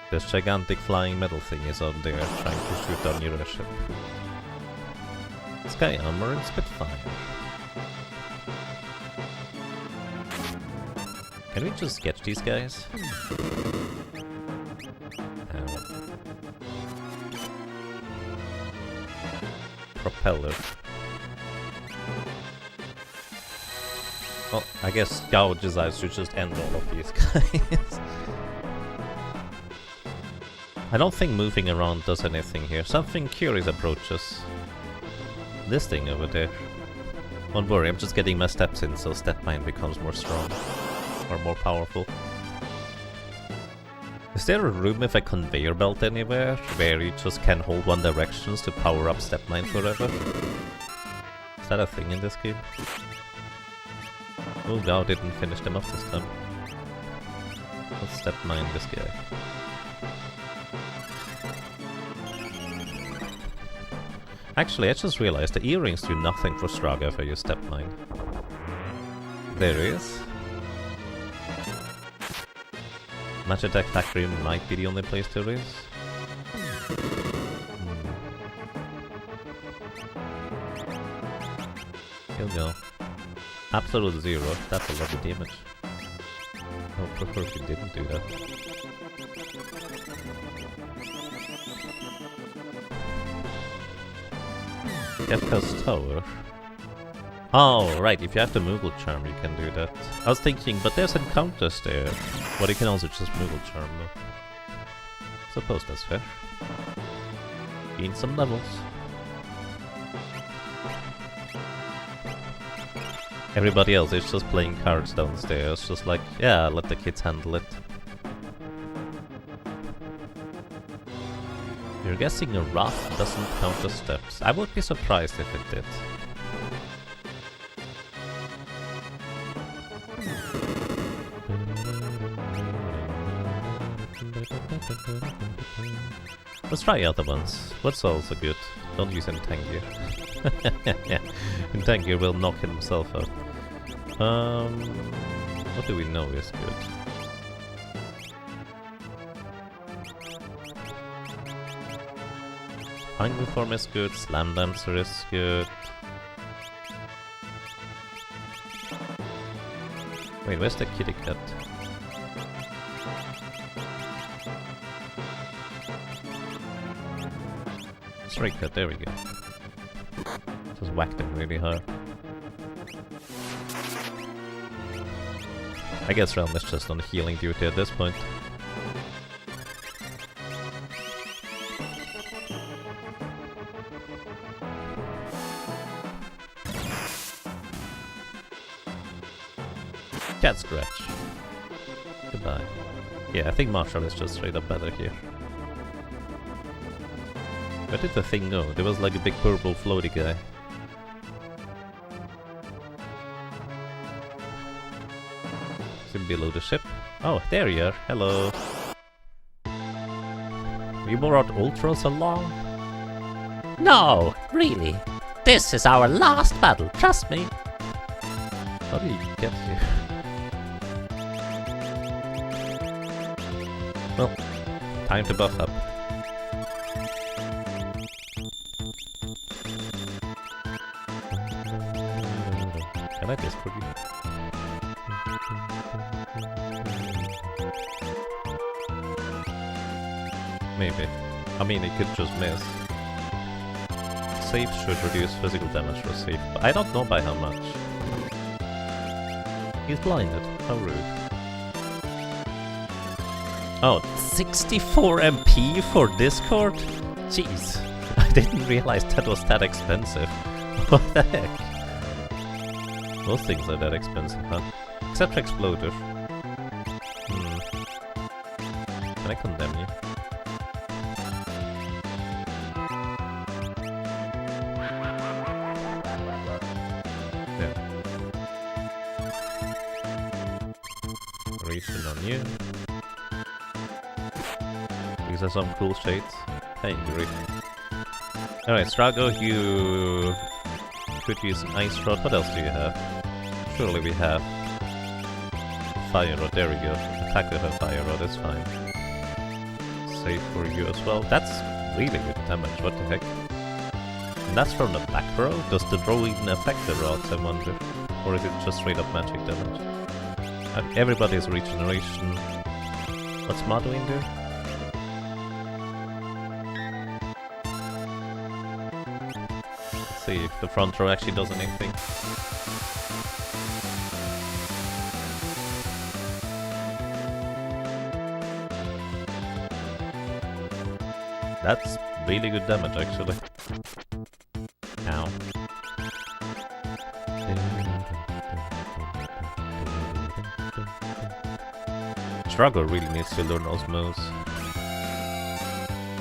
this gigantic flying metal thing is out there trying to shoot down your ship. Sky Armor and Spitfire. Can we just sketch these guys? Propeller. Well, I guess Gouge's eyes should just end all of these guys. I don't think moving around does anything here. Something curious approaches. This thing over there. Don't worry, I'm just getting my steps in so step mine becomes more strong. Or more powerful. Is there a room with a conveyor belt anywhere where you just can hold one directions to power up step mine forever? Is that a thing in this game? Oh, Gao didn't finish them off this time. Let's step mine this guy. Actually, I just realized the earrings do nothing for Straga if I use step mine. There he is. Match Attack Factory might be the only place to raise. Here we go. Absolute 0, that's a lot of damage. I would prefer if you didn't do that. Kefka's Tower. Oh, right, if you have the Moogle Charm you can do that. I was thinking, but there's encounters there. But you can also just Moogle Charm though. Suppose that's fair. Gain some levels. Everybody else is just playing cards downstairs, just like, yeah, let the kids handle it. You're guessing a rough doesn't count as steps. I would be surprised if it did. Let's try other ones. What's also good? Don't use Entangir. Entangir will knock himself out. What do we know is good? Hungry Form is good, Slam Dancer is good. Wait, where's the kitty cat? Stray cat, there we go. Just whacked him really hard. I guess Realm is just on healing duty at this point. Cat scratch. Goodbye. Yeah, I think Marshall is just straight up better here. Where did the thing go? There was like a big purple floaty guy. Is it below the ship? Oh, there you are. Hello. You brought Ultros along? No, really. This is our last battle, trust me. How do you get here? Well, time to buff up. Can I Discord you? Maybe. I mean, it could just miss. Save should reduce physical damage for safe, but I don't know by how much. He's blinded. How rude. Oh, 64 MP for Discord? Jeez, I didn't realize that was that expensive. What the heck? Most things are that expensive, huh? Except Exploder. Can I condemn you? There. Ration on you. These are some cool shades. Hey, great. Alright, Strago, you could use Ice Rod. What else do you have? Surely we have Fire Rod. There we go. Attack with a Fire Rod, that's fine. Save for you as well. That's really good damage, what the heck? And that's from the back row? Does the draw even affect the rods, I wonder? Or is it just straight up magic damage? Everybody's regeneration. What's Ma doing there? Let's see if the front row actually does anything. That's really good damage, actually. Ow. Struggle really needs to learn those moves.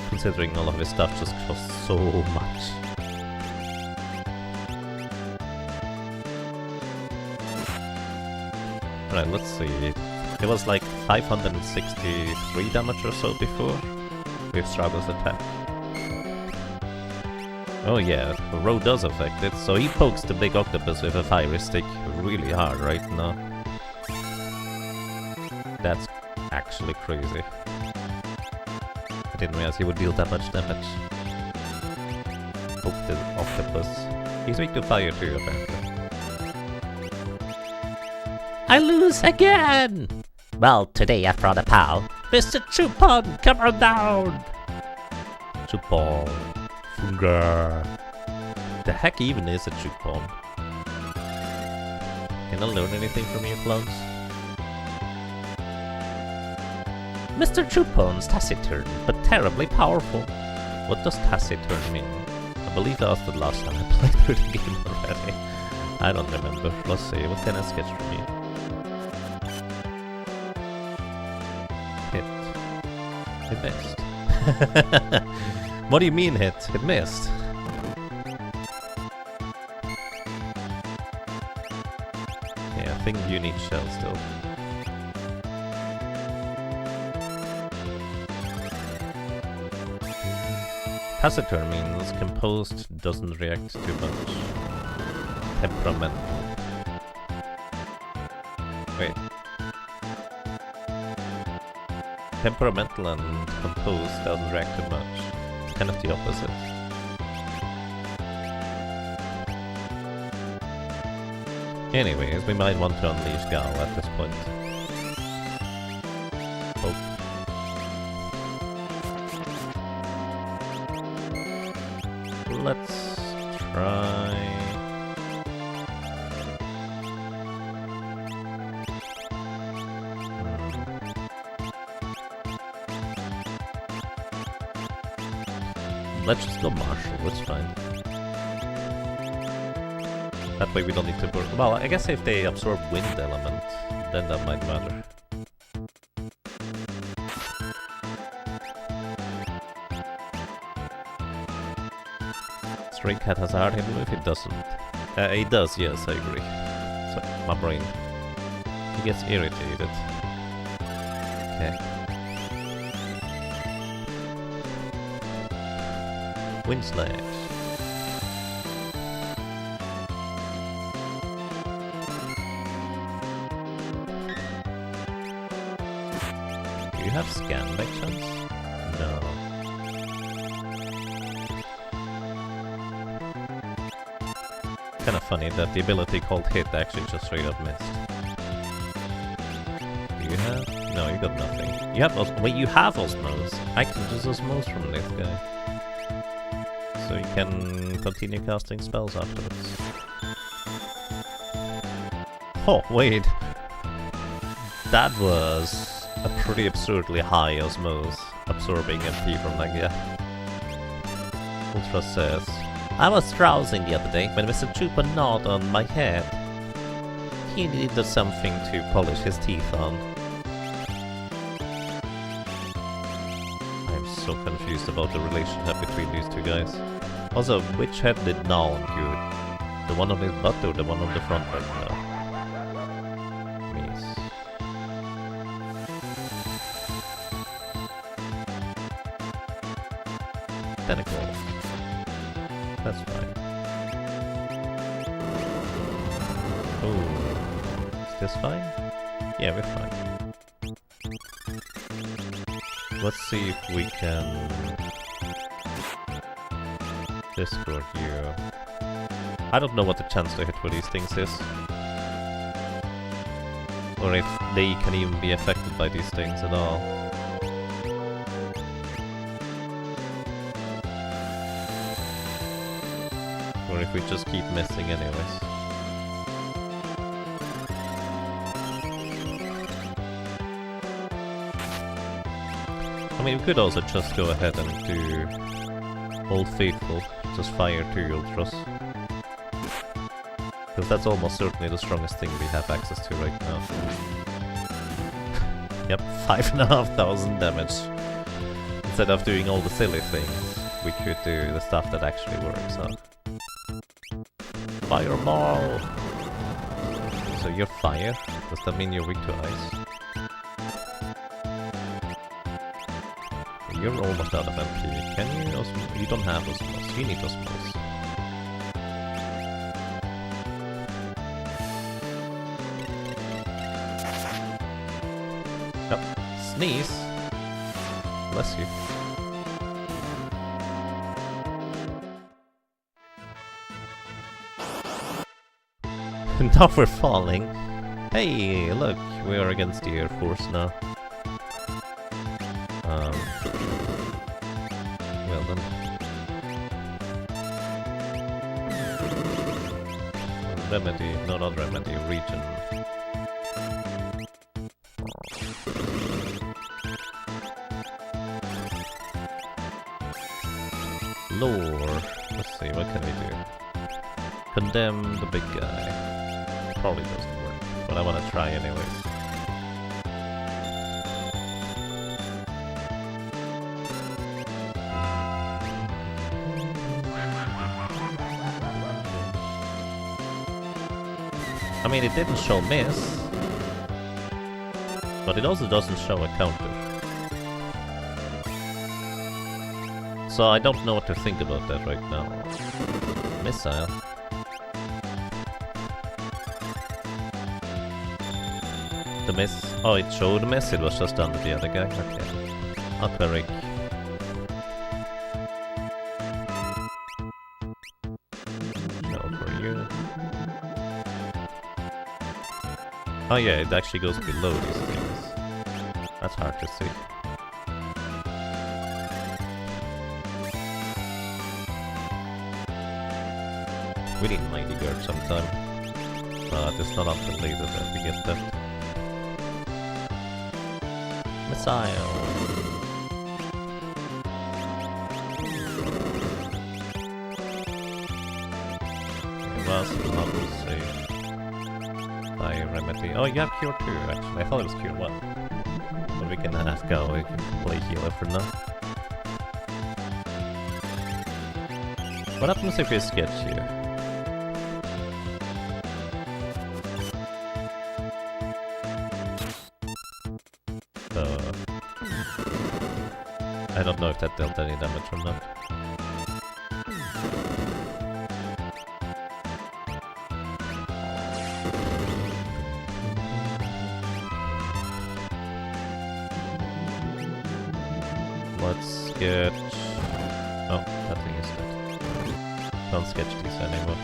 Considering all of his stuff just costs so much. Alright, let's see. It was like 563 damage or so before with Strago's attack. Oh yeah, the row does affect it, so he pokes the big octopus with a fiery stick really hard right now. That's actually crazy. I didn't realize he would deal that much damage. Poke the octopus. He's weak to fire too, apparently. I lose again! Well, today I brought a pal. Mr. Chupon, come on down! Chupon. Fungar. The heck even is a Chupon? Can I learn anything from you, clones? Mr. Chupon's taciturn, but terribly powerful. What does taciturn mean? I believe that was the last time I played through the game already. I don't remember. Let's see, what can I sketch from me? Hit. It missed. What do you mean hit? It missed. Yeah, I think you need shell still. Taciturn means composed, doesn't react too much. Temperamental. Wait. Temperamental and composed doesn't react too much. It's kind of the opposite. Anyways, we might want to unleash Gal at this point. Hope. Let's try... Let's just go Marshall, it's fine. That way we don't need to burn. Well, I guess if they absorb wind element, then that might matter. Stray Cat has a hard hit move? It doesn't. It does, yes, I agree. So, my brain. He gets irritated. Okay. Wind Slash. Do you have scan by chance? No. Kinda funny that the ability called hit actually just straight up missed. Do you have? No, you got nothing. You have wait, you have Osmose. I can just Osmose from this guy. So you can continue casting spells afterwards. Oh, wait. That was a pretty absurdly high Osmose, absorbing MP from that guy. Ultra says, I was drowsing the other day when Mr. Chupa gnawed on my head. He needed something to polish his teeth on. I'm so confused about the relationship between these two guys. Also, which head did gnaw on you? The one on his butt or the one on the front right now? Miss. Tentacle. That's fine. Oh, is this fine? Yeah, we're fine. Let's see if we can Discord you. I don't know what the chance to hit for these things is. Or if they can even be affected by these things at all. Or if we just keep missing anyways. I mean, we could also just go ahead and do Old Faithful, just fire 2 Ultras. Because that's almost certainly the strongest thing we have access to right now. Yep, 5,500 damage. Instead of doing all the silly things, we could do the stuff that actually works, huh? Fireball! So you're fire? Does that mean you're weak to ice? You're almost out of MP. Can you Osmose? You don't have Osmose. You need Osmose. Yep. Sneeze. Bless you. Now we're falling. Hey, look, we are against the Air Force now. Well done. Remedy, no, not remedy, region. Lore. Let's see, what can we do? Condemn the big guy. Probably doesn't work, but I want to try anyways. I mean, it didn't show miss, but it also doesn't show a counter. So I don't know what to think about that right now. Missile. The miss. Oh, it showed a miss. It was just under the other guy. Okay. Okay, Rick. No for you. Oh yeah, it actually goes below these things. That's hard to see. We need Mighty Guard sometime. But it's not until later that we get that. Missile! Rust, Level Save. Fire Remedy. Oh, you have Cure 2 actually. I thought it was Cure 1. But we can have go. We can play healer for now. What happens if we sketch here? I don't know if that dealt any damage or not. Let's sketch... Oh, that thing is dead. Can't sketch these anymore.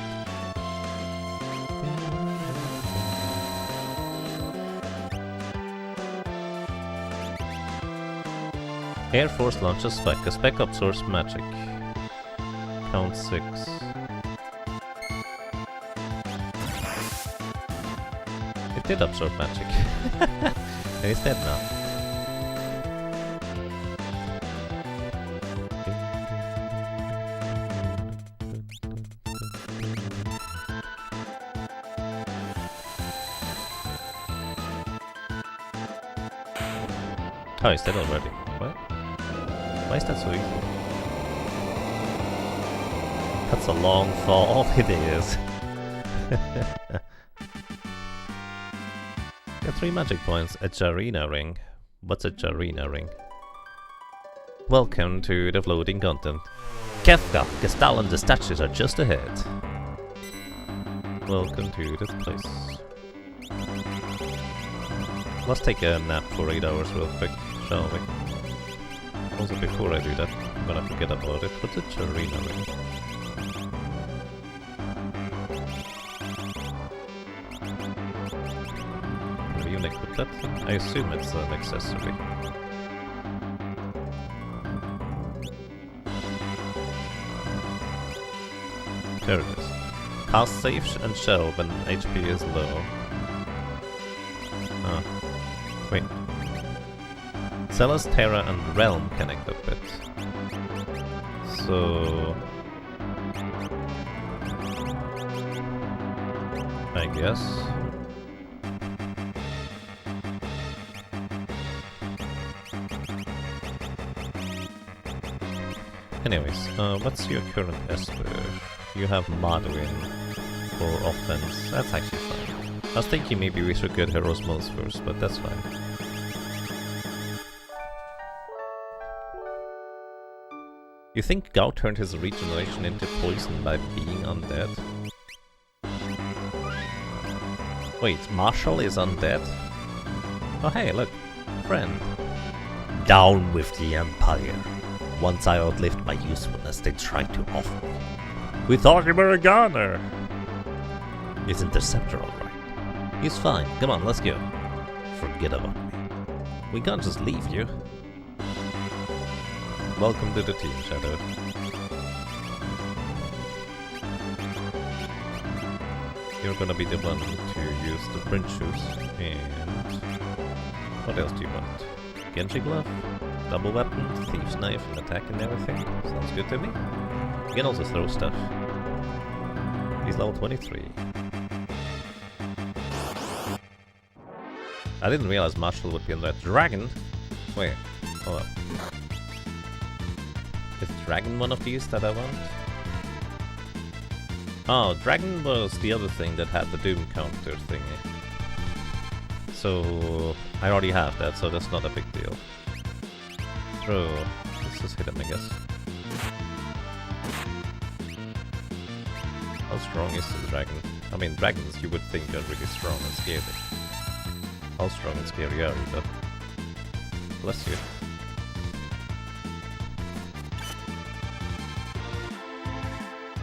Air Force launches spec. A spec absorbs magic. Count 6. It did absorb magic. And it's dead now. Oh, it's dead already. What? Why is that so easy? That's a long fall. It is. Got 3 magic points. A Jarina ring. What's a Jarina ring? Welcome to the floating content. Kefka, Gestal and the statues are just ahead. Welcome to this place. Let's take a nap for 8 hours real quick, shall we? Also, before I do that, I'm gonna forget about it. What's a Jarina ring? Can you equip that thing? I assume it's an accessory. There it is. Cast safe and shell when HP is low. Wait. Celas, Terra, and Realm can equip it. So... I guess. Anyways, what's your current Esper? You have Maduin for offense. That's actually fine. I was thinking maybe we should get Heroes Modes first, but that's fine. You think Gao turned his regeneration into poison by being undead? Wait, Marshall is undead? Oh hey, look. Friend. Down with the Empire. Once I outlived my usefulness, they tried to off me. We thought you were a goner! Is Interceptor alright? He's fine. Come on, let's go. Forget about me. We can't just leave you. Welcome to the team, Shadow. You're gonna be the one to use the print shoes. And... what else do you want? Genji glove? Double weapon, thief's knife, and attack and everything. Sounds good to me. You can also throw stuff. He's level 23. I didn't realize Marshall would be on that. Dragon? Wait, hold up. Is Dragon one of these that I want? Oh, Dragon was the other thing that had the Doom counter thingy. So, I already have that, so that's not a big deal. Throw. Let's just hit him, I guess. How strong is the dragon? I mean, dragons you would think are really strong and scary. How strong and scary are you, but... Bless you.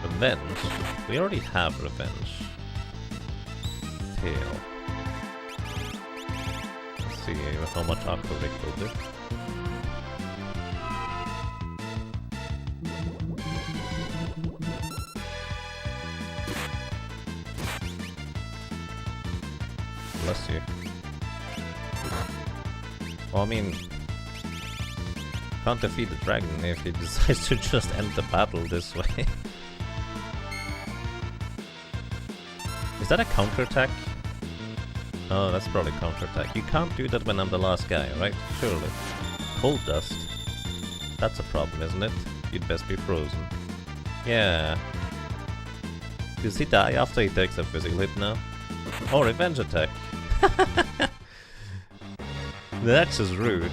Revenge? We already have Revenge. Tail. Let's see how much Aqua Rick will do. Bless you. Well, I mean... Can't defeat the dragon if he decides to just end the battle this way. Is that a counterattack? Oh, that's probably counterattack. You can't do that when I'm the last guy, right? Surely. Cold dust. That's a problem, isn't it? You'd best be frozen. Yeah. Does he die after he takes a physical hit now? Oh, revenge attack. That's just rude.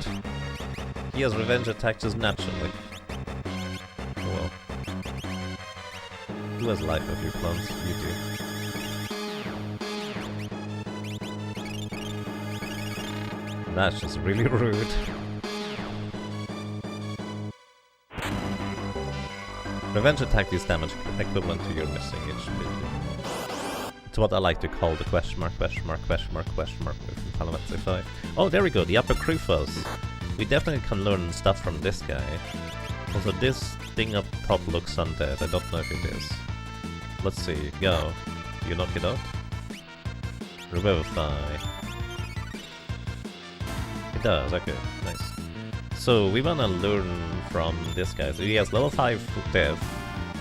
He has revenge attack just naturally. Well. Who has life of your plants? You do. That's just really rude. Revenge attack deals damage equivalent to your missing HP. It's what I like to call the question mark with Final Fantasy V. Oh, there we go, the upper Krufos. We definitely can learn stuff from this guy. Also, this thing up top looks undead. I don't know if it is. Let's see. Go. You knock it out? Revivify. It does, okay, nice. So we wanna learn from this guy. So he has level 5 Death,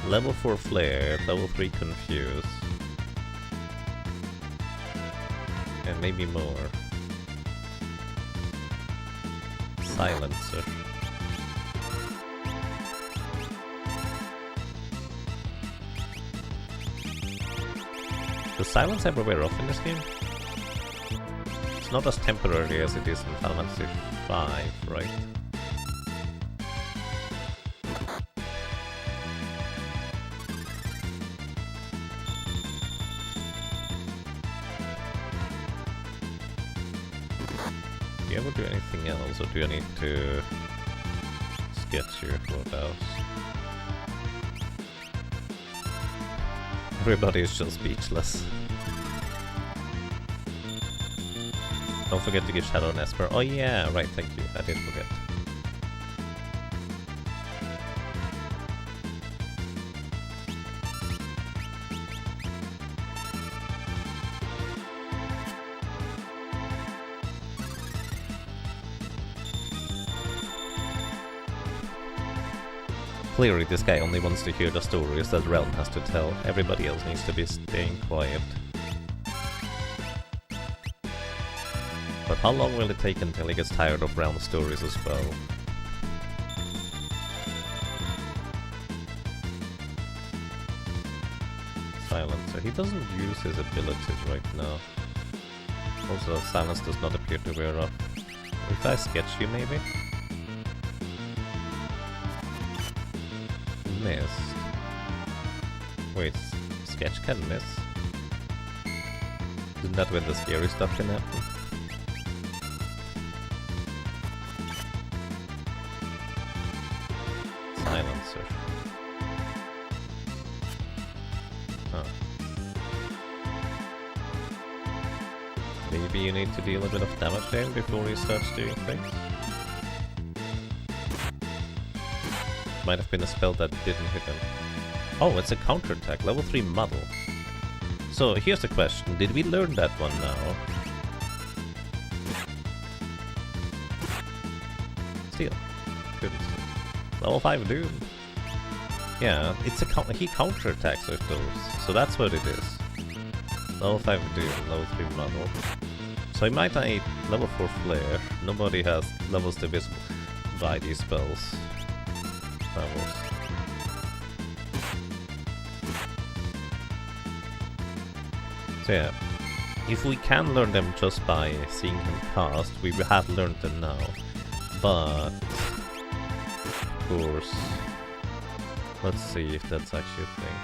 level 4 Flare, level 3 Confuse. And maybe more. Silencer. Does silence ever wear off in this game? It's not as temporary as it is in Final Fantasy V, right? Do you ever do anything else, or do I need to sketch your house? Everybody is just speechless. Don't forget to give Shadow and Esper. Oh yeah, right, thank you. I did forget. Clearly, this guy only wants to hear the stories that Realm has to tell. Everybody else needs to be staying quiet. But how long will it take until he gets tired of Realm stories as well? Silencer. He doesn't use his abilities right now. Also, silence does not appear to wear off. If I sketch you, maybe? Missed. Wait, sketch can miss? Isn't that when the scary stuff can happen? Silencer. Huh. Maybe you need to deal a bit of damage to him before he starts doing things? Might have been a spell that didn't hit him. Oh, it's a counterattack, level 3 Muddle. So here's the question, did we learn that one now? Steal. Couldn't. Level 5 Doom. Yeah, it's a he counterattacks with those, so that's what it is. Level 5 Doom, level 3 Muddle. So he might die level 4 Flare. Nobody has levels divisible by these spells. Levels. So yeah, if we can learn them just by seeing him cast, we have learned them now. But, of course, let's see if that's actually a thing.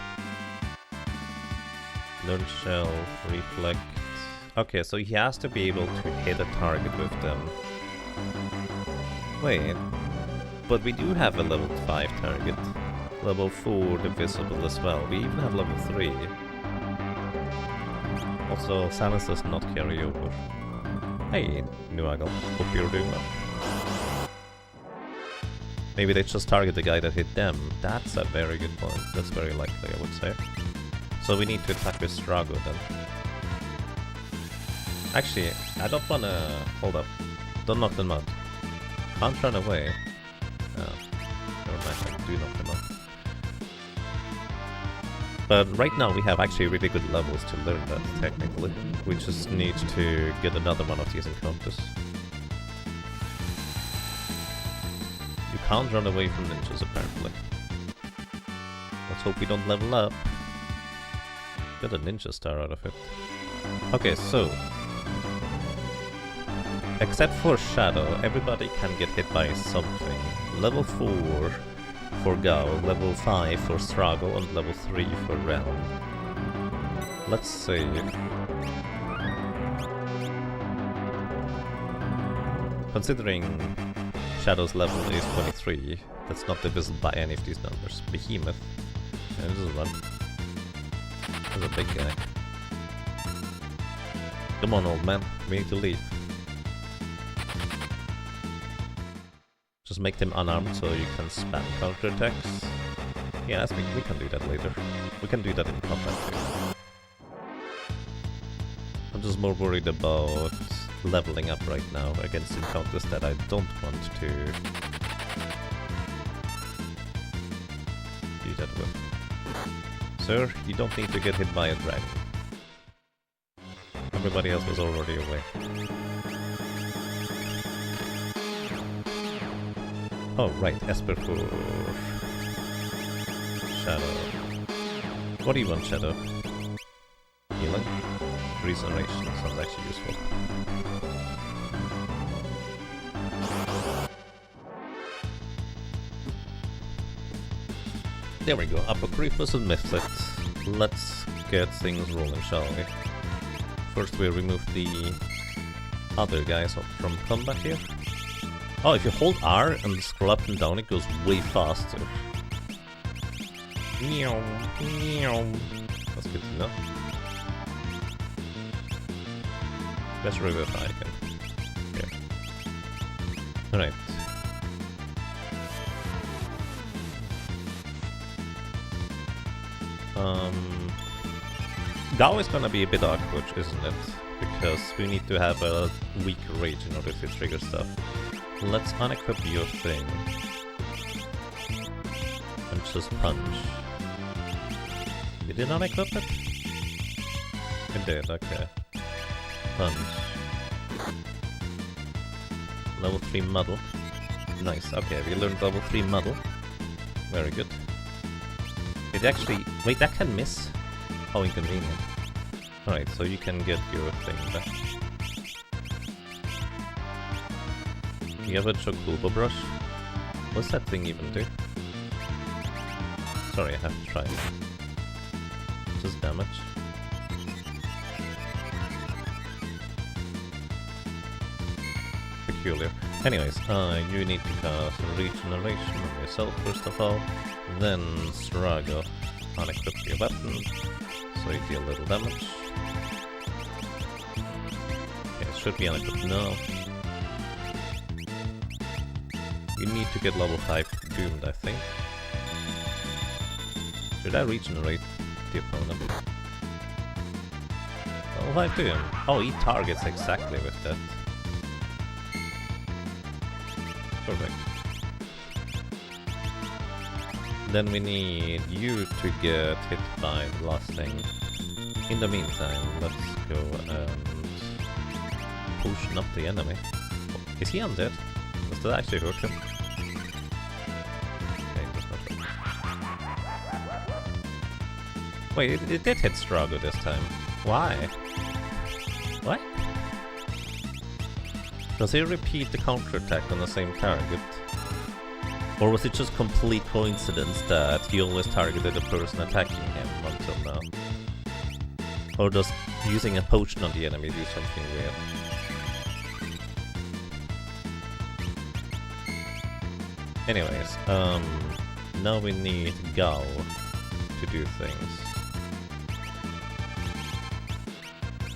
Learn Shell, Reflect. Okay, so he has to be able to hit a target with them. Wait, but we do have a level 5 target. Level 4 divisible as well. We even have level 3. Also, Silence does not carry over. Hey, Nuagal, hope you're doing well. Maybe they just target the guy that hit them. That's a very good point. That's very likely, I would say. So we need to attack with Strago then. Actually, I don't wanna... Hold up. Don't knock them out. Can't run away. Oh, never mind, I do knock them out. But right now we have actually really good levels to learn that, technically. We just need to get another one of these encounters. You can't run away from ninjas, apparently. Let's hope we don't level up. Get a ninja star out of it. Okay, so... except for Shadow, everybody can get hit by something. Level 4 for Gao, level 5 for Strago, and level 3 for Realm. Let's see. Considering Shadow's level is 23, that's not divisible by any of these numbers. Behemoth. Yeah, this is one. That's a big guy. Come on, old man. We need to leave. Just make them unarmed so you can spam counterattacks. Yeah, we can do that later. We can do that in combat too. I'm just more worried about leveling up right now against encounters that I don't want to do that with. Sir, you don't need to get hit by a dragon. Everybody else was already away. Oh, right, Esper for Shadow. What do you want, Shadow? Healing? Regeneration sounds actually useful. There we go, Apocryphus and Mythlet. Let's get things rolling, shall we? First we remove the other guys from combat here. Oh, if you hold R and scroll up and down, it goes way faster. Meow, meow. That's good to know. Let's revivify again. Okay. Alright. Gao is gonna be a bit awkward, isn't it? Because we need to have a weak rage in order to trigger stuff. Let's unequip your thing. And just punch. You did unequip it? It did, okay. Punch. Level 3 Muddle. Nice, okay, we learned level 3 Muddle. Very good. It actually... Wait, that can miss? How inconvenient. Alright, so you can get your thing back. You have a Chocobo brush? What's that thing even do? Sorry, I have to try it. Just damage. Peculiar. Anyways, you need to cast Regeneration on yourself first of all, then Strago. Unequip your weapon, so you deal little damage. Okay, it should be unequipped now. You need to get level 5 doomed, I think. Should I regenerate the opponent? Level 5 doom. Oh, he targets exactly with that. Perfect. then we need you to get hit by the last thing. In the meantime, let's go and potion up the enemy. Is he undead? Does that actually hurt him? Okay, it does not hurt. Wait, it did hit Strago this time. Why? What? Does he repeat the counterattack on the same target? Or was it just complete coincidence that he always targeted the person attacking him until now? Or does using a potion on the enemy do something weird? Anyways, now we need Gal to do things.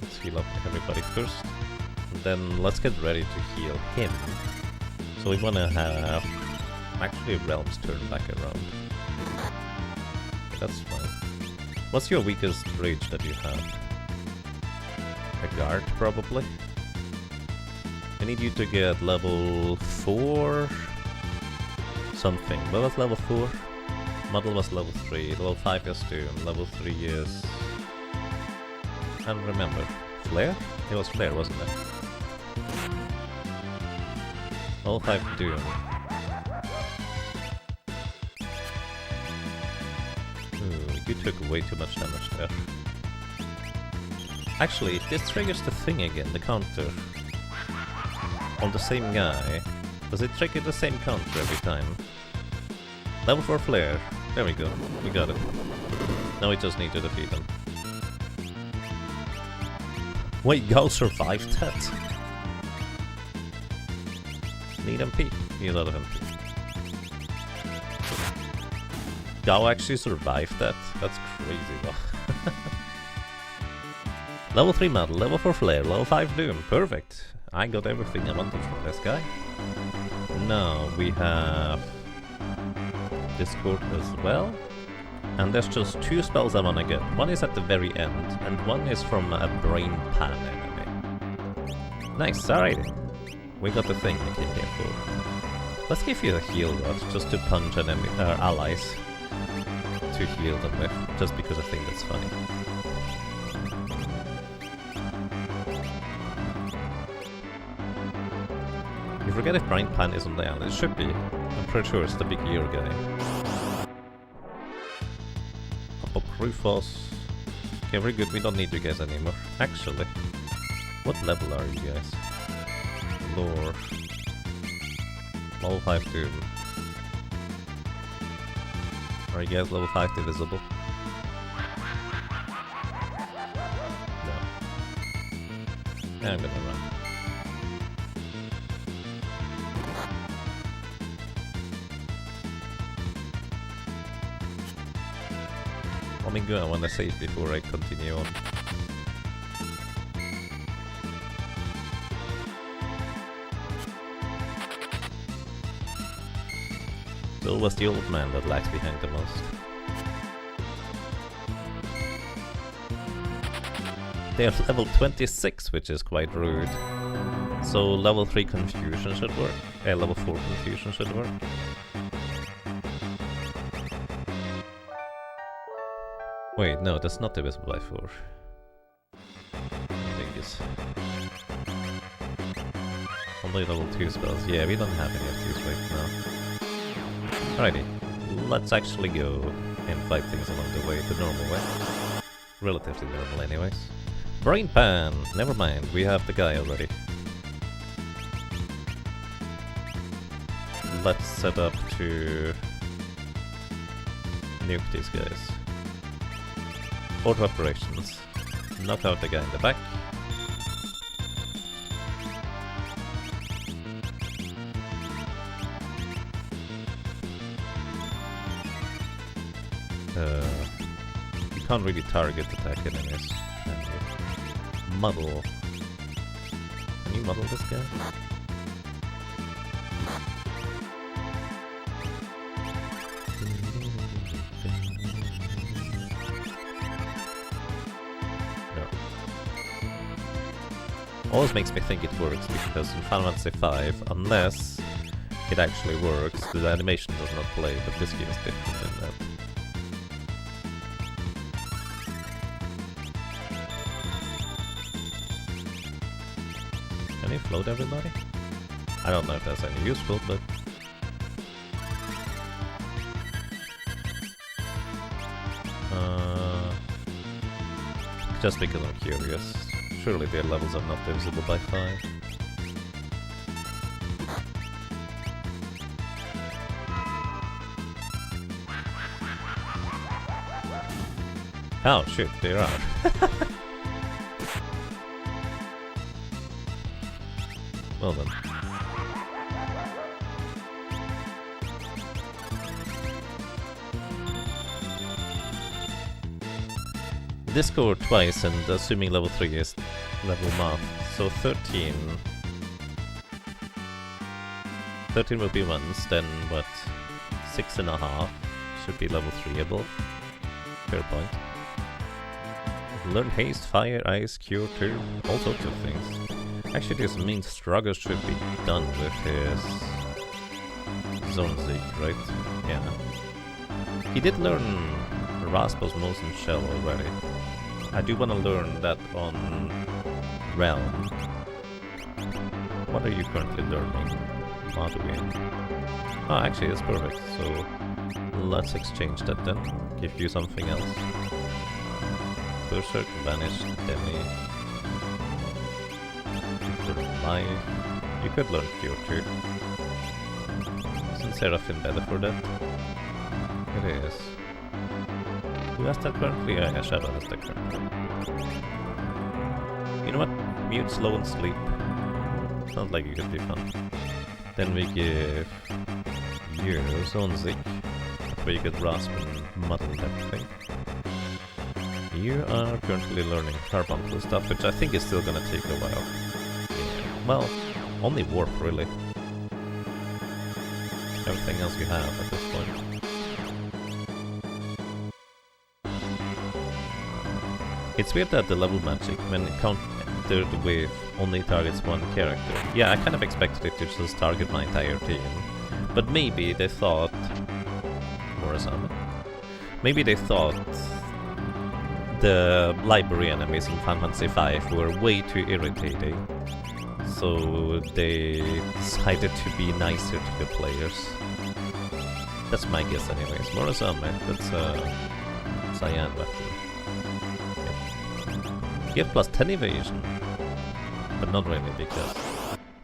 Let's heal up everybody first. And then let's get ready to heal him. So we wanna have actually Realm's turn back around. That's fine. What's your weakest rage that you have? A guard, probably? I need you to get level 4... something. What was level 4? Model was level 3, level 5 is Doom, level 3 is... I don't remember. Flare? It was Flare, wasn't it? Level 5 Doom. Ooh, you took way too much damage there. Actually, this triggers the thing again, the counter. On the same guy. Does it trigger the same counter every time? Level 4 Flare. There we go. We got it. Now we just need to defeat him. Wait, Gal survived that? Need MP. Need a lot of MP. Gal actually survived that? That's crazy, though. Level 3 Model, level 4 Flare, level 5 Doom. Perfect. I got everything I wanted from this guy. Now we have Discord as well. And there's just 2 spells I wanna get. One is at the very end, and one is from a Brain Pan enemy. Nice, alrighty. We got the thing we came here for. Let's give you a heal god, just to punch enemy allies. To heal them with, just because I think that's funny. You forget if Brain Pan is on the island. It should be. I'm pretty sure it's the big ear guy. Apocryphos. Okay, very good. We don't need you guys anymore. Actually, what level are you guys? Lore. Level 5 Doom. Are you guys level 5 divisible? No. I'm gonna run. I mean, good, I want to save before I continue on. Still was the old man that lags behind the most. They're level 26, which is quite rude. So level 3 confusion should work. Level 4 confusion should work. Wait, no, that's not divisible by 4. I think it's only level 2 spells. Yeah, we don't have any of these right now. Alrighty, let's actually go and fight things along the way the normal way. Relatively normal anyways. Brain Pan! Never mind, we have the guy already. Let's set up to nuke these guys. Auto operations. Knock out the guy in the back. You can't really target attack enemies, can you? Muddle. Can you muddle this guy? Always makes me think it works, because in Final Fantasy V, unless it actually works. The animation does not play, but this game is different in that. Can you float everybody? I don't know if that's any useful, but... just because I'm curious. Surely their levels are not divisible by 5. Oh shit, they are. Well then. This score twice, and assuming level 3 is level math, so 13. 13 will be once, then what? 6.5 should be level 3able. Fair point. Learn haste, fire, ice, cure, turn, all sorts of things. Actually, this means Struggle should be done with his Zone Zeek, right? Yeah. He did learn Raspas, Mouse, and Shell already. I do want to learn that on Realm. What are you currently learning? Marduin. Oh, actually, that's perfect. So let's exchange that then. Give you something else. Berserk, Vanish, Demi. You could learn Life. You could learn Cure too. Isn't Seraphim better for that? It is. Who has that currently? Yeah, Shadow has that currently. You know what? Mute, Slow, and Sleep. Sounds like it could be fun. Then we give you Zone Zeek, where you get Rasp and Muddle and everything. You are currently learning Carbuncle stuff, which I think is still gonna take a while. Well, only Warp really. Everything else you have at this point. It's weird that the level magic, when countered with only targets one character. Yeah, I kind of expected it to just target my entire team. But maybe they thought... Morozame? Maybe they thought the library enemies in Final Fantasy V were way too irritating. So they decided to be nicer to the players. That's my guess anyways. Morozame, that's a Cyan weapon. Get plus 10 evasion, but not really because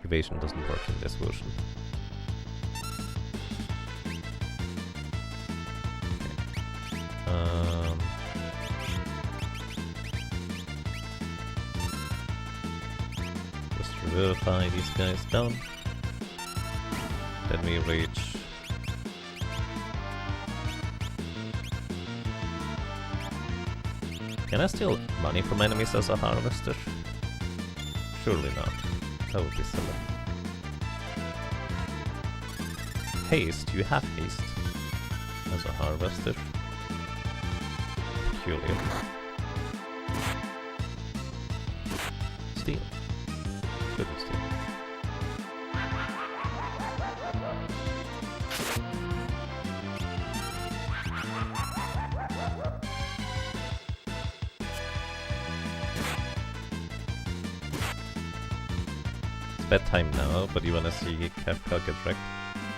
evasion doesn't work in this version. Okay. Just verify these guys down. Then we reach. Can I steal money from enemies as a harvester? Surely not. That would be silly. Haste, you have haste as a harvester. Peculiar. Steal. Couldn't steal. Bedtime now, but you wanna see Kefka get wrecked?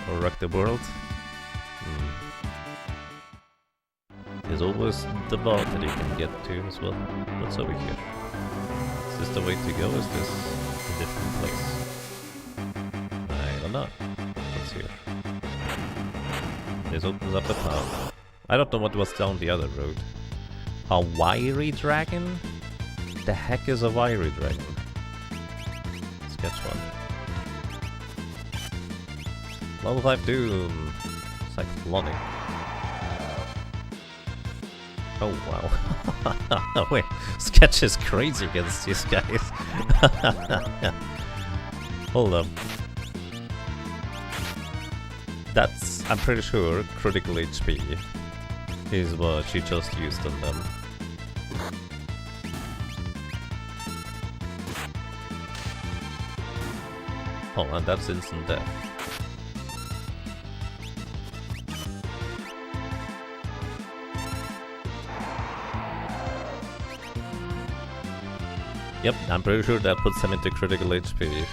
Or wreck the world? There's always the vault that you can get to as well. What's over here? Is this the way to go? Is this a different place? I don't know. What's here? This opens up a path. I don't know what was down the other road. A wiry dragon? The heck is a wiry dragon? Sketch one. Level 5 Doom. Cyclonic. Oh wow. Wait, Sketch is crazy against these guys. Hold up. That's, I'm pretty sure, critical HP is what she just used on them. Oh, and that's instant death. Yep, I'm pretty sure that puts him into critical HP.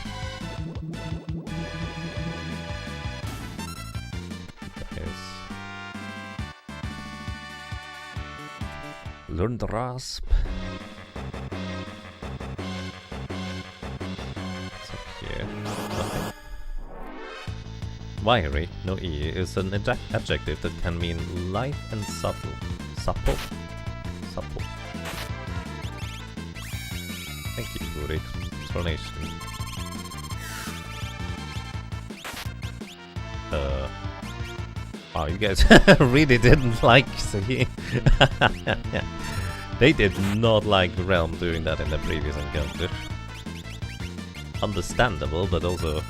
Learn the rasp. What's up here? Nothing. Wiry, no E, is an adjective that can mean light and subtle. Supple? Supple. Thank you for the explanation. Oh, you guys really didn't like see. They did not like Realm doing that in the previous encounter. Understandable, but also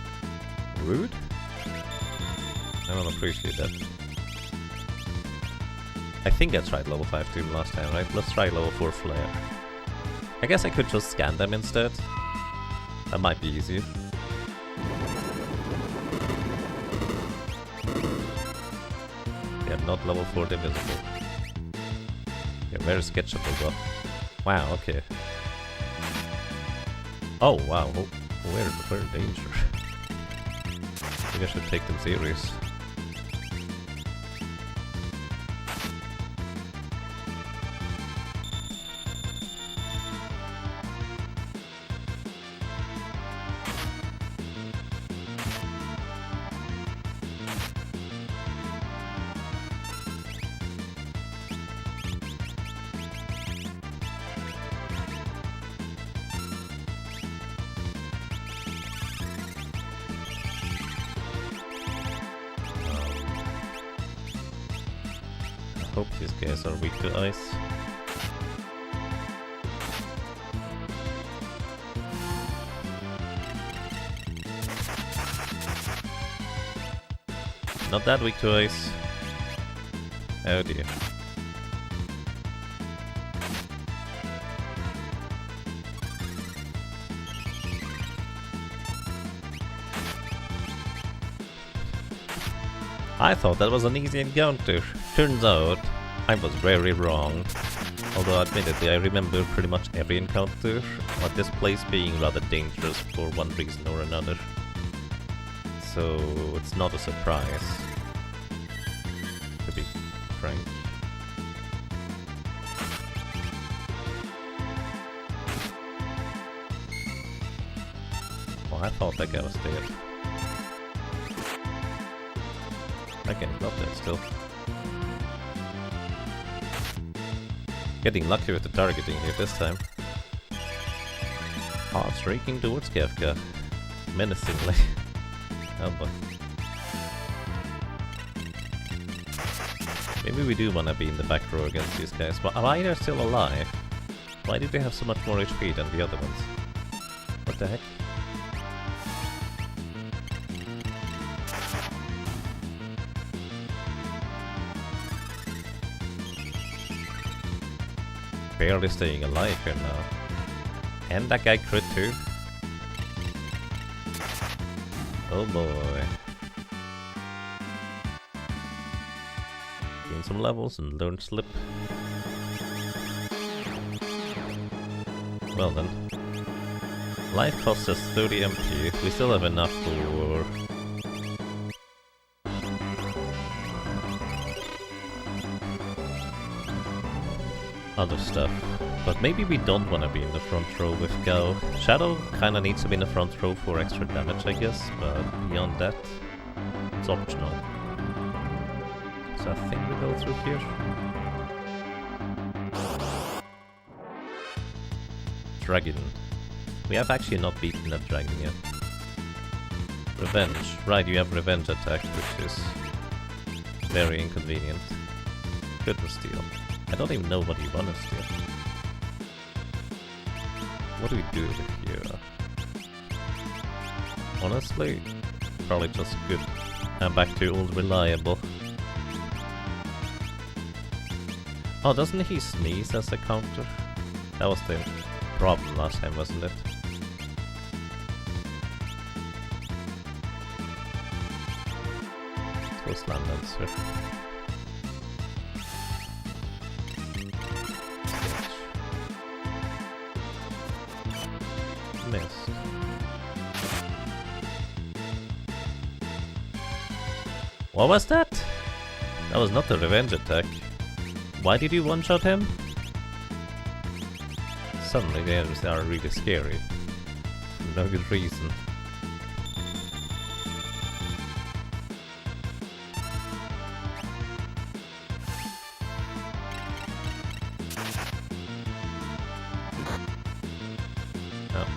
rude? I don't appreciate that. I think I tried level 5 Doom last time, right? Let's try level 4 Flare. I guess I could just scan them instead. That might be easier. Not level 4 divisible. Yeah, very sketchable though. Wow, okay. Oh wow, we're in danger. I think I should take them serious. Hope these guys are weak to ice. Not that weak to ice. Oh dear. I thought that was an easy encounter. Turns out, I was very wrong. Although admittedly I remember pretty much every encounter, but this place being rather dangerous for one reason or another. So it's not a surprise, to be frank. Oh, I thought that guy was dead. That guy's not dead still. Getting lucky with the targeting here this time. Oh, it's raking towards Kefka. Menacingly. Oh boy. Maybe we do wanna be in the back row against these guys, but why they're still alive? Why did they have so much more HP than the other ones? What the heck? Barely staying alive here now. And that guy crit too. Oh boy. Gain some levels and learn slip. Well then. Life costs us 30 MP. We still have enough for other stuff. But maybe we don't want to be in the front row with Gao. Shadow kinda needs to be in the front row for extra damage, I guess, but beyond that, it's optional. So I think we go through here. Dragon. We have actually not beaten that dragon yet. Revenge. Right, you have revenge attack, which is very inconvenient. Couldn't steal. I don't even know what you want to steal. What do we do with here? Honestly, probably just good. I'm back to old reliable. Oh, doesn't he sneeze as a counter? That was the problem last time, wasn't it? Let's go slam dancer. missed. What was that? That was not the revenge attack. Why did you one-shot him? Suddenly the enemies are really scary. For no good reason. Oh.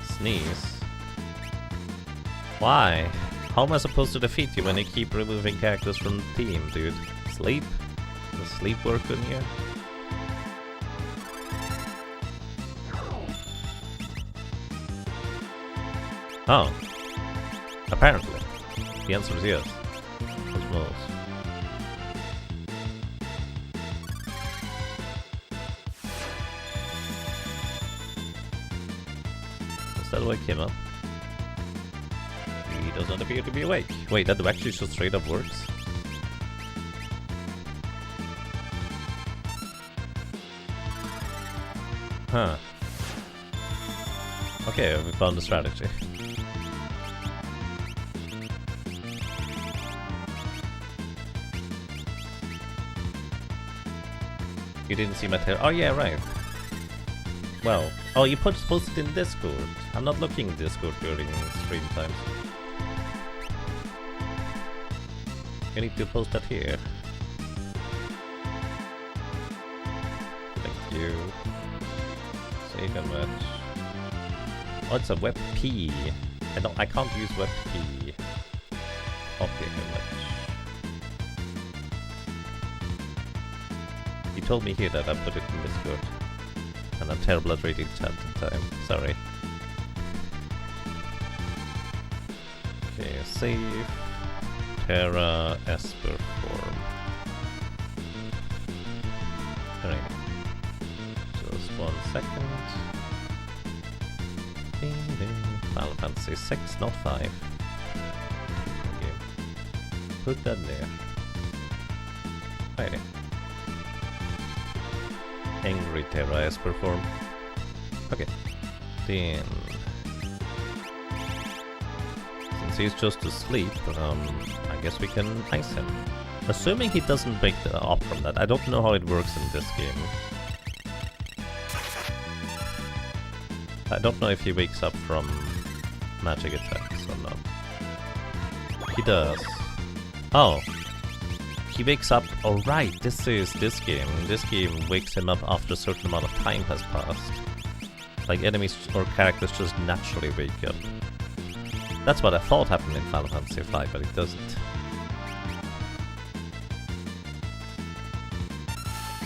Sneeze. Why? How am I supposed to defeat you when you keep removing characters from the team, dude? Sleep? Does sleep work in here? Oh. Apparently. The answer is yes. Cosmos. Is that wake him up? He does not appear to be awake. Wait, that actually just straight up works? Huh. Okay, we found the strategy. You didn't see my tail. Oh yeah, right. Well, oh, you posted in Discord. I'm not looking in Discord during stream times. You need to post that here. Thank you. Save and match. Oh, it's a WebP. I can't use WebP. Copy and match. You told me here that I put it in Discord. And I'm terrible at reading chat in time. Sorry. Okay, save. Terra Esper form. Alright. Just 1 second. Ding ding. Final Fantasy 6, not 5. Okay. Put that there. Alrighty. Angry Terra Esper form. Okay. Then. Since he's just asleep, I guess we can ice him. Assuming he doesn't wake up from that. I don't know how it works in this game. I don't know if he wakes up from magic attacks or not. He does. Oh. He wakes up. Oh right, this is this game. This game wakes him up after a certain amount of time has passed. Like enemies or characters just naturally wake up. That's what I thought happened in Final Fantasy V, but it doesn't.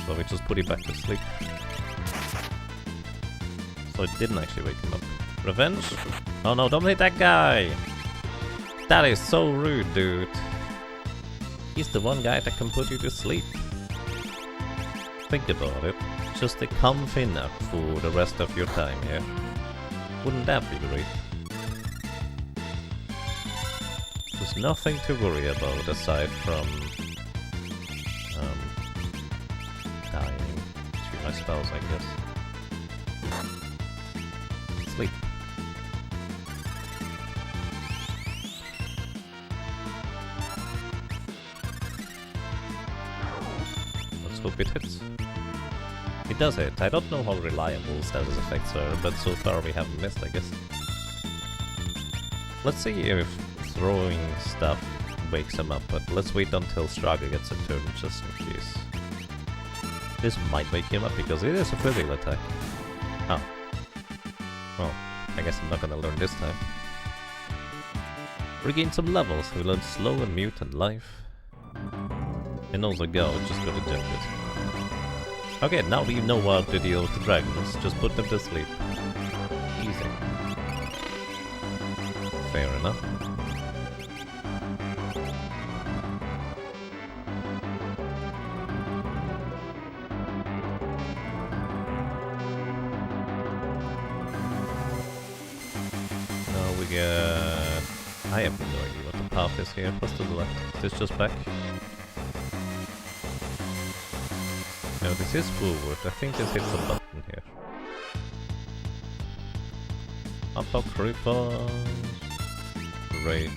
So we just put him back to sleep. So it didn't actually wake him up. Revenge? Oh no, don't hit that guy! That is so rude, dude. He's the one guy that can put you to sleep. Think about it. Just a comfy nap for the rest of your time here. Wouldn't that be great? There's nothing to worry about aside from dying to my spells, I guess. Sleep. Let's hope it hits. It does hit. I don't know how reliable status effects are, but so far we haven't missed, I guess. Let's see if throwing stuff wakes him up, but let's wait until Straga gets a turn just in case. This might wake him up because it is a trivial attack. Oh. Well, I guess I'm not gonna learn this time. Regain some levels. We learn slow and mutant life. And also go, just go to jump it. Okay, now we know how to deal with the dragons. Just put them to sleep. Easy. Fair enough. Now we get... I have no idea what the path is here. What's to the left? Is this just back? No, this is forward. I think this hits a button here. Apocryphos. Rage.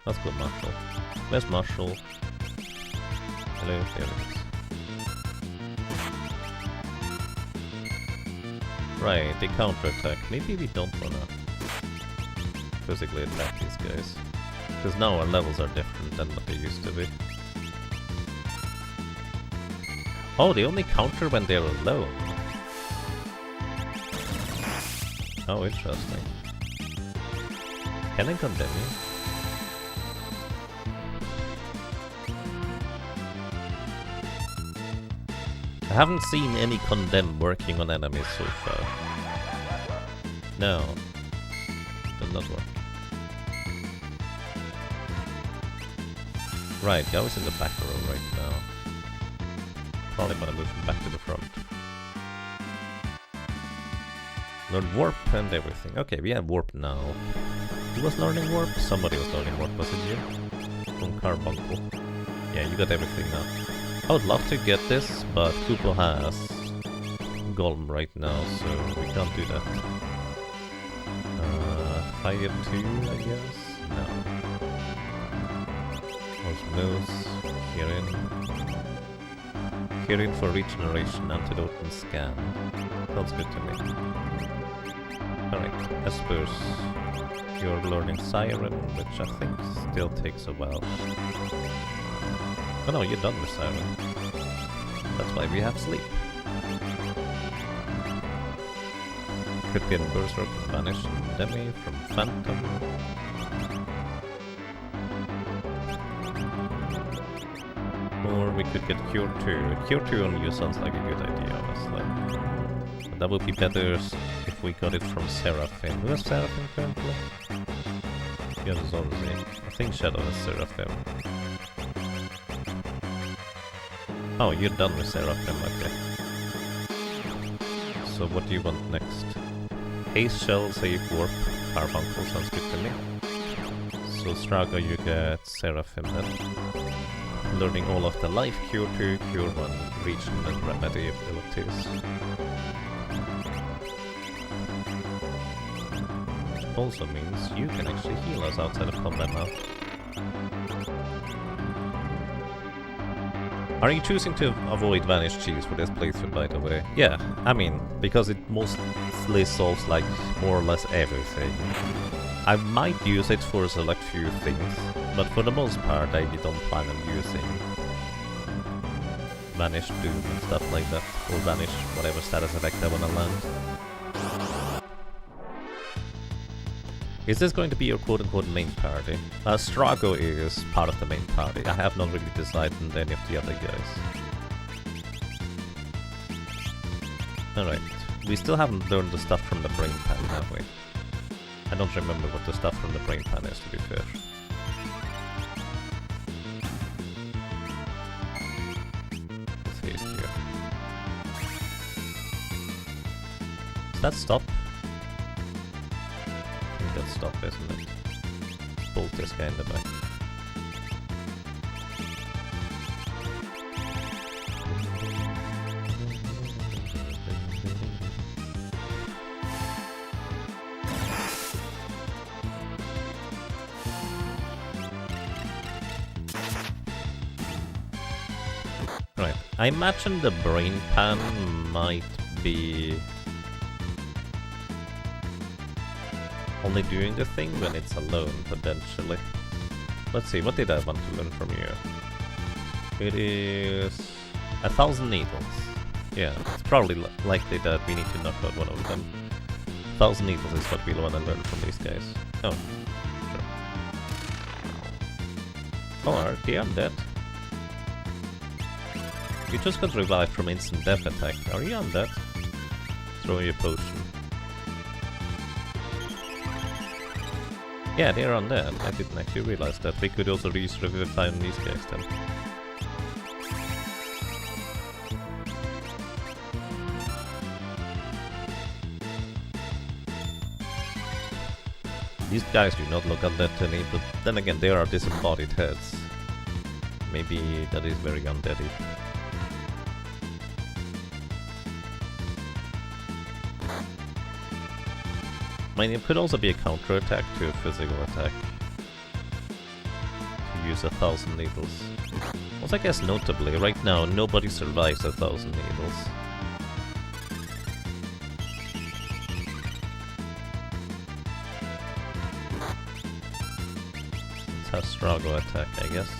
Let's go Marshall. Where's Marshall? Hello, there it is. Right, they counterattack. Maybe we don't wanna physically attack these guys. Because now our levels are different than what they used to be. Oh, they only counter when they're alone. Oh, interesting. Can I condemn you? I haven't seen any condemn working on enemies so far. No. Does not work. Right, Gao is in the back row right now. Probably gonna move him back to the front. Learn warp and everything. Okay, we have warp now. Who was learning warp? Somebody was learning warp, was it you? From Carbuncle. Yeah, you got everything now. I would love to get this, but Kupo has Golem right now, so we can't do that. Fire 2, I guess? No. Osmose, Kirin. Kirin for regeneration, antidote and scan. Sounds good to me. Alright, Espers. You're learning Siren, which I think still takes a while. Oh no, you're done with Siren. That's why we have sleep. Could get Berserk and Vanish and Demi from Phantom. Or we could get Cure 2. Cure 2 on you sounds like a good idea, honestly. But that would be better if we got it from Seraphim. Who has Seraphim currently? Yeah, I think Shadow has Seraphim. Oh, you're done with Seraphim, okay. So what do you want next? Haze Shell, Save Warp, Carbuncle, sounds good to me. So Strago, you get Seraphim then. Learning all of the Life, Cure 2, Cure 1, Regen and Remedy abilities. Which also means you can actually heal us outside of combat now. Are you choosing to avoid Vanish Cheese for this playthrough, by the way? Yeah, I mean, because it mostly solves like more or less everything. I might use it for a select few things, but for the most part I don't plan on using Vanish Doom and stuff like that, or Vanish whatever status effect I wanna land. Is this going to be your quote-unquote main party? Strago is part of the main party. I have not really decided on any of the other guys. Alright, we still haven't learned the stuff from the Brain Pan, have we? I don't remember what the stuff from the Brain Pan is, to be fair. Let's haste here. Is that stop? That stop, isn't it? Bolt this guy in the back. Right, I imagine the Brain Pan might be only doing the thing when it's alone, potentially. Let's see, what did I want to learn from you? It is 1,000 needles. Yeah, it's probably likely that we need to knock out one of them. 1,000 needles is what we want to learn from these guys. Oh, sure. Oh, are they undead? You just got revived from instant death attack. Are you undead? Throw your potion. Yeah, they're undead. I didn't actually realize that. We could also use Revivify on these guys then. These guys do not look undead to me, but then again, they are disembodied heads. Maybe that is very undeady. I mean, it could also be a counter-attack to a physical attack. To use 1,000 needles. Also, I guess notably, right now, nobody survives 1,000 needles. Let's have Strago attack, I guess.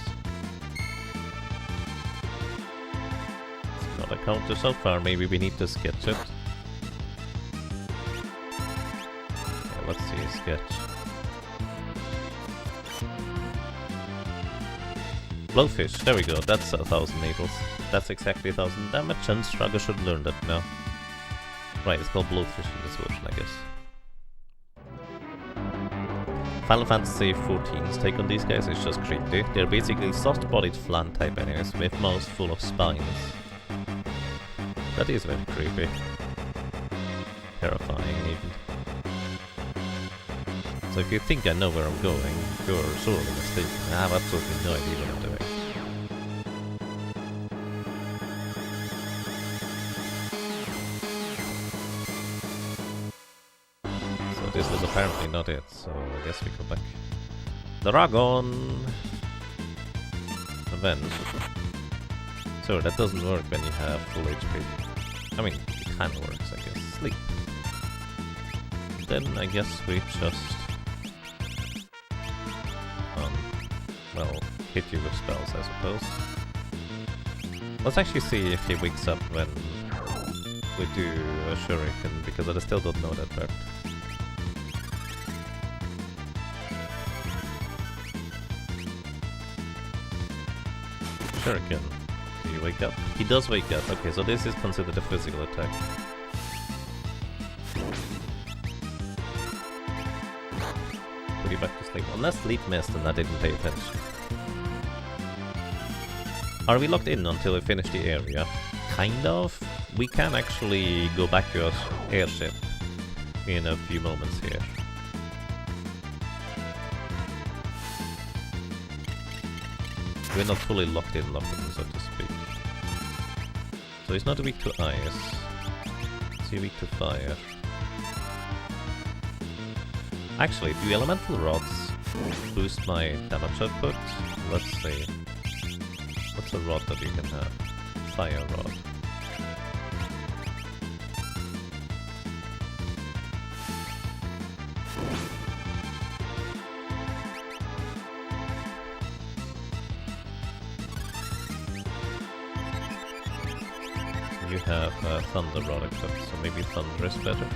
It's not a counter so far, maybe we need to sketch it. Let's see a sketch. Blowfish, there we go, that's 1,000 needles. That's exactly 1,000 damage, and Strago should learn that now. Right, it's called Blowfish in this version, I guess. Final Fantasy XIV's take on these guys is just creepy. They're basically soft-bodied flan type enemies with mouths full of spines. That is very creepy. Terrifying, even. So if you think I know where I'm going, you're sorely mistaken. I have absolutely no idea what I'm doing. So this was apparently not it, so I guess we go back. Dragon! Revenge. So that doesn't work when you have full HP. I mean, it kinda works, I guess. Sleep. Then I guess we just... well, hit you with spells, I suppose. Let's actually see if he wakes up when we do a shuriken, because I still don't know that part. Shuriken. Do you wake up? He does wake up. Okay, so this is considered a physical attack. Put you back to sleep. Unless sleep missed and I didn't pay attention. Are we locked in until we finish the area? Kind of. We can actually go back to our airship in a few moments here. We're not fully locked in, so to speak. So he's not weak to ice. Is he weak to fire? Actually, do elemental rods boost my damage output? Let's see. What's a rod that you can have? Fire rod. You have thunder rod equipped, so maybe thunder is better.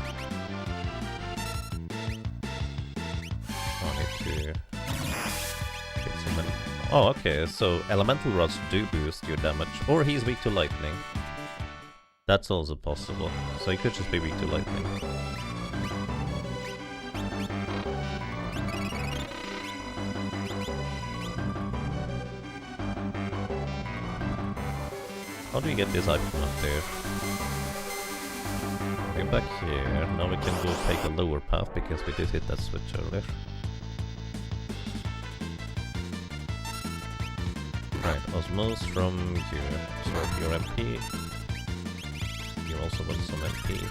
I need to get some men. Oh, okay, so elemental rods do boost your damage, or he's weak to lightning. That's also possible, so he could just be weak to lightning. How do we get this item up there? We're back here. Now we can go take a lower path because we did hit that switch earlier. Right, osmose from you. So your MP. You also want some MP.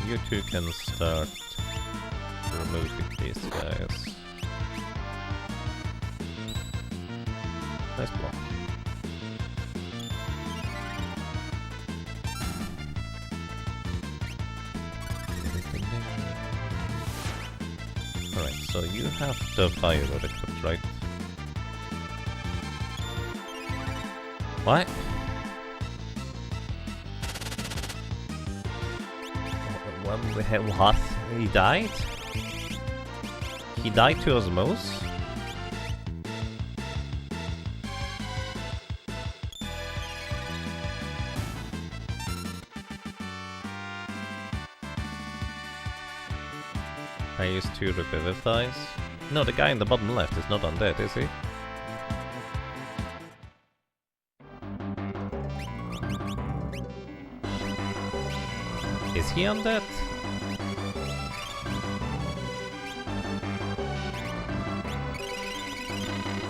You two can start removing these guys. Nice block. Alright, so you have the fire rod equipped, right? What? What? He died? He died to osmose? I used to revivifies. No, the guy in the bottom left is not undead, is he? Is he undead?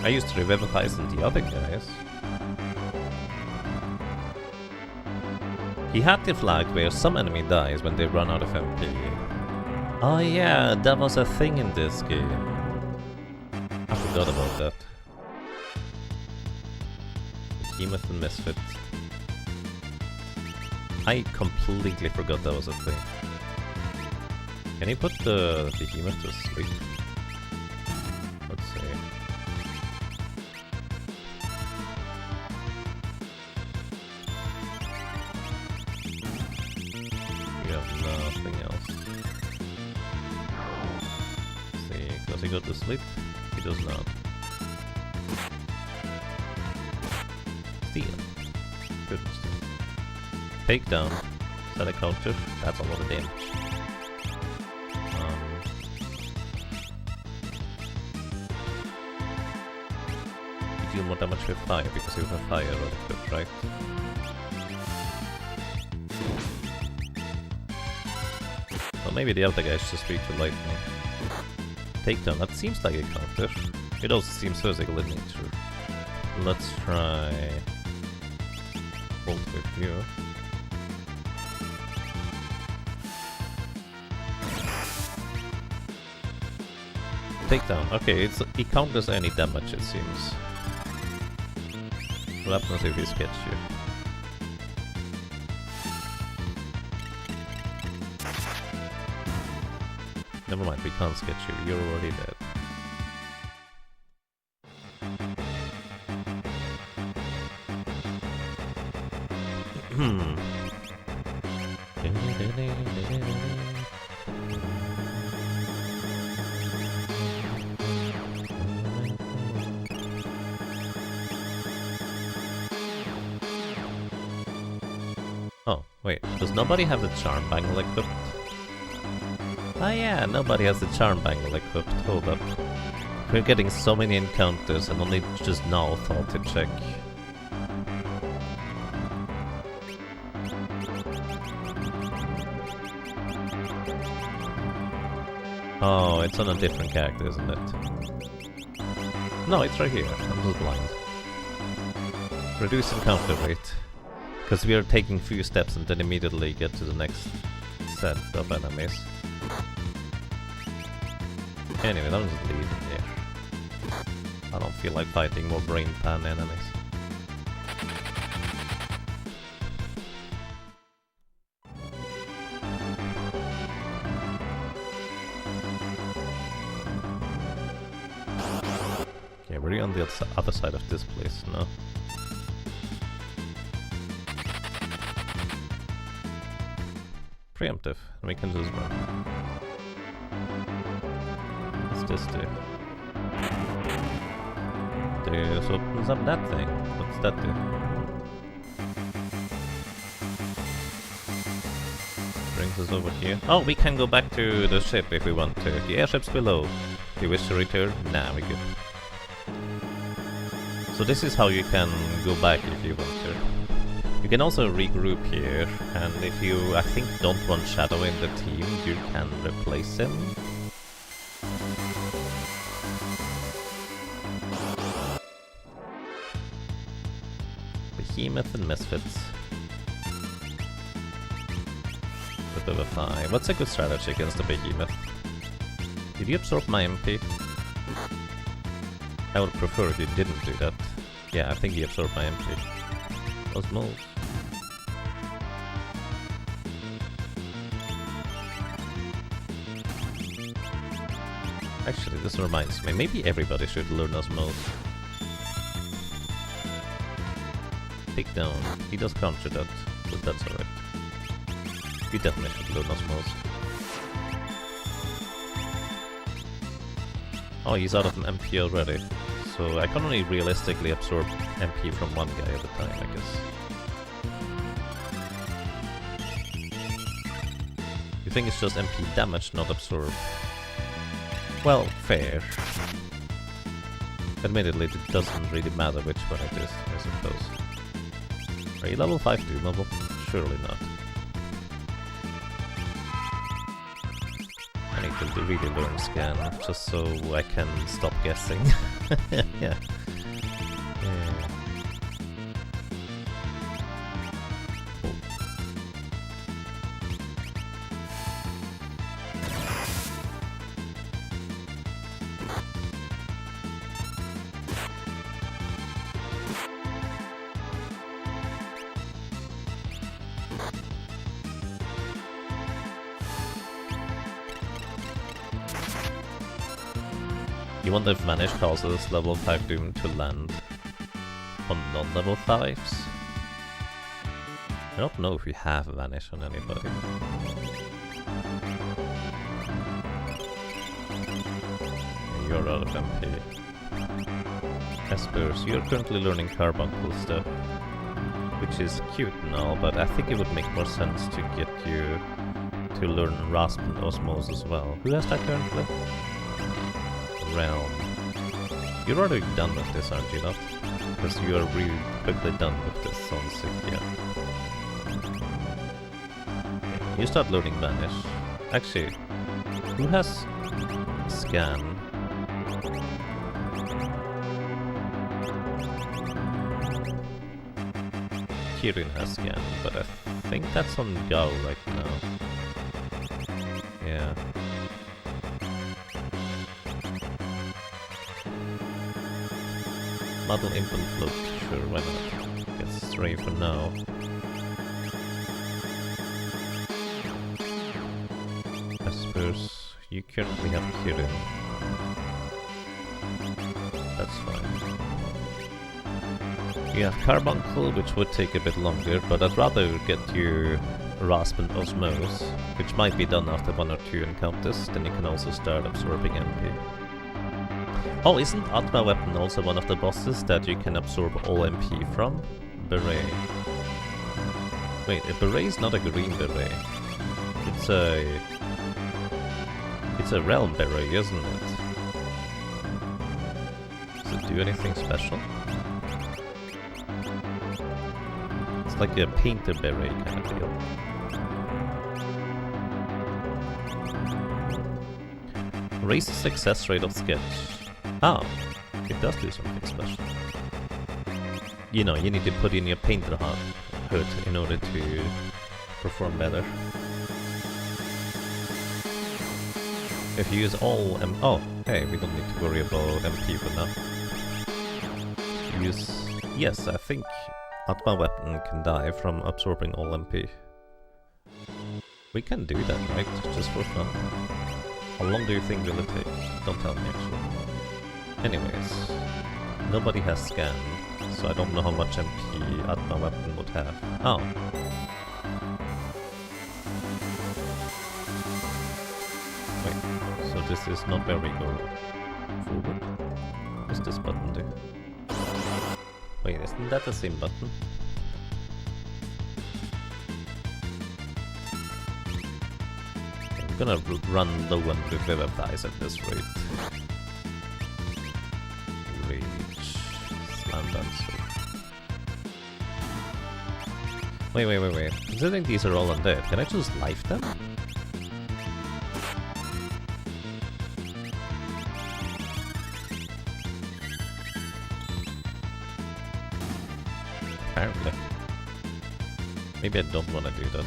I used to revivify some of the other guys. He had the flag where some enemy dies when they run out of MP. Oh yeah, that was a thing in this game. I forgot about that. Behemoth and Misfit. I completely forgot that was a thing. Can you put the Behemoth to sleep? Let's see. We have nothing else. Let's see, does he go to sleep? He does not. Steal. Good steal. Takedown. Is that a counter? That's a lot of damage. You deal more damage with fire because you have fire already equipped, right? Well, maybe the other guys just weak to lightning. Takedown, that seems like a counter. It also seems physical in nature. Let's try bolt with you. Takedown. Okay, it counters any damage, it seems. What happens if we sketch you? Never mind, we can't sketch you. You're already dead. Oh, wait, does nobody have the charm bangle equipped? Oh yeah, nobody has the charm bangle equipped. Hold up. We're getting so many encounters and only just now thought to check. Oh, it's on a different character, isn't it? No, it's right here. I'm just blind. Reduce encounter rate. Because we are taking few steps and then immediately get to the next set of enemies. Anyway, I'm just leaving here. I don't feel like fighting more brain pan enemies. Okay, we're on the other side of this place now. Preemptive, and we can just run. What's this do? This opens up that thing. What's that do? Brings us over here. Oh, we can go back to the ship if we want to. The airship's below. Do you wish to return? Nah, we're good. So this is how you can go back if you want to. You can also regroup here, and if you, I think, don't want Shadow in the team, you can replace him. Behemoth and Misfits. Revivify. What's a good strategy against the Behemoth? Did you absorb my MP? I would prefer if you didn't do that. Yeah, I think he absorbed my MP. Those moves. Actually, this reminds me, maybe everybody should learn Osmose. Takedown. He does counter that, but that's alright. You definitely should learn Osmose. Oh, he's out of an MP already. So I can only realistically absorb MP from one guy at a time, I guess. You think it's just MP damage, not absorb? Well, fair. Admittedly, it doesn't really matter which one it is, I suppose. Are you level 5 doomable? Surely not. I need to really learn scan, just so I can stop guessing. Yeah. You wonder if Vanish causes level 5 Doom to land on non-level 5s? I don't know if we have Vanish on anybody. You're out of MP. Espers, you're currently learning Carbuncle stuff, which is cute and all, but I think it would make more sense to get you to learn Rasp and Osmose as well. Who has that currently? Realm. You're already done with this, aren't you not? Because you are really quickly done with this Sonsic, yeah. You start learning Vanish. Actually, who has Scan? Kirin has Scan, but I think that's on Gao right now. Yeah. Muddle Imp and Float, sure, why not? Get Stray for now. Espers, you currently have Kirin. That's fine. You have Carbuncle, which would take a bit longer, but I'd rather get you Rasp and Osmose, which might be done after 1 or 2 encounters, then you can also start absorbing MP. Oh, isn't Atma Weapon also one of the bosses that you can absorb all MP from? Beret. Wait, a beret is not a green beret. It's a realm beret, isn't it? Does it do anything special? It's like a painter beret kind of deal. Raise the success rate of sketch. Oh, it does do something special. You know, you need to put in your painter hood in order to perform better. If you use all oh, hey, we don't need to worry about MP for now. Yes, I think Atma Weapon can die from absorbing all MP. We can do that, right? Just for fun. How long do you think will it take? Don't tell me actually. Anyways, nobody has scanned, so I don't know how much MP Atma Weapon would have. Oh. Wait, so this is not where we go forward? What's this button do? Wait, isn't that the same button? Okay, we're gonna run low on Revivifies at this rate. Wait. Considering these are all undead, can I just life them? Apparently. Maybe I don't want to do that.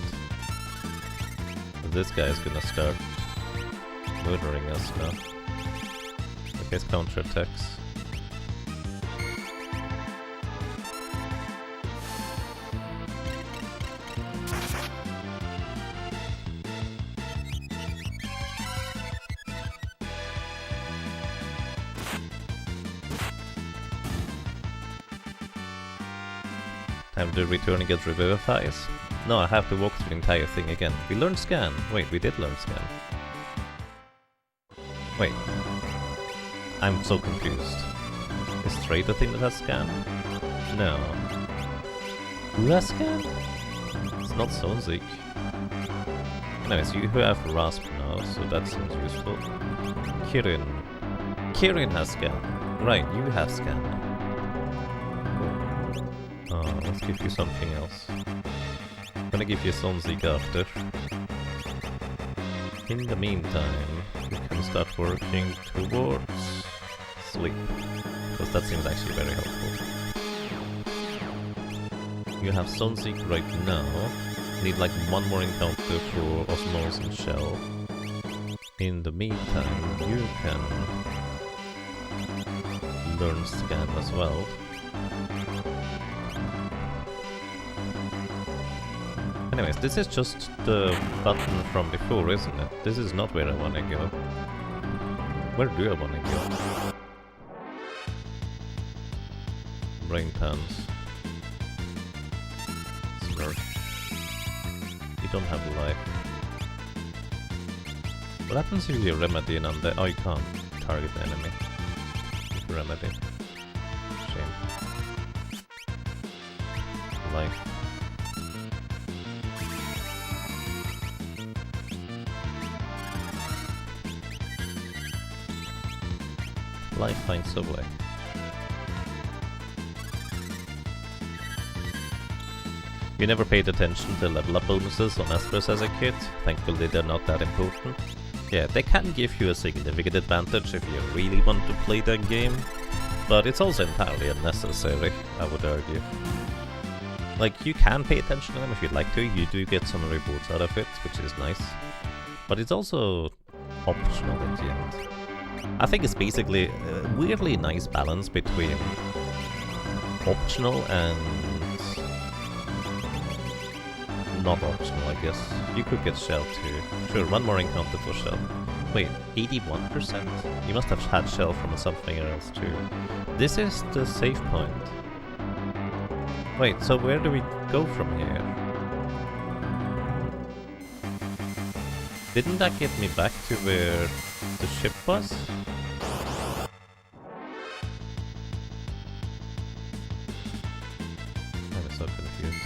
This guy is gonna start murdering us now. I guess counterattacks. Time to return and get Revivifies. No, I have to walk through the entire thing again. We learned Scan. Wait, we did learn Scan. Wait. I'm so confused. Is Stray the thing that has Scan? No. Who has Scan? It's not Sonsic. Anyways, you have Rasp now, so that seems useful. Kirin. Kirin has Scan. Right, you have Scan. Let's give you something else. I'm gonna give you Sonsic after. In the meantime, you can start working towards sleep, because that seems actually very helpful. You have Sonsic right now. Need like one more encounter for Osmose and Shell. In the meantime, you can learn Scan as well. Anyways, this is just the button from before, isn't it? This is not where I want to go. Where do I wanna go? Brain pans. Smurf. You don't have life. What happens if you remedy an undead? Oh, you can't target the enemy. If you remedy. Shame. Life. Life finds a way. You never paid attention to level up bonuses on Esper's as a kid. Thankfully they're not that important. Yeah, they can give you a significant advantage if you really want to play that game, but it's also entirely unnecessary, I would argue. Like, you can pay attention to them if you'd like to, you do get some rewards out of it, which is nice. But it's also optional at the end. I think it's basically a weirdly nice balance between optional and not optional, I guess. You could get Shell too. Sure, one more encounter for Shell. Wait, 81%? You must have had Shell from something else too. This is the save point. Wait, so where do we go from here? Didn't that get me back to where the ship was? I'm so confused.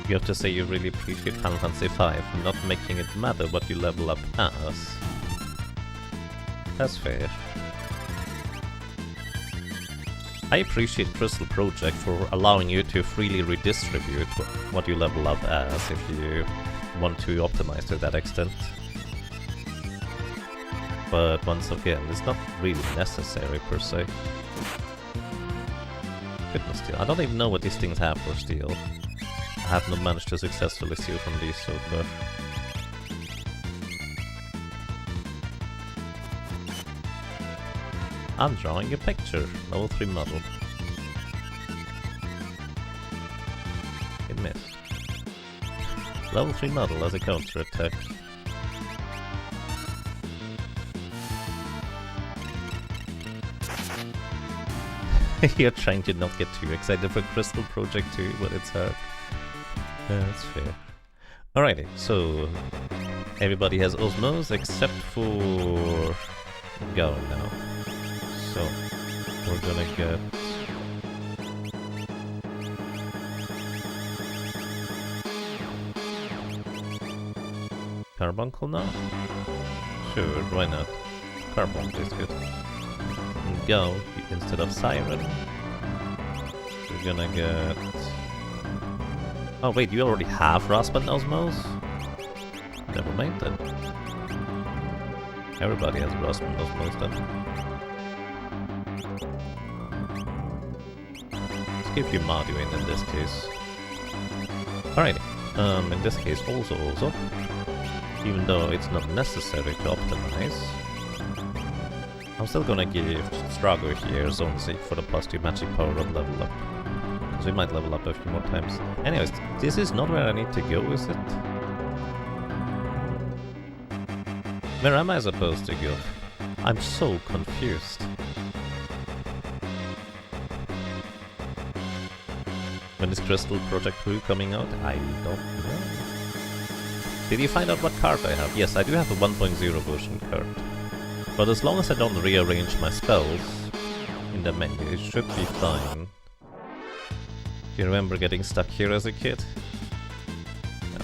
You have to say you really appreciate Final Fantasy V and not making it matter what you level up as. That's fair. I appreciate Crystal Project for allowing you to freely redistribute what you level up as if you want to optimize to that extent. But once again, it's not really necessary per se. Goodness, steel. I don't even know what these things have for steel. I have not managed to successfully steal from these so far. I'm drawing a picture. Level 3 model. It missed. Level 3 model as a counter attack. You're trying to not get too excited for Crystal Project 2, but it's hard. That's fair. Alrighty, so everybody has Osmose except for Gao now. So we're gonna get Carbuncle now? Sure, why not? Carbuncle is good. And Gao instead of Siren. We're gonna get... Oh wait, you already have Raspan Osmose? Never mind then. Everybody has Raspan Osmose then. Let's give you Marduin in this case. Alrighty, in this case also, even though it's not necessary to optimize, I'm still gonna give Strago here Zone Seek for the +2 magic power on level up. So we might level up a few more times. Anyways, this is not where I need to go, is it? Where am I supposed to go? I'm so confused. When is Crystal Project 2 coming out? I don't know. Did you find out what card I have? Yes, I do have a 1.0 version card. But as long as I don't rearrange my spells in the menu, it should be fine. Do you remember getting stuck here as a kid?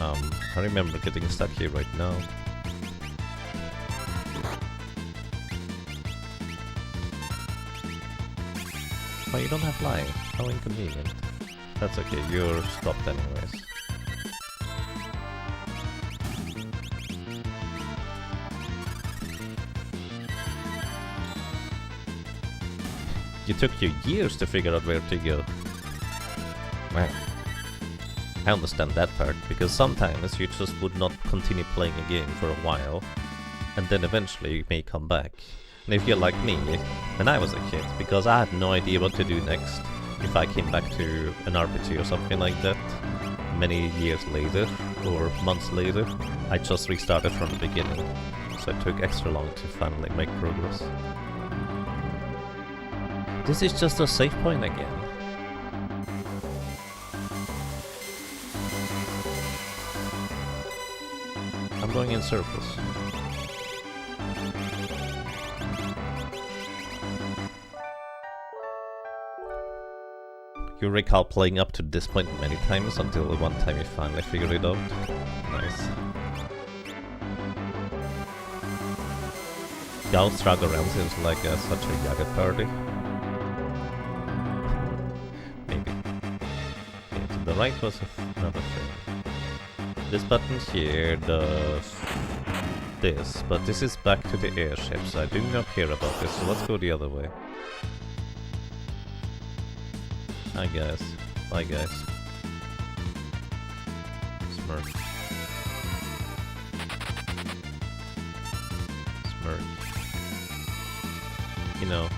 I remember getting stuck here right now. Oh, you don't have life. How inconvenient. That's okay, you're stopped anyways. It took you years to figure out where to go. Well, I understand that part, because sometimes you just would not continue playing a game for a while, and then eventually you may come back. And if you're like me, when I was a kid, because I had no idea what to do next, if I came back to an RPG or something like that, many years later, or months later, I just restarted from the beginning. So it took extra long to finally make progress. This is just a save point again. I'm going in circles. You recall playing up to this point many times until the one time you finally figured it out. Nice. Gauss drag around seems like such a Yaga party. Maybe. Okay, to the right was another thing. This button here does this, but this is back to the airship, so I do not care about this, so let's go the other way. Hi guys. Bye guys. Smirk. Smirk. You know,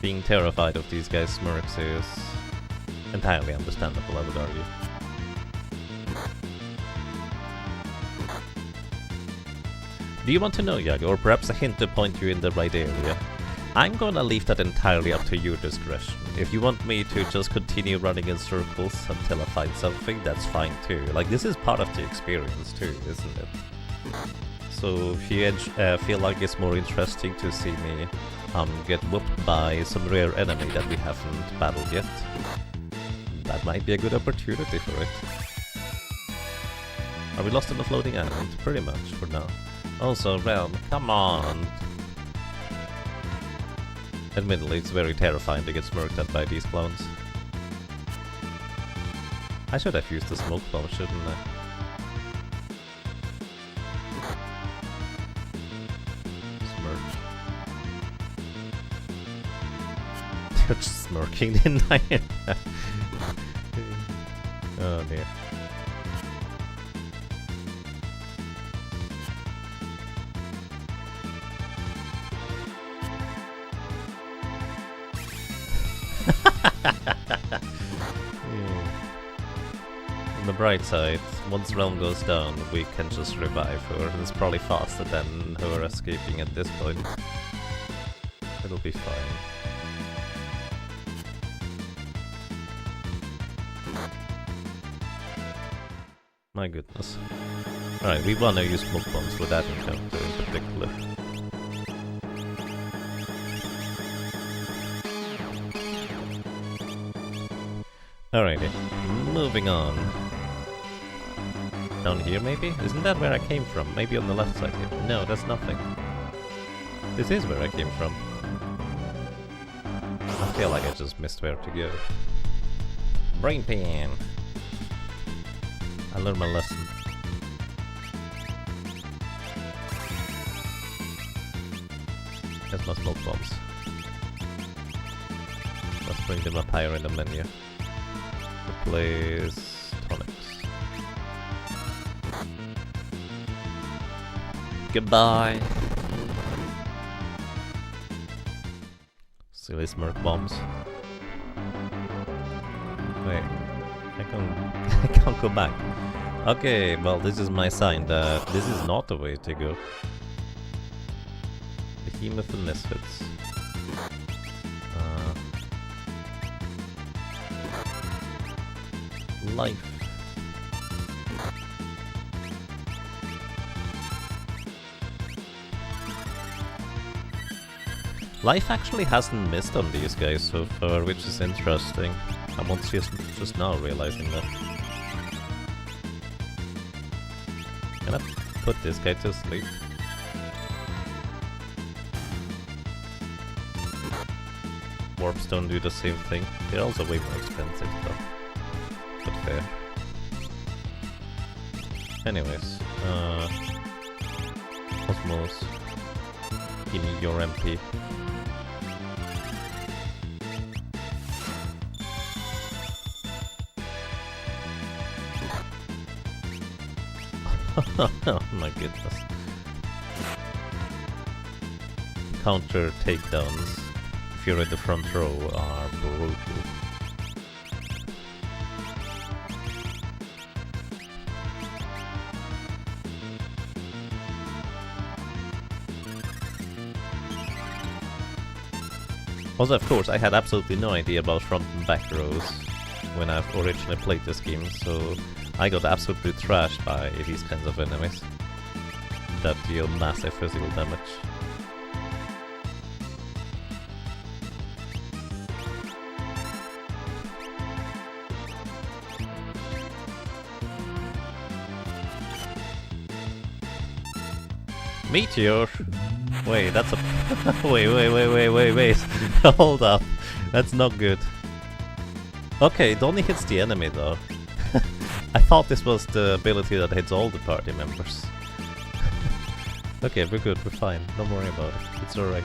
being terrified of these guys' smirks is entirely understandable, I would argue. Do you want to know, Yaga, or perhaps a hint to point you in the right area? I'm gonna leave that entirely up to your discretion. If you want me to just continue running in circles until I find something, that's fine too. Like, this is part of the experience too, isn't it? So if you feel like it's more interesting to see me get whooped by some rare enemy that we haven't battled yet, that might be a good opportunity for it. Are we lost in the floating island? Pretty much, for now. Also, Realm, come on! Admittedly, it's very terrifying to get smirked at by these clowns. I should have used the smoke bomb, shouldn't I? Smirk. You're just smirking, didn't I? Oh dear. On the bright side, once Realm goes down, we can just revive her. It's probably faster than her escaping at this point. It'll be fine. My goodness. Alright, we wanna use smoke bombs for that encounter in particular. Alrighty, moving on. Down here maybe? Isn't that where I came from? Maybe on the left side here. No, that's nothing. This is where I came from. I feel like I just missed where to go. Brain pan! I learned my lesson. There's my smoke bombs. Let's bring them up higher in the menu. Replace tonics. Goodbye. Silly smirk bombs. Wait, I can't go back. Okay, well this is my sign that this is not the way to go. Behemoth and Misfits. Life. Life actually hasn't missed on these guys so far, which is interesting. I'm just now realizing that. Can I put this guy to sleep? Warps don't do the same thing. They're also way more expensive though. But fair. Anyways, Cosmos, give me your MP. Oh my goodness. Counter takedowns, if you're in the front row, are brutal. Also, of course, I had absolutely no idea about front and back rows when I originally played this game, so I got absolutely trashed by these kinds of enemies that deal massive physical damage. Meteor! Wait, that's a... wait. Hold up. That's not good. Okay, it only hits the enemy though. I thought this was the ability that hits all the party members. Okay, we're good, we're fine. Don't worry about it. It's alright.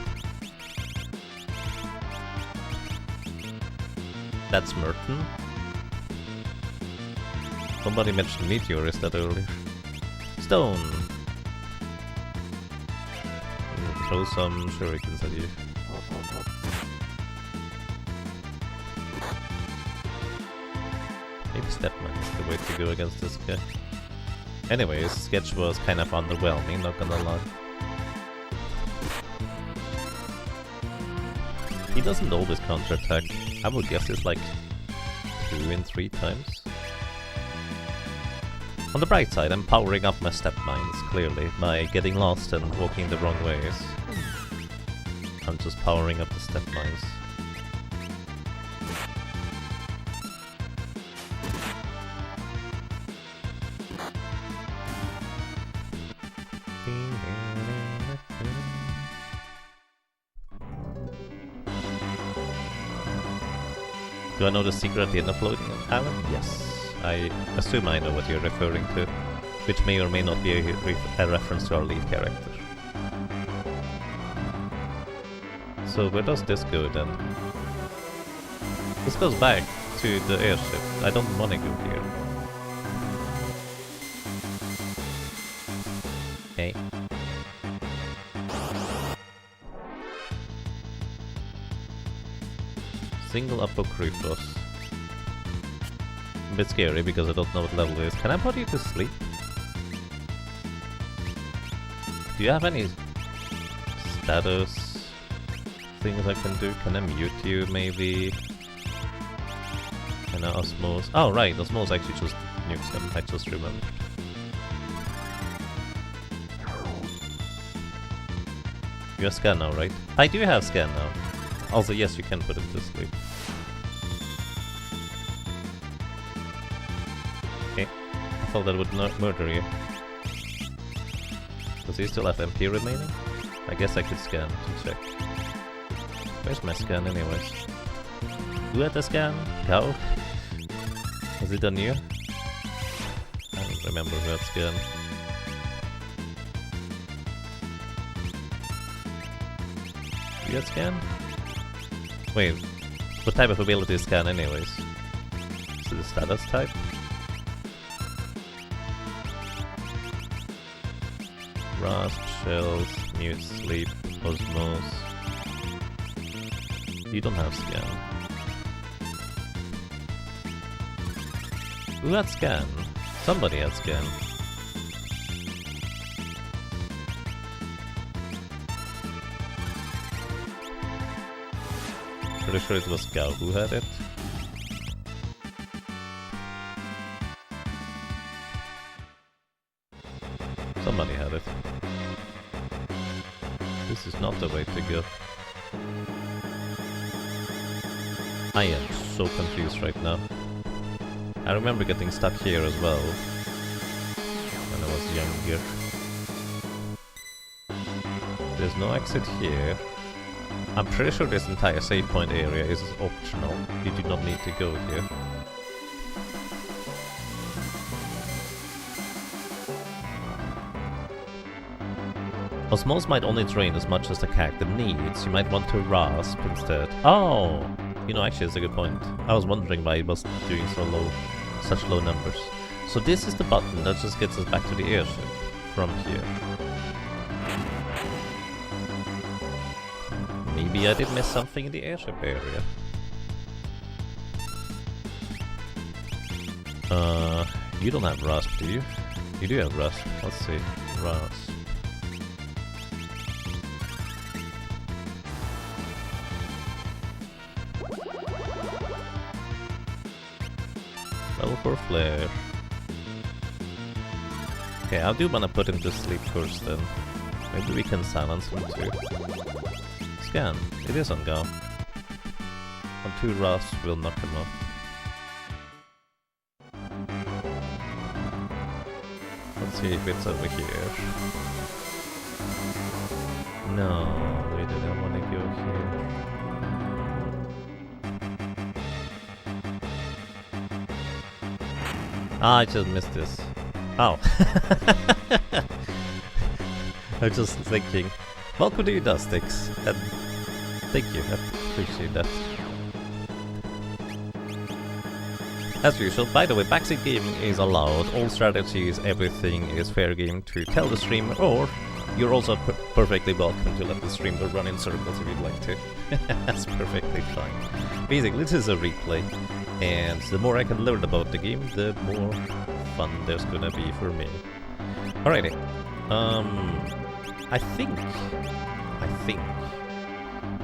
That's Merton. Somebody mentioned Meteor, is that earlier? Stone! Throw some shurikens at you. Maybe Stepman is the way to go against this guy. Anyways, Sketch was kind of underwhelming, not gonna lie. He doesn't always counterattack. I would guess it's like 2 in 3 times. On the bright side, I'm powering up my step mines, clearly, by getting lost and walking the wrong ways. I'm just powering up the step mines. Do I know the secret at the end of loading Alan? Yes. I assume I know what you're referring to, which may or may not be a reference to our lead character. So where does this go then? This goes back to the airship. I don't want to go here. Okay. Single Apocryphos. A bit scary because I don't know what level it is. Can I put you to sleep? Do you have any status things I can do? Can I mute you maybe? Can I osmose? Oh right, osmose actually just nukes them, I just remembered. You have scan now, right? I do have scan now. Also yes, you can put him to sleep. Okay, I thought that would not murder you. Does he still have MP remaining? I guess I could scan to check. Where's my scan anyways? Who had the scan? Cow? Was it on you? I don't remember who had scan. You had scan? Wait, what type of ability is scan anyways? Is it a status type? Rasp, shells, mute, sleep, osmose. You don't have scan. Who had scan? Somebody had scan. Pretty sure it was Gao who had it. Somebody had it. This is not the way to go. I am so confused right now. I remember getting stuck here as well when I was younger. There's no exit here. I'm pretty sure this entire save point area is optional. You do not need to go here. Osmose might only drain as much as the character needs. You might want to rasp instead. Oh! You know, actually, it's a good point. I was wondering why it was doing so low, such low numbers. So this is the button that just gets us back to the airship from here. Maybe I did miss something in the airship area. You don't have Rasp, do you? You do have Rasp. Let's see. Rasp. Level 4 flare. Okay, I do wanna put him to sleep first then. Maybe we can silence him too. Scan. It is on go. On 2 Rasp will knock him off. Let's see if it's over here. No, we didn't want to go here. Ah, I just missed this. Oh. I was just thinking. Welcome to you, Dustix. And thank you, I appreciate that. As usual, by the way, backseat gaming is allowed. All strategies, everything is fair game to tell the streamer, or you're also perfectly welcome to let the streamer run in circles if you'd like to. That's perfectly fine. Basically, this is a replay, and the more I can learn about the game, the more fun there's gonna be for me. Alrighty. I think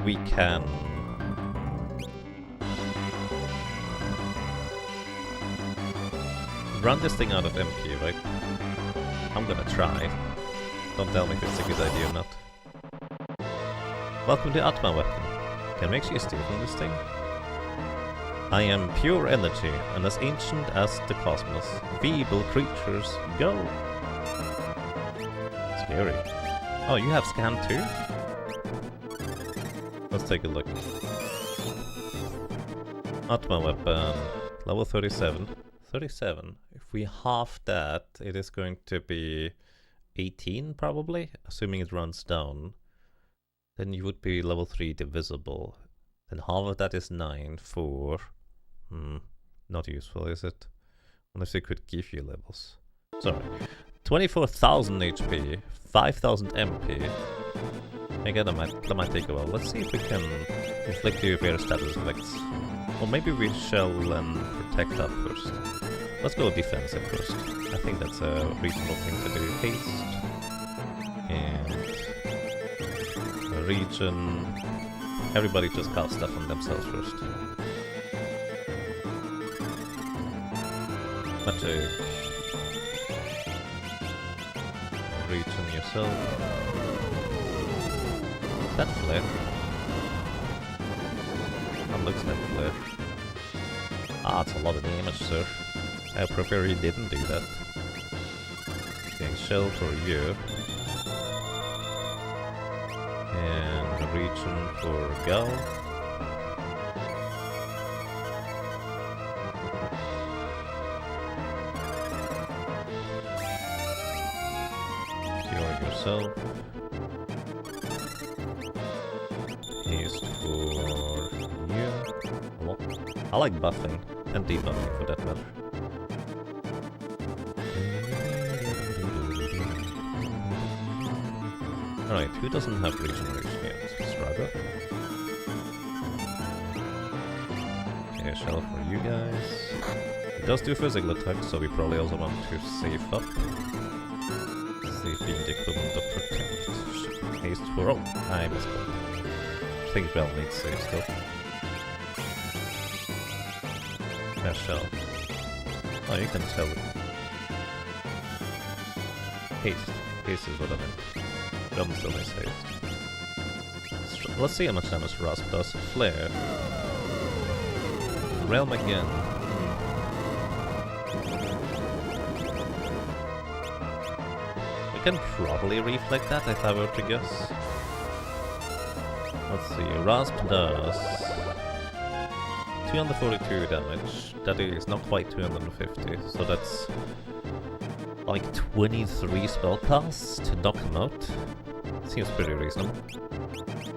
we can run this thing out of MP, right? I'm gonna try. Don't tell me if it's a good idea or not. Welcome to Atma Weapon. Can we actually steal from this thing? I am pure energy and as ancient as the cosmos. Feeble creatures, go! Scary. Oh, you have scan too? Let's take a look. Atma Weapon, level 37. 37. If we half that, it is going to be 18 probably, assuming it runs down. Then you would be level 3 divisible. Then half of that is 9, 4. Not useful, is it? Unless they could give you levels. Sorry. 24,000 HP, 5,000 MP. Again, that might take a while. Let's see if we can inflict you various status effects. Or maybe we shall protect that first. Let's go defensive first. I think that's a reasonable thing to do. Haste. And a region. Everybody just cast stuff on themselves first. Magic. Region yourself. That flare. That looks like flare. Ah, it's a lot of damage, sir. I prefer you didn't do that. Okay, shell for you. And a region for Gal. Cure yourself. Haste for you. I like buffing and debuffing for that matter. Alright, who doesn't have regeneration yet? Straga. Okay, shell for you guys. It does do physical attacks, so we probably also want to save up. Save being the equivalent of protect. Haste for... oh, I misspelled. I think Bell needs save still. Yeah, shell. Oh, you can tell it. Haste. Haste is what I meant. Realm still needs haste. Let's see how much damage Rasp does. Flare. Realm again. We can probably reflect that if I were to guess. Let's see. Rasp does 242 damage. That is not quite 250, so that's like 23 spell casts to knock him out. Seems pretty reasonable.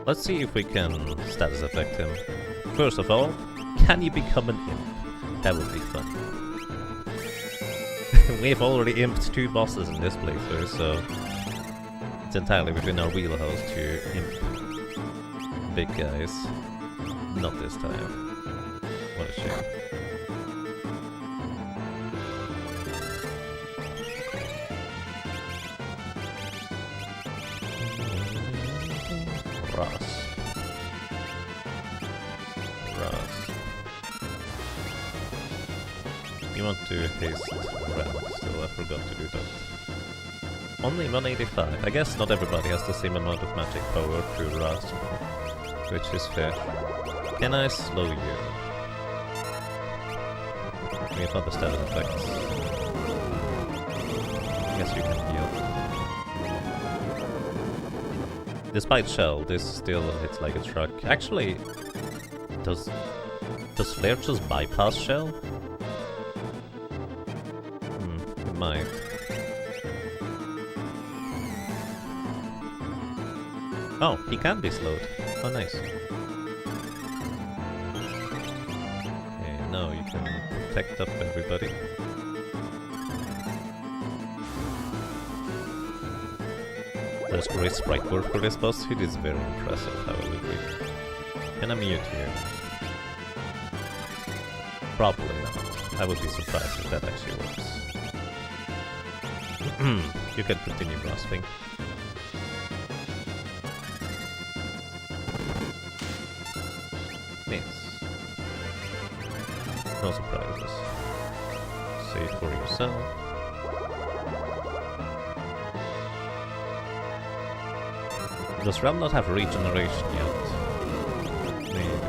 Let's see if we can status effect him. First of all, can you become an imp? That would be fun. We've already imped 2 bosses in this playthrough, so it's entirely within our wheelhouse to imp big guys. Not this time. What a shame. Ross. You want to haste Ram still, I forgot to do that. Only 185. I guess not everybody has the same amount of magic power to Ras, which is fair. Can I slow you? We have other stat effects. Guess you can heal. Despite Shell, this still hits like a truck. Actually, does Flare just bypass Shell? It might. Oh, he can be slowed. Oh, nice. Okay, now you can protect up everybody. There's great sprite work for this boss. It is very impressive, I will agree. Can I mute you? Probably not. I would be surprised if that actually works. You can continue grasping. Miss. No surprises. Save for yourself. Does Ram not have regeneration yet? Maybe.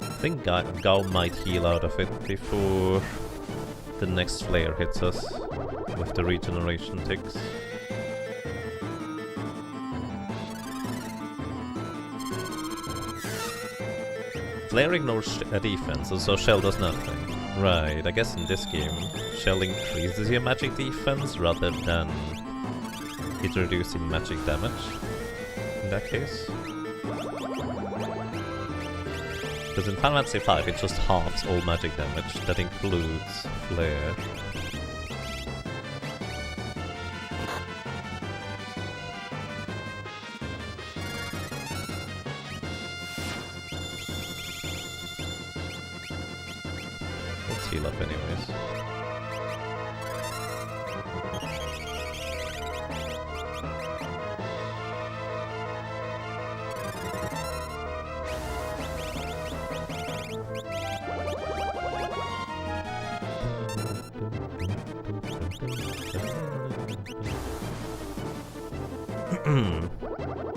I think Gao might heal out of it before the next flare hits us with the regeneration ticks. Flare ignores defense, so Shell does nothing. Right, I guess in this game, Shell increases your magic defense rather than it reducing magic damage, in that case. Because in Final Fantasy V it just halves all magic damage, that includes Flare. Let's heal up anyways.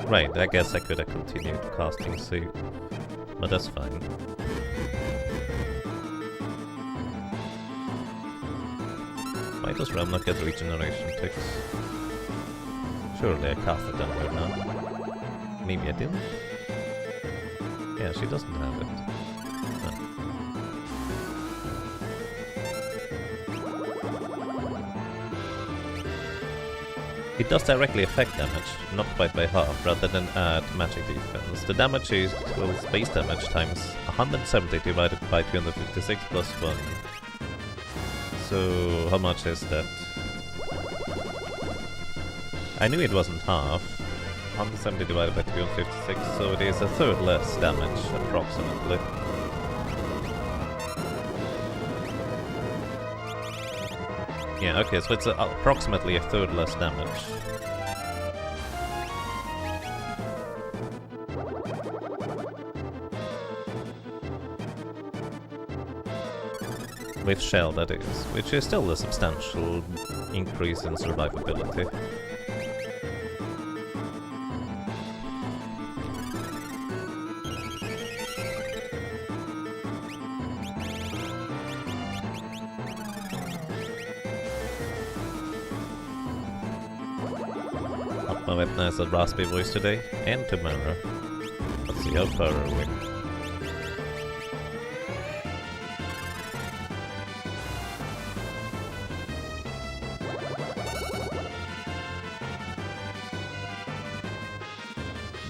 Right, I guess I could have continued casting Soup, but that's fine. Why does Ram not get regeneration ticks? Surely I casted them right now. Maybe I didn't? Yeah, she doesn't have it. No. It does directly affect damage, not quite by half, rather than add magic defense. The damage equals base damage times 170 divided by 256 plus 1. So, how much is that? I knew it wasn't half. 170 divided by 256, so it is a third less damage, approximately. Yeah, okay, so it's approximately a third less damage. With Shell, that is, which is still a substantial increase in survivability. My weapon has a raspy voice today, and tomorrow. Let's see how far are we.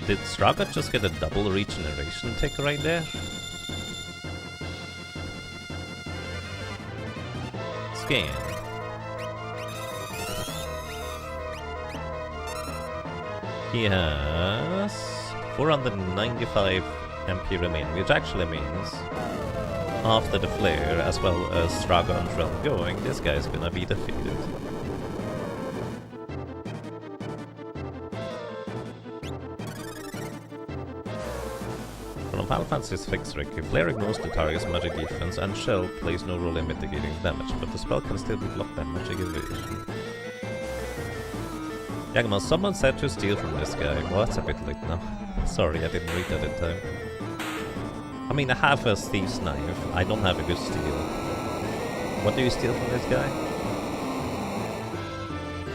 Did Straga just get a double regeneration tick right there? Scan. He has 495 MP remaining, which actually means after the flare, as well as Straga and Drell going, this guy's gonna be defeated. From Final Fantasy's fixed trick, flare ignores the target's magic defense and shell plays no role in mitigating damage, but the spell can still be blocked by magic evasion. Yagamon, someone said to steal from this guy. Well, that's a bit late now. Sorry, I didn't read that in time. I mean, I have a Thief's Knife. I don't have a good steal. What do you steal from this guy?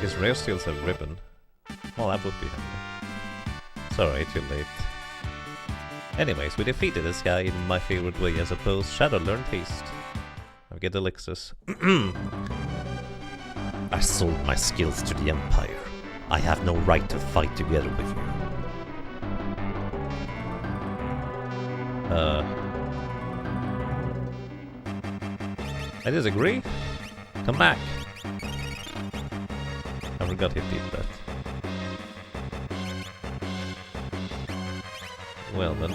His rare steals a ribbon. Well, that would be handy. Sorry, too late. Anyways, we defeated this guy in my favorite way, I suppose. Shadow learned haste. I get elixirs. I sold my skills to the Empire. I have no right to fight together with you. I disagree. Come back. I forgot he did that. Well then.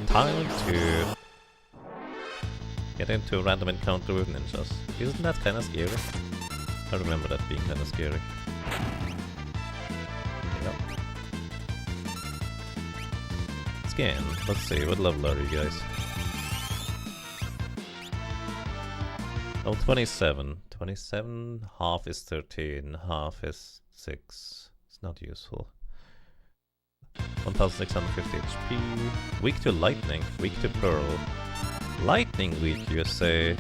Time to get into a random encounter with ninjas. Isn't that kinda scary? I remember that being kinda scary. Yep. Scan. Let's see, what level are you guys? Oh, 27. 27, half is 13, half is 6. It's not useful. 1650 HP. Weak to lightning, weak to pearl. Lightning weak, you say?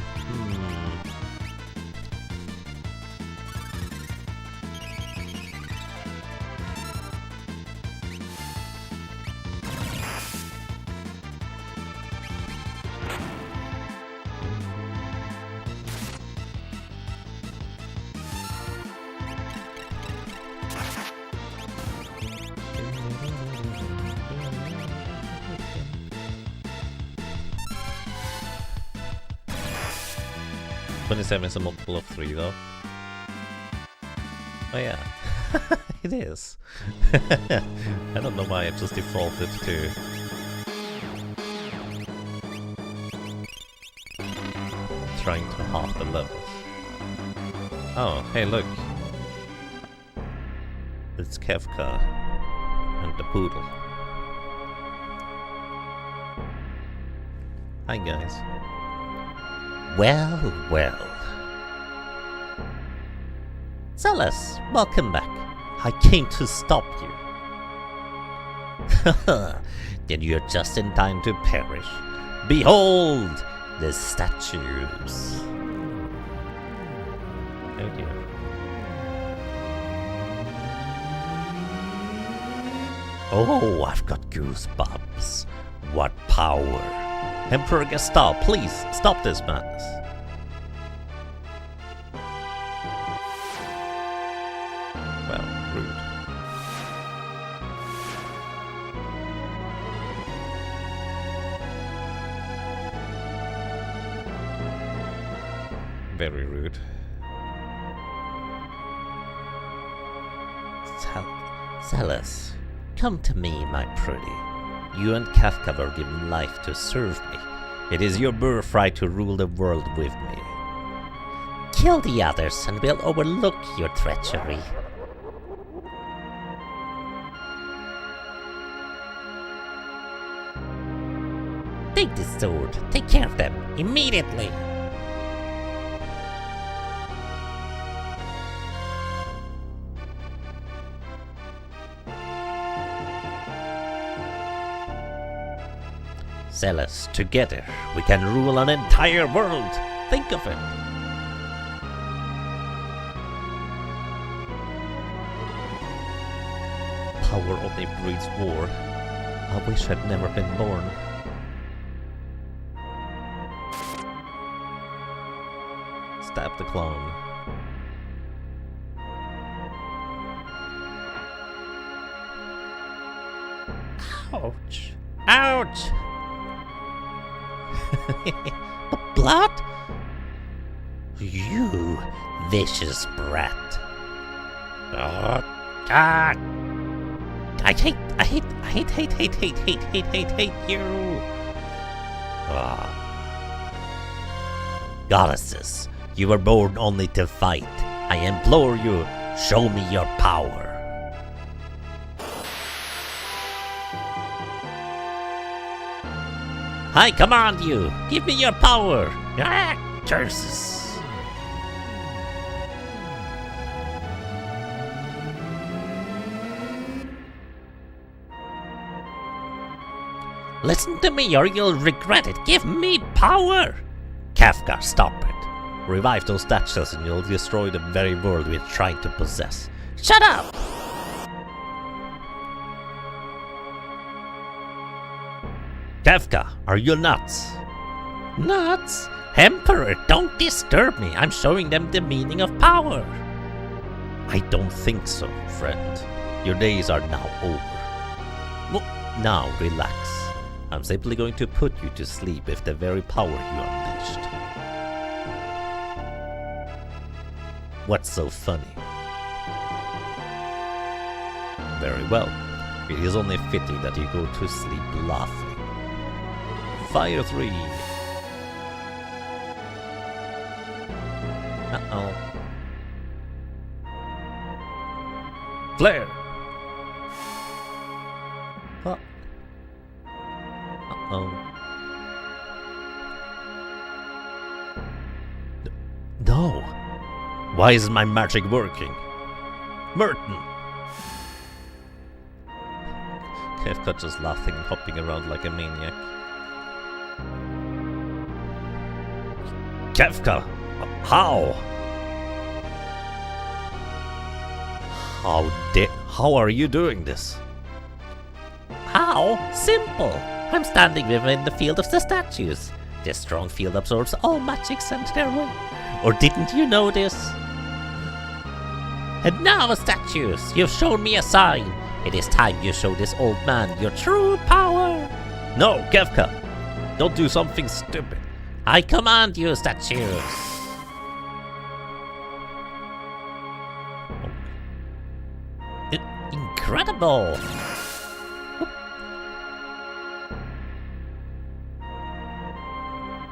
Seven is a multiple of 3 though. Oh yeah, it is. I don't know why I just defaulted to trying to half the levels. Oh, hey look. It's Kefka and the poodle. Hi guys. Well, well. Celes, welcome back. I came to stop you. Then you're just in time to perish. Behold the statues. Oh dear. Oh, I've got goosebumps. What power. Emperor Gestahl, please stop this madness. Well, rude. Very rude. Celes, come to me, my pretty. You and Kefka were given life to serve me. It is your birthright to rule the world with me. Kill the others and we'll overlook your treachery. Take this sword. Take care of them immediately. Celes, together we can rule an entire world. Think of it. Power only breeds war. I wish I'd never been born. Stab the clone. Ouch! Ouch! Blood? You vicious brat. Oh, God! I hate you! Ah. Goddesses, you were born only to fight. I implore you, show me your power. I command you, give me your power. Ah, curses. Listen to me or you'll regret it. Give me power. Kefka, stop it. Revive those statues and you'll destroy the very world we're trying to possess. Shut up! Kefka, are you nuts? Nuts? Emperor, don't disturb me. I'm showing them the meaning of power. I don't think so, friend. Your days are now over. Well, now relax. I'm simply going to put you to sleep with the very power you unleashed. What's so funny? Very well. It is only fitting that you go to sleep laughing. Fire 3. Uh-oh. Flare! What? Uh-oh. No! Why isn't my magic working? Merton! Kefka just laughing and hopping around like a maniac. Kefka! How? How are you doing this? How? Simple! I'm standing within the field of the statues. This strong field absorbs all magic sent their way. Or didn't you know this? And now, statues, you've shown me a sign. It is time you show this old man your true power. No, Kefka! Don't do something stupid. I command you, statues. Incredible!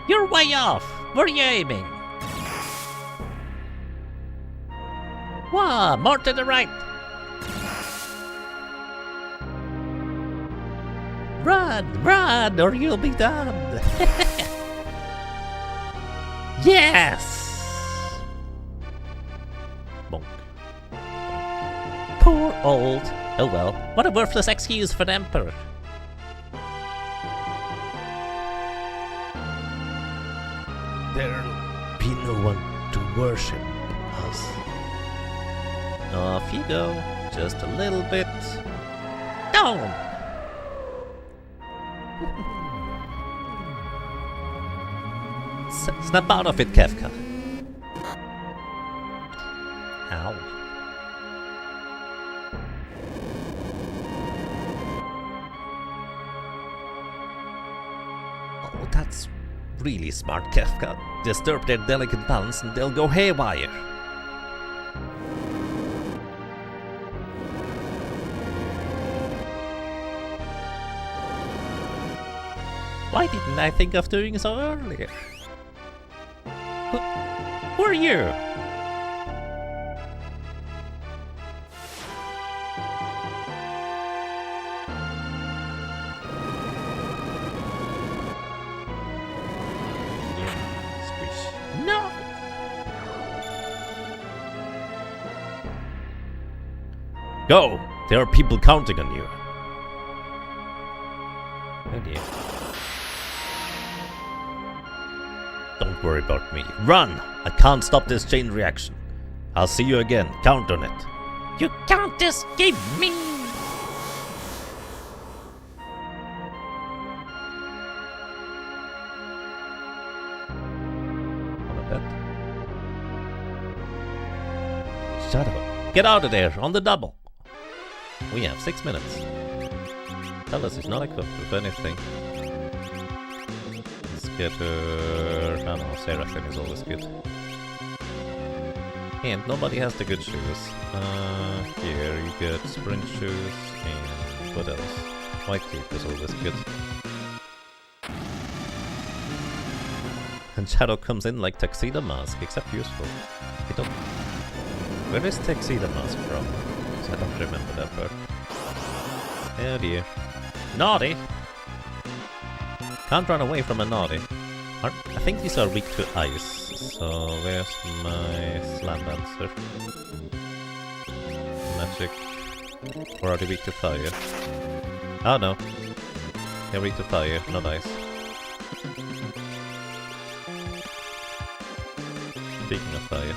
You're way off! Where are you aiming? Wow, more to the right! Run, or you'll be done! Yes! Bonk. Poor old. Oh well, what a worthless excuse for the Emperor. There'll be no one to worship us. Off you go, just a little bit. Down! Snap out of it, Kefka. Ow. Oh, that's really smart, Kefka. Disturb their delicate balance and they'll go haywire. Why didn't I think of doing so earlier? Who are you? No! Go! There are people counting on you. Oh dear. Don't worry about me. Run! I can't stop this chain reaction. I'll see you again. Count on it. You can't escape me! On a bet. Shut up. Get out of there, on the double. We have 6 minutes. Tellus is not equipped with anything. Let's get her... I don't know, Seraphim is always good. And nobody has the good shoes. Here you get sprint shoes and what else? White cape is always good. And Shadow comes in like Tuxedo Mask, except useful. I don't... Where is Tuxedo Mask from? So I don't remember that part. Oh dear. Naughty! Can't run away from a naughty. I think these are weak to ice, so where's my Slam Dancer? Magic. Or are they weak to fire? Oh no. They're weak to fire, not ice. Speaking of fire.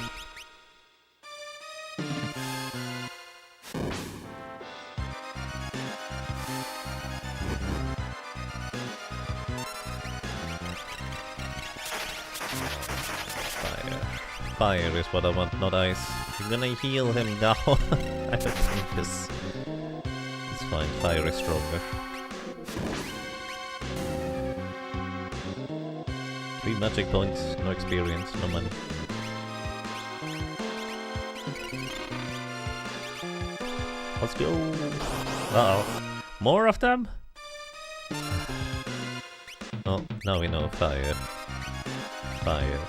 Fire is what I want, not ice. You're gonna heal him now. I don't think this... It's fine, fire is stronger. 3 magic points, no experience, no money. Let's go! Uh-oh. More of them? Oh, now we know fire. Fire.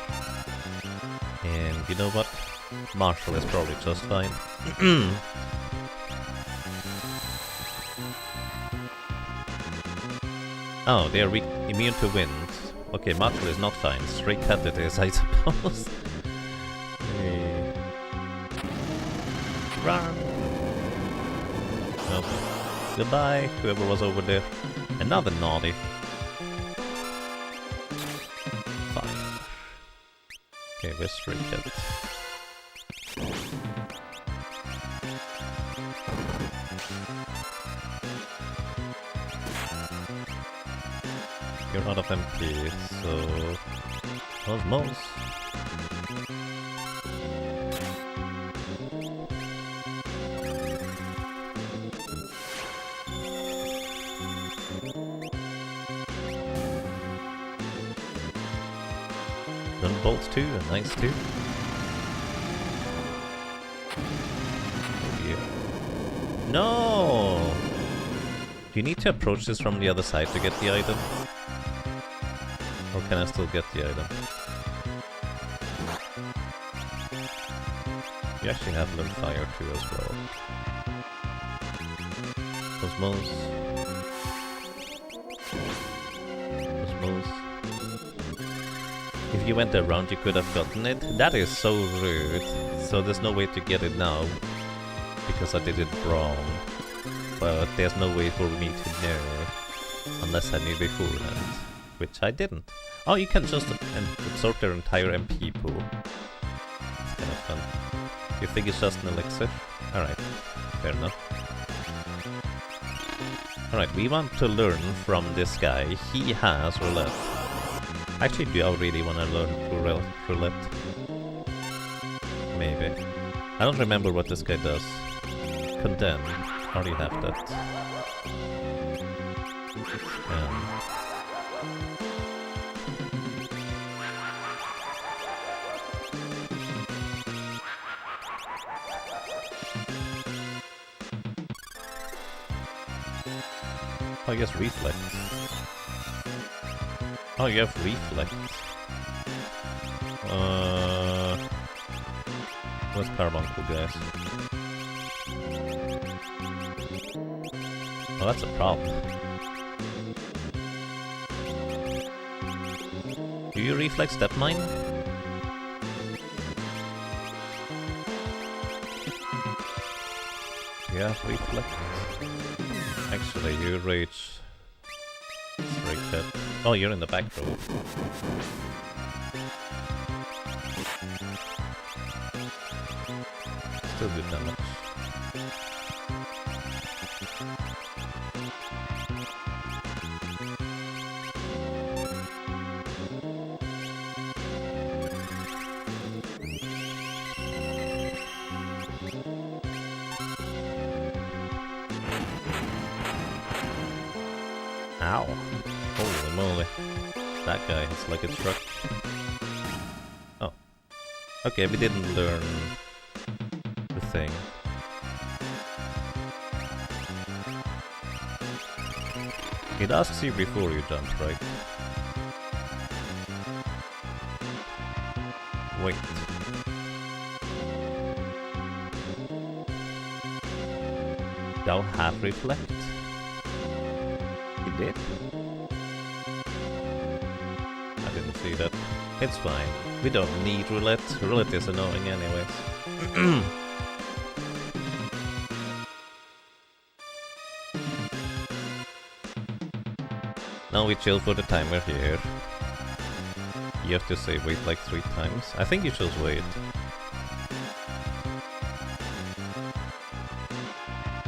And you know what? Marshall is probably just fine. Oh, they are immune to wind. Okay, Marshall is not fine. Straight-cut it is, I suppose. Hey. Run! Nope. Goodbye, whoever was over there. Another naughty. Okay, we're straight cut. You're out of MP, so... Osmos. Bolts too, and nice too. Oh dear. No! Do you need to approach this from the other side to get the item? Or can I still get the item? You actually have little fire too as well. Osmos. Osmos. If you went around, you could have gotten it. That is so rude. So there's no way to get it now, because I did it wrong. But there's no way for me to know, unless I knew beforehand, which I didn't. Oh, you can just absorb their entire MP pool. It's kind of fun. You think it's just an elixir? Alright, fair enough. Alright, we want to learn from this guy. He has roulette. Actually, do I really want to learn roulette? Maybe. I don't remember what this guy does. Condemn. I already have that. Oh, yes, reflex. Oh, you have reflex. What's Carbuncle, guys? Oh, that's a problem. Do you reflex Step Mine? Yeah, reflex. Actually, you rage. Straight cut. Oh, you're in the back row. Still good damage. Ow. Holy moly. That guy is like a truck. Oh. Okay, we didn't learn the thing. It asks you before you jump, right? Wait. Thou have reflect. You did? I didn't see that. It's fine. We don't need roulette. Roulette is annoying anyways. Now we chill for the timer here. You have to say wait like 3 times. I think you chose wait.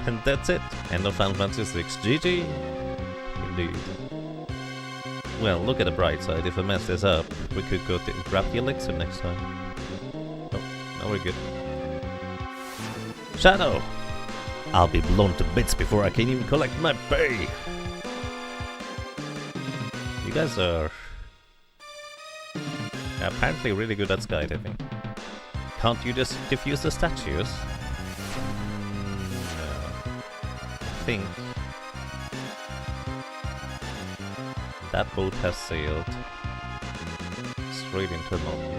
And that's it. End of Final Fantasy 6. GG! Indeed. Well, look at the bright side. If I mess this up, we could go to grab the elixir next time. Oh, now we're good. Shadow! I'll be blown to bits before I can even collect my pay! You guys are apparently really good at skydiving. Can't you just defuse the statues? No. I think that boat has sailed straight into a mountain.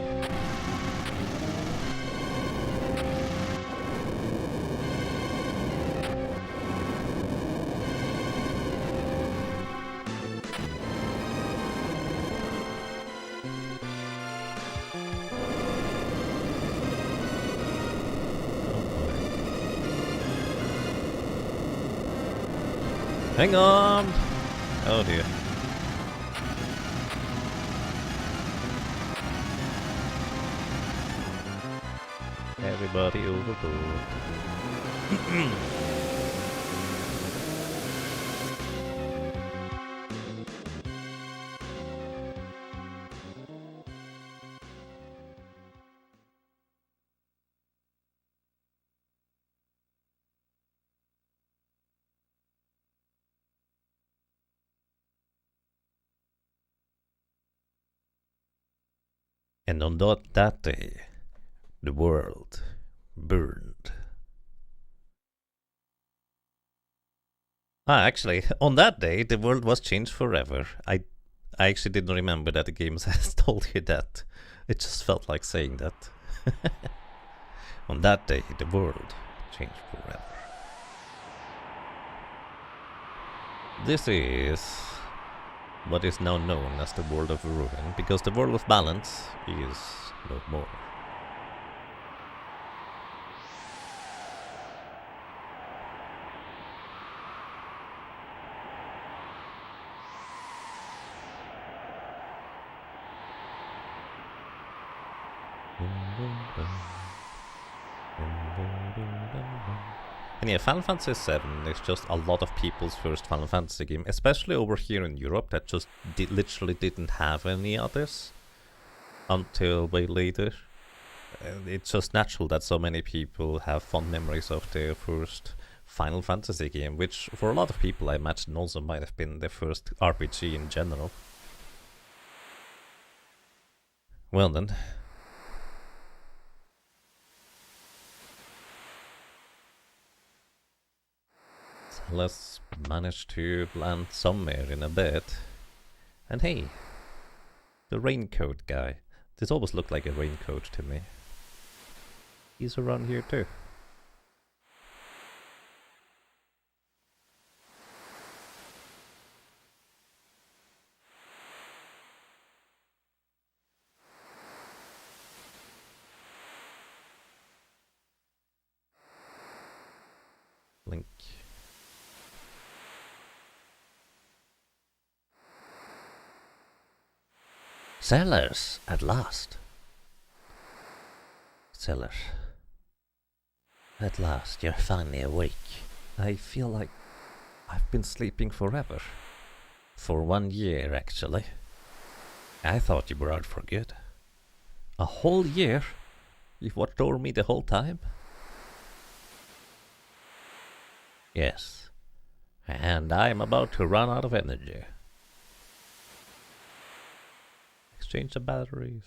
Hang on! Oh dear. Everybody overboard. And on that day, the world burned. Actually, on that day, the world was changed forever. I actually didn't remember that the games has told you that. It just felt like saying that. On that day, the world changed forever. This is what is now known as the World of Ruin, because the World of Balance is no more. And yeah, Final Fantasy VII is just a lot of people's first Final Fantasy game, especially over here in Europe, that just literally didn't have any others until way later. It's just natural that so many people have fond memories of their first Final Fantasy game, which for a lot of people I imagine also might have been their first RPG in general. Well then. Let's manage to land somewhere in a bed. And hey, the raincoat guy. This always looked like a raincoat to me. He's around here too. Link. Sellers, at last. Sellers. At last, you're finally awake. I feel like I've been sleeping forever. For 1 year, actually. I thought you were out for good. A whole year? You've watched over me the whole time? Yes. and I'm about to run out of energy. Exchange the batteries.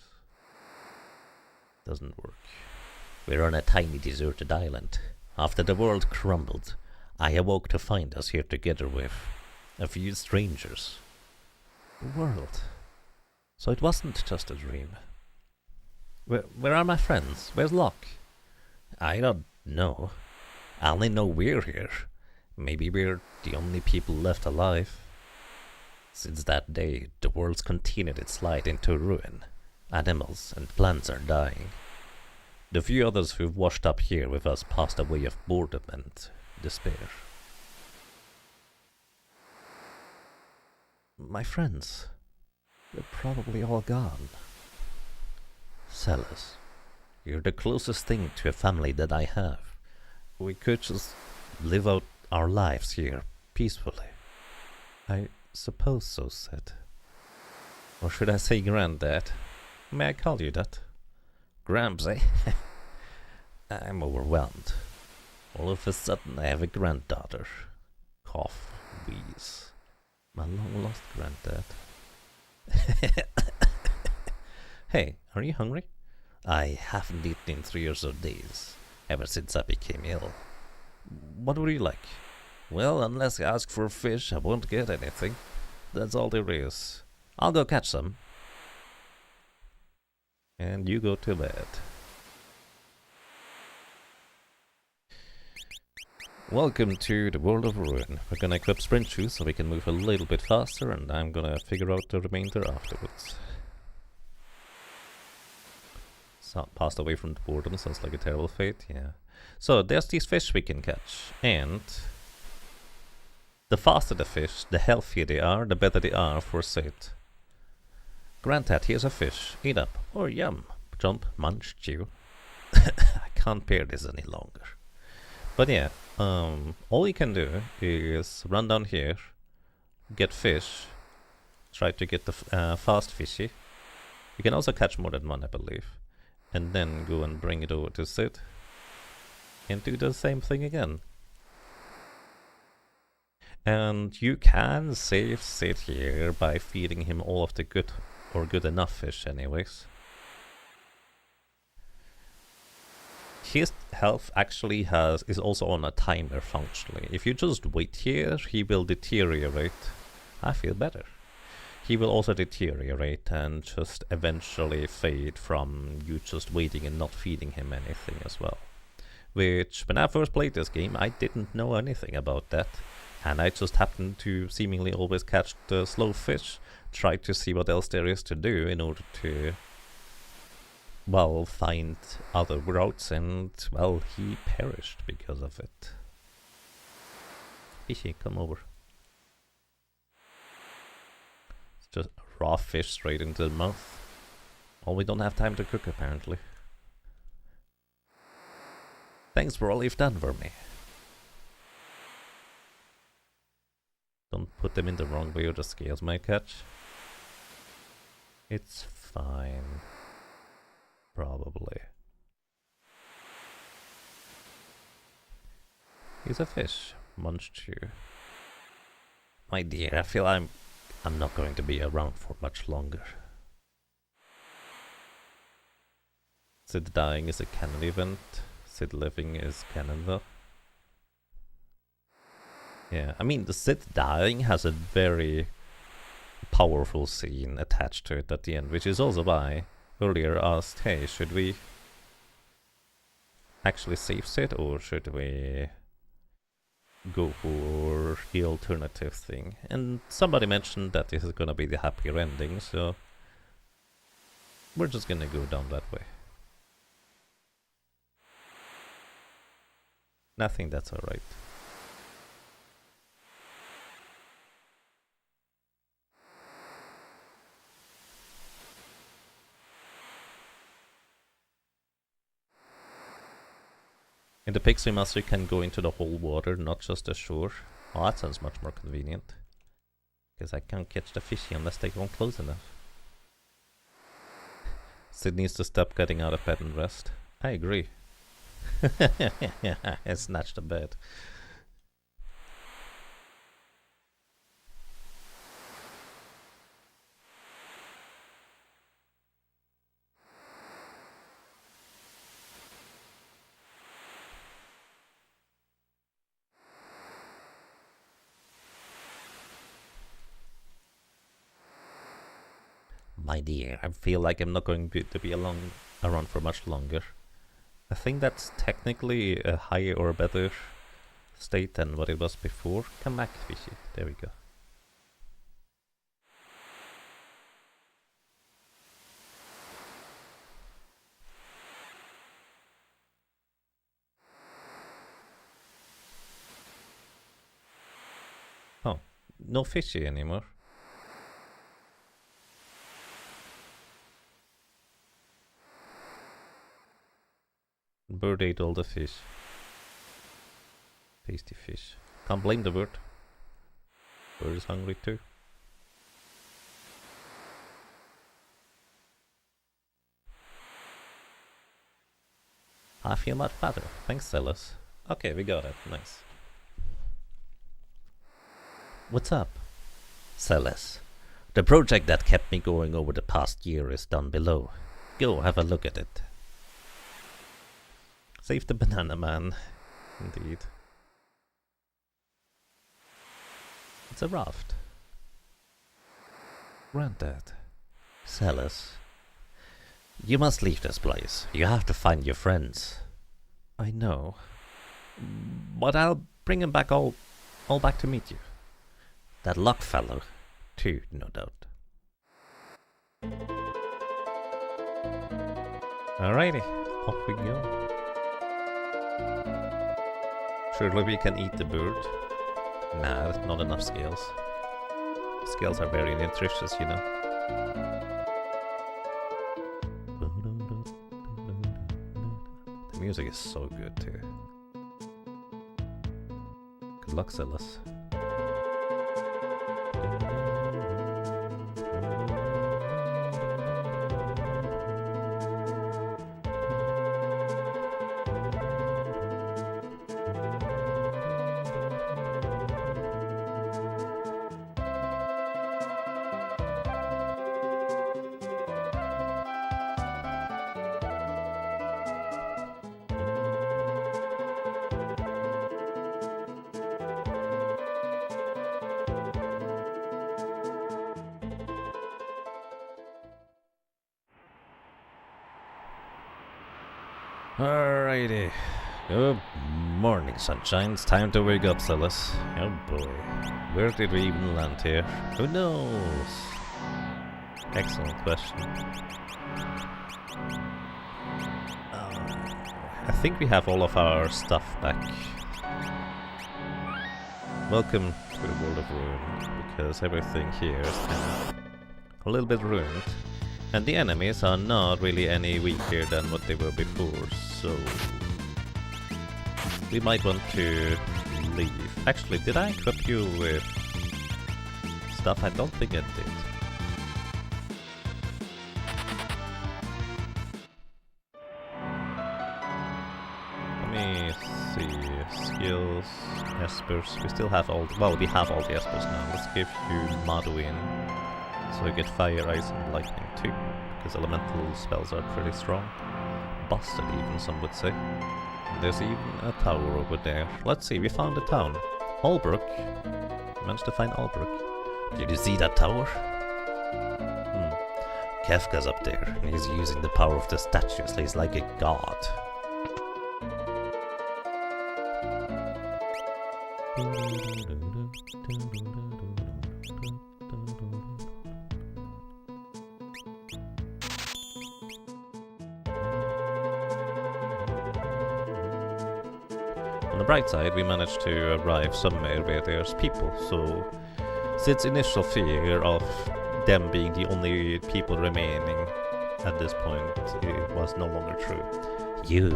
Doesn't work. We're on a tiny deserted island. After the world crumbled, I awoke to find us here together with a few strangers. The world. So it wasn't just a dream. Where are my friends? Where's Locke? I don't know. I only know we're here. Maybe we're the only people left alive. Since that day, the world's continued its slide into ruin. Animals and plants are dying. The few others who've washed up here with us passed away of boredom and despair. My friends. They're probably all gone. Celes, you're the closest thing to a family that I have. We could just live out our lives here peacefully. I suppose so, Sid. Or should I say Granddad? May I call you that? Gramps, eh? I'm overwhelmed. All of a sudden I have a granddaughter. Cough, wheeze. My long-lost granddad. Hey, are you hungry? I haven't eaten in 3 or so days, ever since I became ill. What would you like? Well, unless I ask for fish, I won't get anything. That's all there is. I'll go catch some. And you go to bed. Welcome to the world of ruin. We're gonna equip sprint shoes so we can move a little bit faster, and I'm gonna figure out the remainder afterwards. So, passed away from the boredom sounds like a terrible fate, yeah. So there's these fish we can catch, and the faster the fish, the healthier they are, the better they are for Sid. Granddad, here's a fish. Eat up. Oh, yum. Jump, munch, chew. I can't bear this any longer. But yeah, all you can do is run down here, get fish, try to get the fast fishy. You can also catch more than one, I believe. And then go and bring it over to Sid. And do the same thing again. And you can save Sid here by feeding him all of the good or good enough fish anyways. His health actually is also on a timer functionally. If you just wait here, he will deteriorate. I feel better. He will also deteriorate and just eventually fade from you just waiting and not feeding him anything as well. Which, when I first played this game, I didn't know anything about that. And I just happened to seemingly always catch the slow fish, try to see what else there is to do in order to, well, find other routes, and, well, he perished because of it. Fishy, come over. It's just raw fish straight into the mouth. Well, we don't have time to cook, apparently. Thanks for all you've done for me. Don't put them in the wrong way or the scales might catch. It's fine. Probably. He's a fish. Munched you. My dear, I feel I'm not going to be around for much longer. Sid dying is a canon event. Sid living is canon though. Yeah, I mean, the Sid dying has a very powerful scene attached to it at the end, which is also why earlier asked, hey, should we actually save Sid or should we go for the alternative thing? And somebody mentioned that this is gonna be the happier ending, so we're just gonna go down that way. Nothing, that's alright. In the Pixie Master, you can go into the whole water, not just the shore. Oh, that sounds much more convenient. Because I can't catch the fishy unless they go close enough. Sid needs to stop getting out of bed and rest. I agree. I snatched the bed. my dear. I feel like I'm not going to be around for much longer. I think that's technically a higher or better state than what it was before. Come back, fishy. There we go. Oh, no fishy anymore. Bird ate all the fish. Tasty fish. Can't blame the bird. Bird is hungry too. I feel much better. Thanks, Celes. Okay, we got it. Nice. What's up? Celes. The project that kept me going over the past year is down below. Go have a look at it. Save the banana man. Indeed. It's a raft. Granddad. Celes. You must leave this place. You have to find your friends. I know. But I'll bring him back all back to meet you. That Luck fellow, too, no doubt. Alrighty, off we go. Surely we can eat the bird. Nah, not enough scales. Scales are very nutritious, you know. The music is so good too. Good luck, Celes. Alrighty. Good morning, sunshine. It's time to wake up, Celes. Oh boy. Where did we even land here? Who knows? Excellent question. I think we have all of our stuff back. Welcome to the world of ruin, because everything here is kind of a little bit ruined. And the enemies are not really any weaker than what they were before, so we might want to leave. Actually, did I equip you with stuff? I don't think I did. Let me see. Skills, espers. We still have all. Well, we have all the espers now. Let's give you Maduin. So you get fire, ice, and lightning too, because elemental spells are pretty strong. Busted even, some would say. And there's even a tower over there. Let's see, we found a town. Albrook. Managed to find Albrook. Did you see that tower? Kefka's up there, and he's using the power of the statues. He's like a god. On the bright side, we managed to arrive somewhere where there's people, so Sid's initial fear of them being the only people remaining at this point, it was no longer true. You,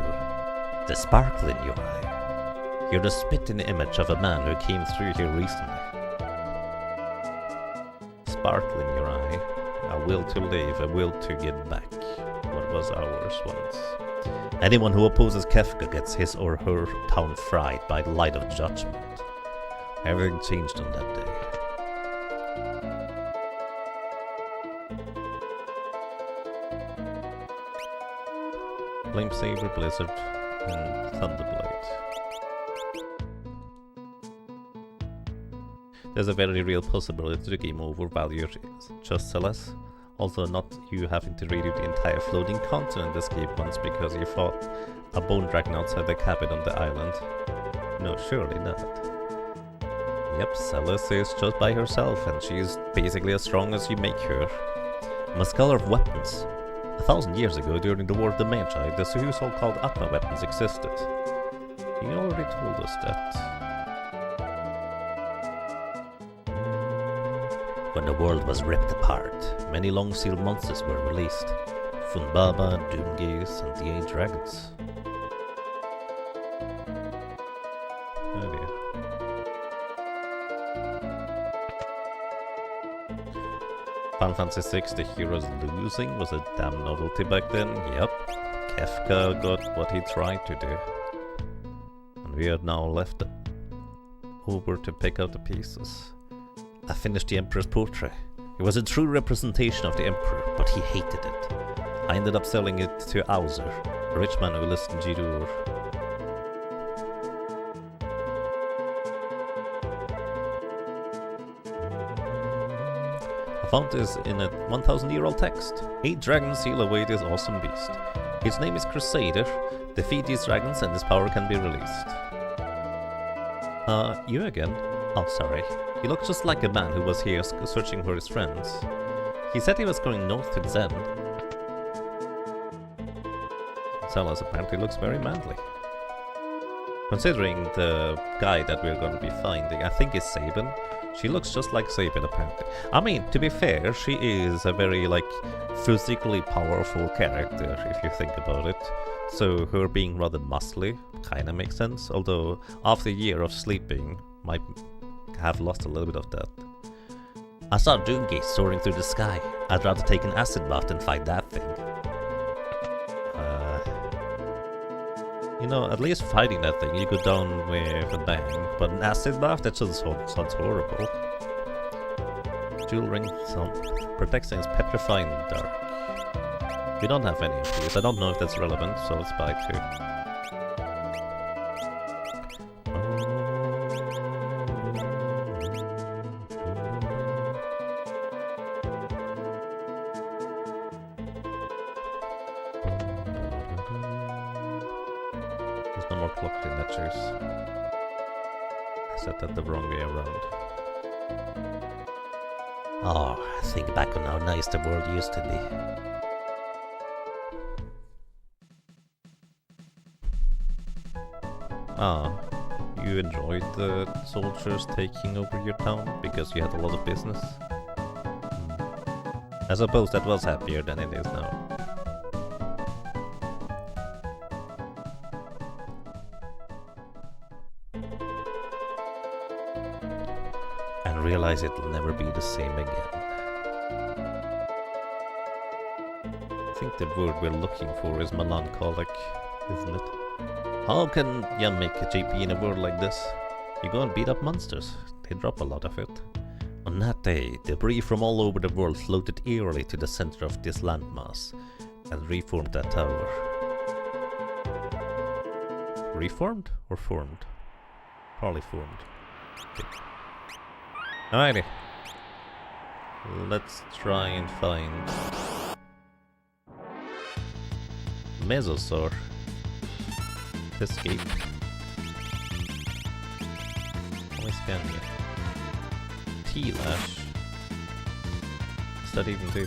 the sparkle in your eye. You're the spitting image of a man who came through here recently. Sparkle in your eye, a will to live, a will to get back what was ours once. Anyone who opposes Kefka gets his or her town fried by the light of judgment. Everything changed on that day. Flamesaber, Blizzard, and Thunderblade. There's a very real possibility the game overvalued just Celes. Also, not you having to redo the entire floating continent escape once because you fought a bone dragon outside the cabin on the island. No, surely not. Yep, Celes is just by herself, and she's basically as strong as you make her. I'm a scholar of weapons. 1,000 years ago, during the War of the Magi, the so-called Atma weapons existed. You already told us that. When the world was ripped apart, many long-sealed monsters were released. Funbaba, Doomgaze, and the 8 dragons. Oh dear. Final Fantasy VI, the heroes losing was a damn novelty back then. Yep, Kefka got what he tried to do. And we are now left over to pick out the pieces. I finished the Emperor's portrait. It was a true representation of the Emperor, but he hated it. I ended up selling it to Auser, a rich man who listened to Jidur. I found this in a 1,000-year-old text. 8 dragons seal away this awesome beast. His name is Crusader. Defeat these dragons and his power can be released. You again? Oh, sorry. He looked just like a man who was here searching for his friends. He said he was going north to Zen. Celes apparently looks very manly. Considering the guy that we're going to be finding, I think is Sabin. She looks just like Sabin apparently. I mean, to be fair, she is a very, physically powerful character, if you think about it. So her being rather muscly kinda makes sense, although after a year of sleeping, might have lost a little bit of that. I saw Doomgaze soaring through the sky. I'd rather take an acid bath than fight that thing. At least fighting that thing, you go down with a bang, but an acid bath, that just sounds horrible. Jewel ring protects against petrifying dark. We don't have any of these. I don't know if that's relevant, so let's buy 2. There's no more clock signatures. I set that the wrong way around. Oh, think back on how nice the world used to be. You enjoyed the soldiers taking over your town because you had a lot of business? I suppose that was happier than it is now. And realize it'll never be the same again. I think the word we're looking for is melancholic, isn't it? How can you make a JP in a world like this? You go and beat up monsters. They drop a lot of it. On that day, debris from all over the world floated eerily to the center of this landmass and reformed that tower. Reformed or formed? Probably formed. Okay. Alrighty. Let's try and find Mesosaur. Escape. Only scan here. T-Lash. What's that even do?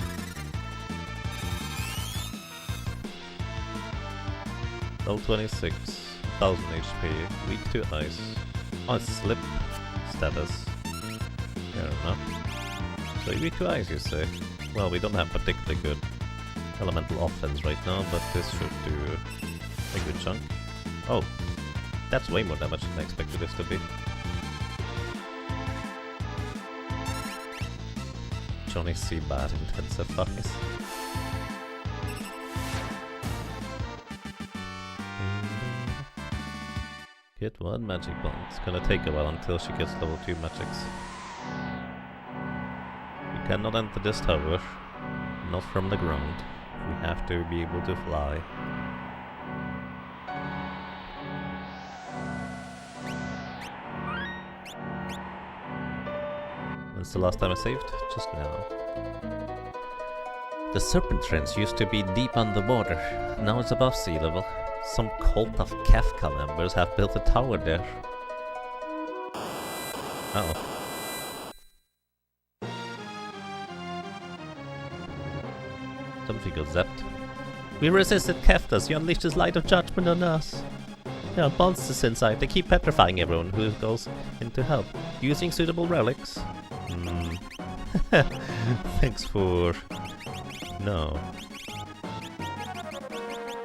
Level 26, 1000 HP, weak to ice. Oh, it's slip status. Fair enough. So weak to ice, you say? Well, we don't have particularly good elemental offense right now, but this should do a good chunk. Oh, that's way more damage than I expected this to be. Johnny C. Bad intensifies. Get 1 magic bond. It's gonna take a while until she gets level 2 magics. We cannot enter this tower. Not from the ground. We have to be able to fly. When's the last time I saved? Just now. The Serpent Trench used to be deep underwater. Now it's above sea level. Some cult of Kefka members have built a tower there. Uh-oh. Something got zapped. We resisted Keftas. You unleashed his light of judgment on us. There are monsters inside. They keep petrifying everyone who goes in to help. Using suitable relics? Thanks for... No.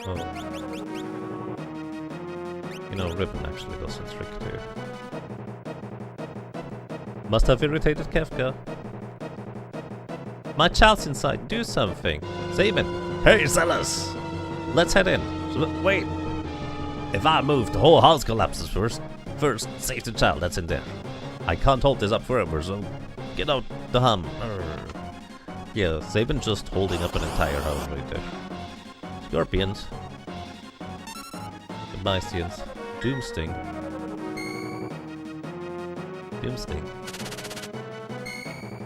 Oh. You know, Ribbon actually does a trick too. Must have irritated Kefka. My child's inside. Do something. Sabin. Hey, Zealous! Let's head in. Wait. If I move, the whole house collapses first. First, save the child that's in there. I can't hold this up forever, so get out the hum. Yeah, Sabin just holding up an entire house right there. Scorpions. Gebystians. Doomsting. Doomsting.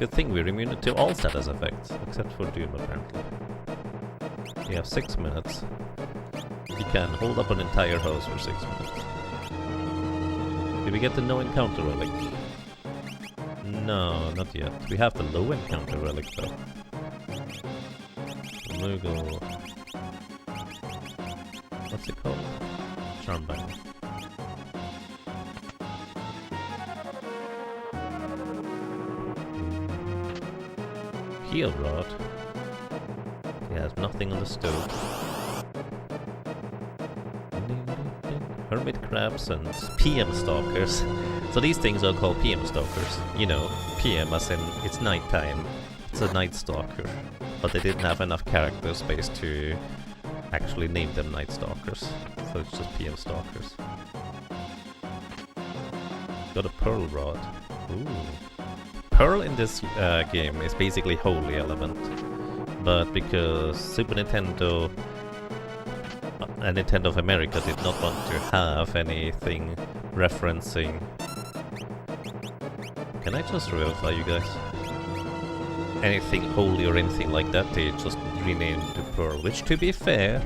Good thing we're immune to all status effects, except for Doom apparently. We have 6 minutes. We can hold up an entire house for 6 minutes. Did we get the no encounter relic? No, not yet. We have the low encounter relic though. Moogle. What's it called? Charmbinder. Heal rod. He has nothing on the stove. Hermit crabs and PM stalkers. So these things are called PM stalkers. You know, PM as in it's nighttime. It's a night stalker. But they didn't have enough character space to actually name them night stalkers. So it's just PM stalkers. Got a pearl rod. Ooh. Pearl in this game is basically holy element. But because Super Nintendo and Nintendo of America did not want to have anything referencing... Can I just verify, you guys? Anything holy or anything like that, they just renamed to Pearl. Which, to be fair,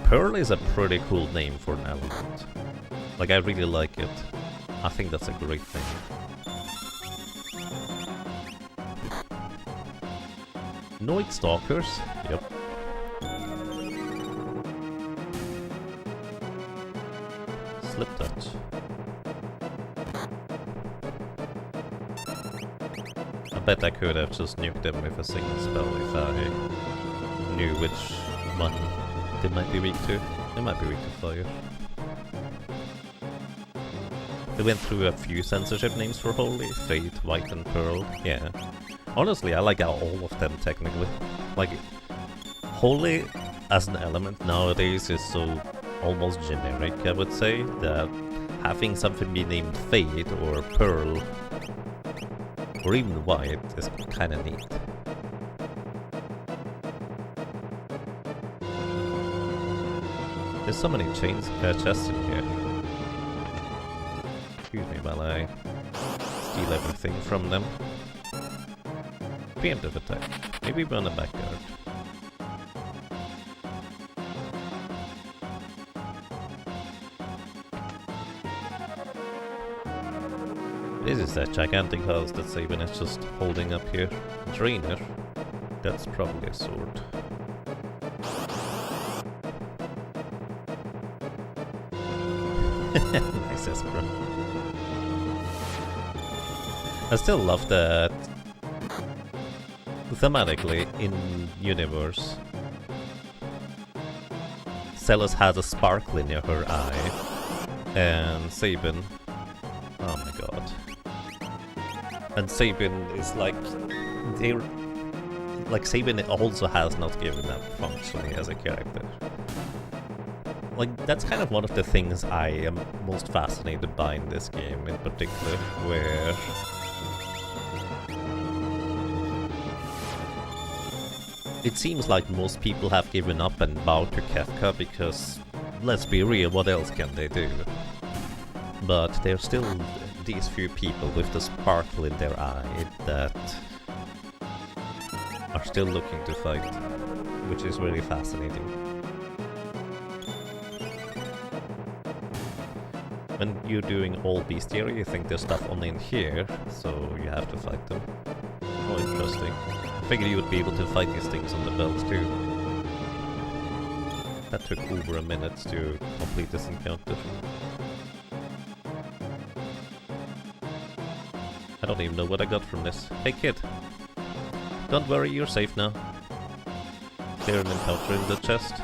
Pearl is a pretty cool name for an element. Like, I really like it. I think that's a great thing. Noid Stalkers? Yep. Slip touch. I bet I could have just nuked them with a single spell if I knew which one they might be weak to. They might be weak to fire. They went through a few censorship names for Holy, Fate, White and Pearl. Yeah. Honestly, I like all of them technically. Like, Holy as an element nowadays is so almost generic, I would say, that having something be named Fate or Pearl or even White is kinda neat. There's so many chests in here. Excuse me while I steal everything from them. Preemptive attack. Maybe we're on the backyard. This is that gigantic house that Sabin is just holding up here. Drainer. That's probably a sword. Nice Esper. I still love that thematically in universe Celes has a sparkle in her eye and Sabin, oh my god, and Sabin is like Sabin also has not given up functionally as a character. Like, that's kind of one of the things I am most fascinated by in this game in particular, where it seems like most people have given up and bowed to Kefka because, let's be real, what else can they do? But there's still these few people with the sparkle in their eye that are still looking to fight, which is really fascinating. When you're doing all bestiary, you think there's stuff only in here, so you have to fight them. Oh, interesting. I figured you would be able to fight these things on the belt too. That took over a minute to complete this encounter. I don't even know what I got from this. Hey kid! Don't worry, you're safe now. Clear an encounter in the chest.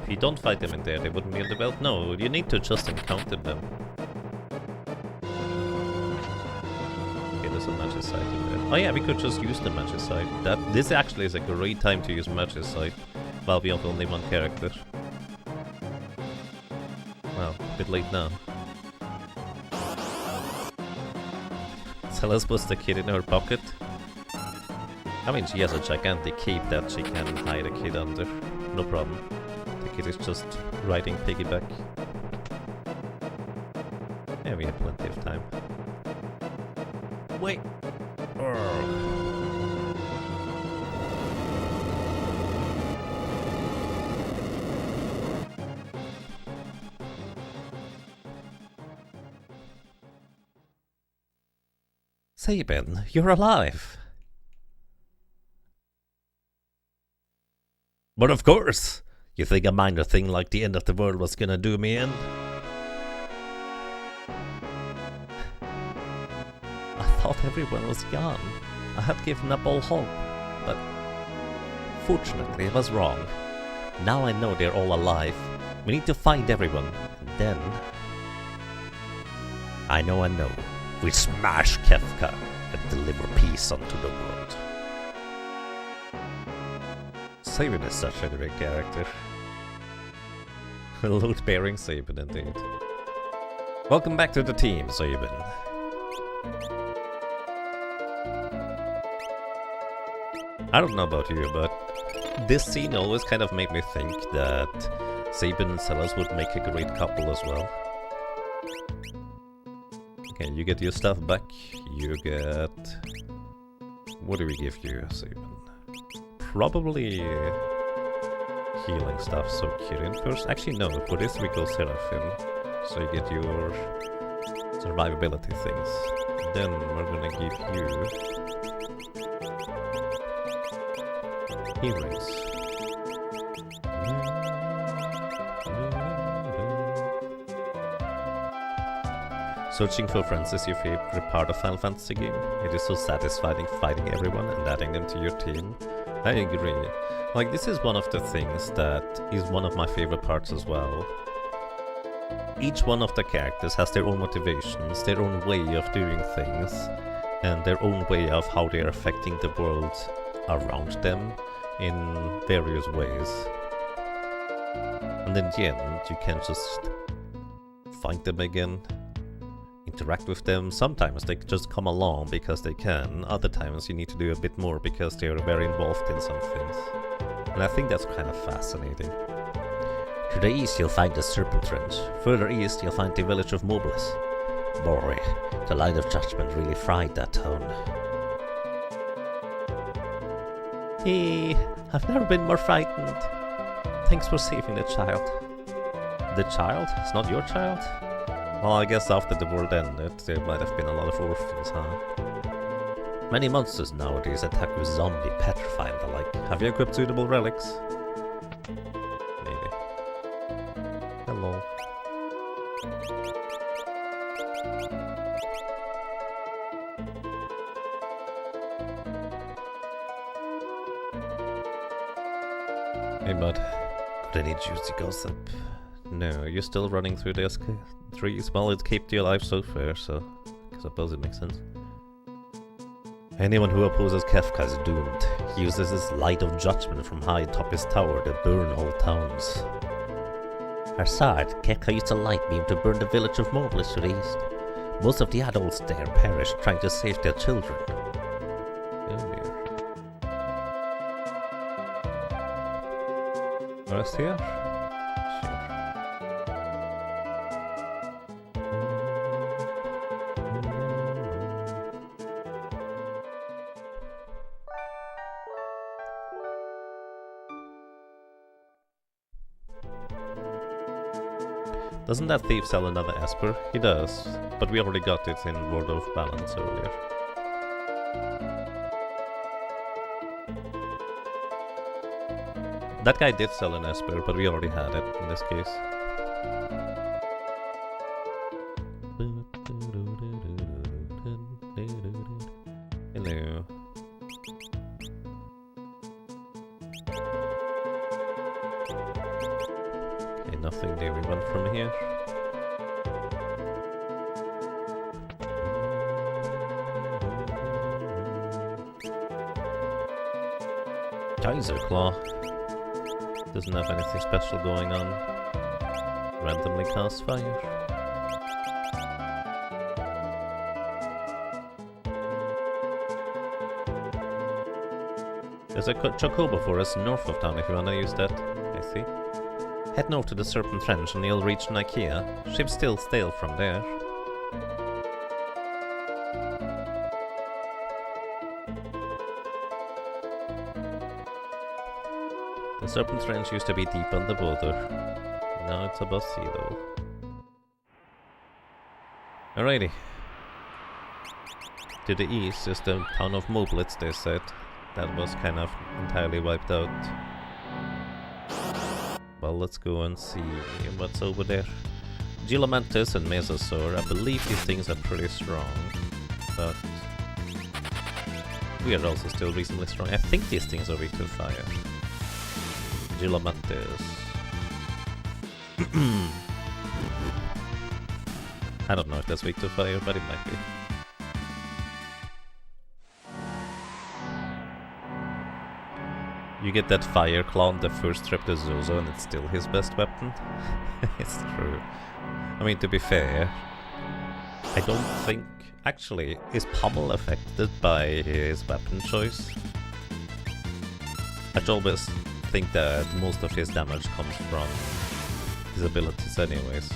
If you don't fight them in there, they wouldn't be on the belt. No, you need to just encounter them. Okay, there's a magicite in there. Oh yeah, we could just use the magicite. This actually is a great time to use magicite while we have only one character. Wow, a bit late now. Celes puts the kid in her pocket. I mean, she has a gigantic cape that she can hide a kid under. No problem. The kid is just riding piggyback. Yeah, we have plenty of time. Wait! Sabin, you're alive! But of course! You think a minor thing like the end of the world was gonna do me in? I thought everyone was gone. I had given up all hope, but fortunately I was wrong. Now I know they're all alive. We need to find everyone, and then... I know. We smash Kefka and deliver peace unto the world. Sabin is such a great character. Load-bearing Sabin indeed. Welcome back to the team, Sabin. I don't know about you, but this scene always kind of made me think that Sabin and Celes would make a great couple as well. Okay, you get your stuff back. You get... What do we give you, Sabin? Probably healing stuff, so Kirin first. Actually, no, for this we go Seraphim. So you get your survivability things. Then we're gonna give you healings. Searching for friends is your favorite part of Final Fantasy game. It is so satisfying fighting everyone and adding them to your team. I agree. Like, this is one of the things that is one of my favorite parts as well. Each one of the characters has their own motivations, their own way of doing things, and their own way of how they are affecting the world around them in various ways. And in the end, you can just find them again, interact with them. Sometimes they just come along because they can, other times you need to do a bit more because they're very involved in some things. And I think that's kind of fascinating. To the east you'll find the Serpent Range. Further east you'll find the village of Mobilis. Boy, the light of judgment really fried that town. Hey, I've never been more frightened. Thanks for saving the child. The child? It's not your child? Well, I guess after the world ended, there might have been a lot of orphans, huh? Many monsters nowadays attack with zombie, petrify and the like. Have you equipped suitable relics? Maybe. Hello. Hey bud, got any juicy gossip? No, you're still running through the trees. Well, it kept you alive so far, so I suppose it makes sense. Anyone who opposes Kefka is doomed. He uses his light of judgment from high atop his tower to burn whole towns. Arsard, Kefka used a light beam to burn the village of Mobilis to the east. Most of the adults there perished trying to save their children. Oh dear. Rest here? Sure. Doesn't that thief sell another Esper? He does, but we already got it in World of Balance earlier. That guy did sell an Esper, but we already had it in this case. Hello. Okay, nothing new we want from here. Geyser Claw. Doesn't have anything special going on. Randomly cast fire. There's a Chocobo forest north of town if you wanna use that. I see. Head north to the Serpent Trench and you'll reach Nikea. Ships still sail from there. The Serpent Trench used to be deep on the border. Now it's above sea though. Alrighty. To the east is the town of Moblitz, they said. That was kind of entirely wiped out. Well, let's go and see what's over there. Geomantis and Mesosaur, I believe these things are pretty strong. But we are also still reasonably strong. I think these things are weak to fire. Geomantis. I don't know if that's weak to fire, but it might be. You get that fire claw on the first trip to Zozo and it's still his best weapon. It's true. I mean, to be fair, I don't think... Actually, is Pommel affected by his weapon choice? I always think that most of his damage comes from his abilities anyways.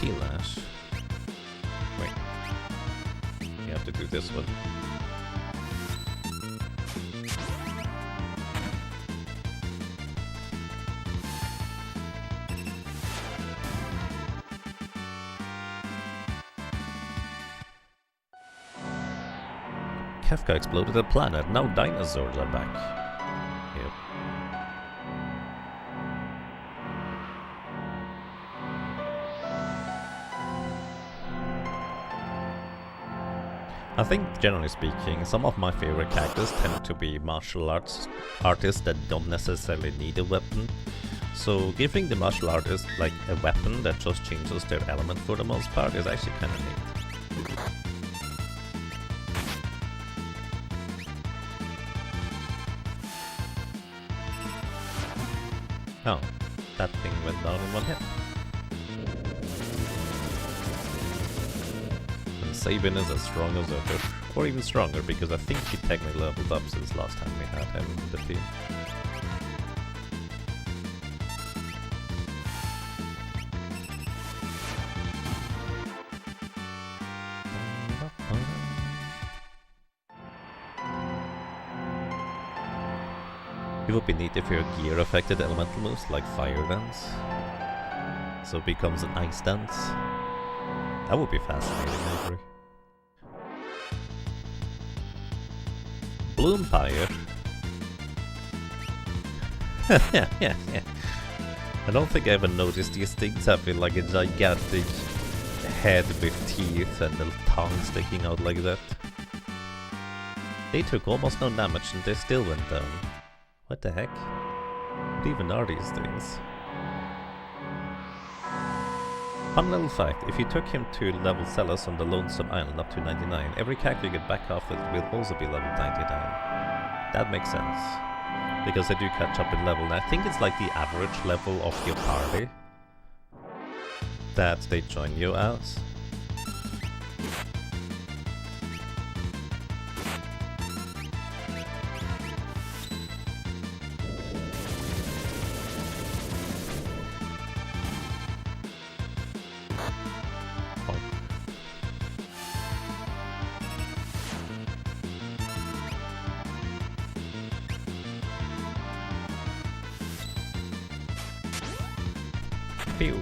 T-Lash. Wait. You have to do this one. Kefka exploded a planet, now dinosaurs are back. Yep. I think, generally speaking, some of my favorite characters tend to be martial arts artists that don't necessarily need a weapon. So giving the martial artist like a weapon that just changes their element for the most part is actually kind of neat. Oh, that thing went down in one hit. And Sabin is as strong as ever. Or even stronger, because I think he technically leveled up since last time we had him in the team. It would be neat if your gear affected elemental moves like Fire Dance. So it becomes an Ice Dance. That would be fascinating, I agree. Bloompire. yeah. I don't think I ever noticed these things having like a gigantic head with teeth and a tongue sticking out like that. They took almost no damage and they still went down. What the heck? What even are these things? Fun little fact, if you took him to level Celes on the Lonesome Island up to 99, every character you get back off it will also be level 99. That makes sense. Because they do catch up in level, and I think it's like the average level of your party that they join you as. Pew.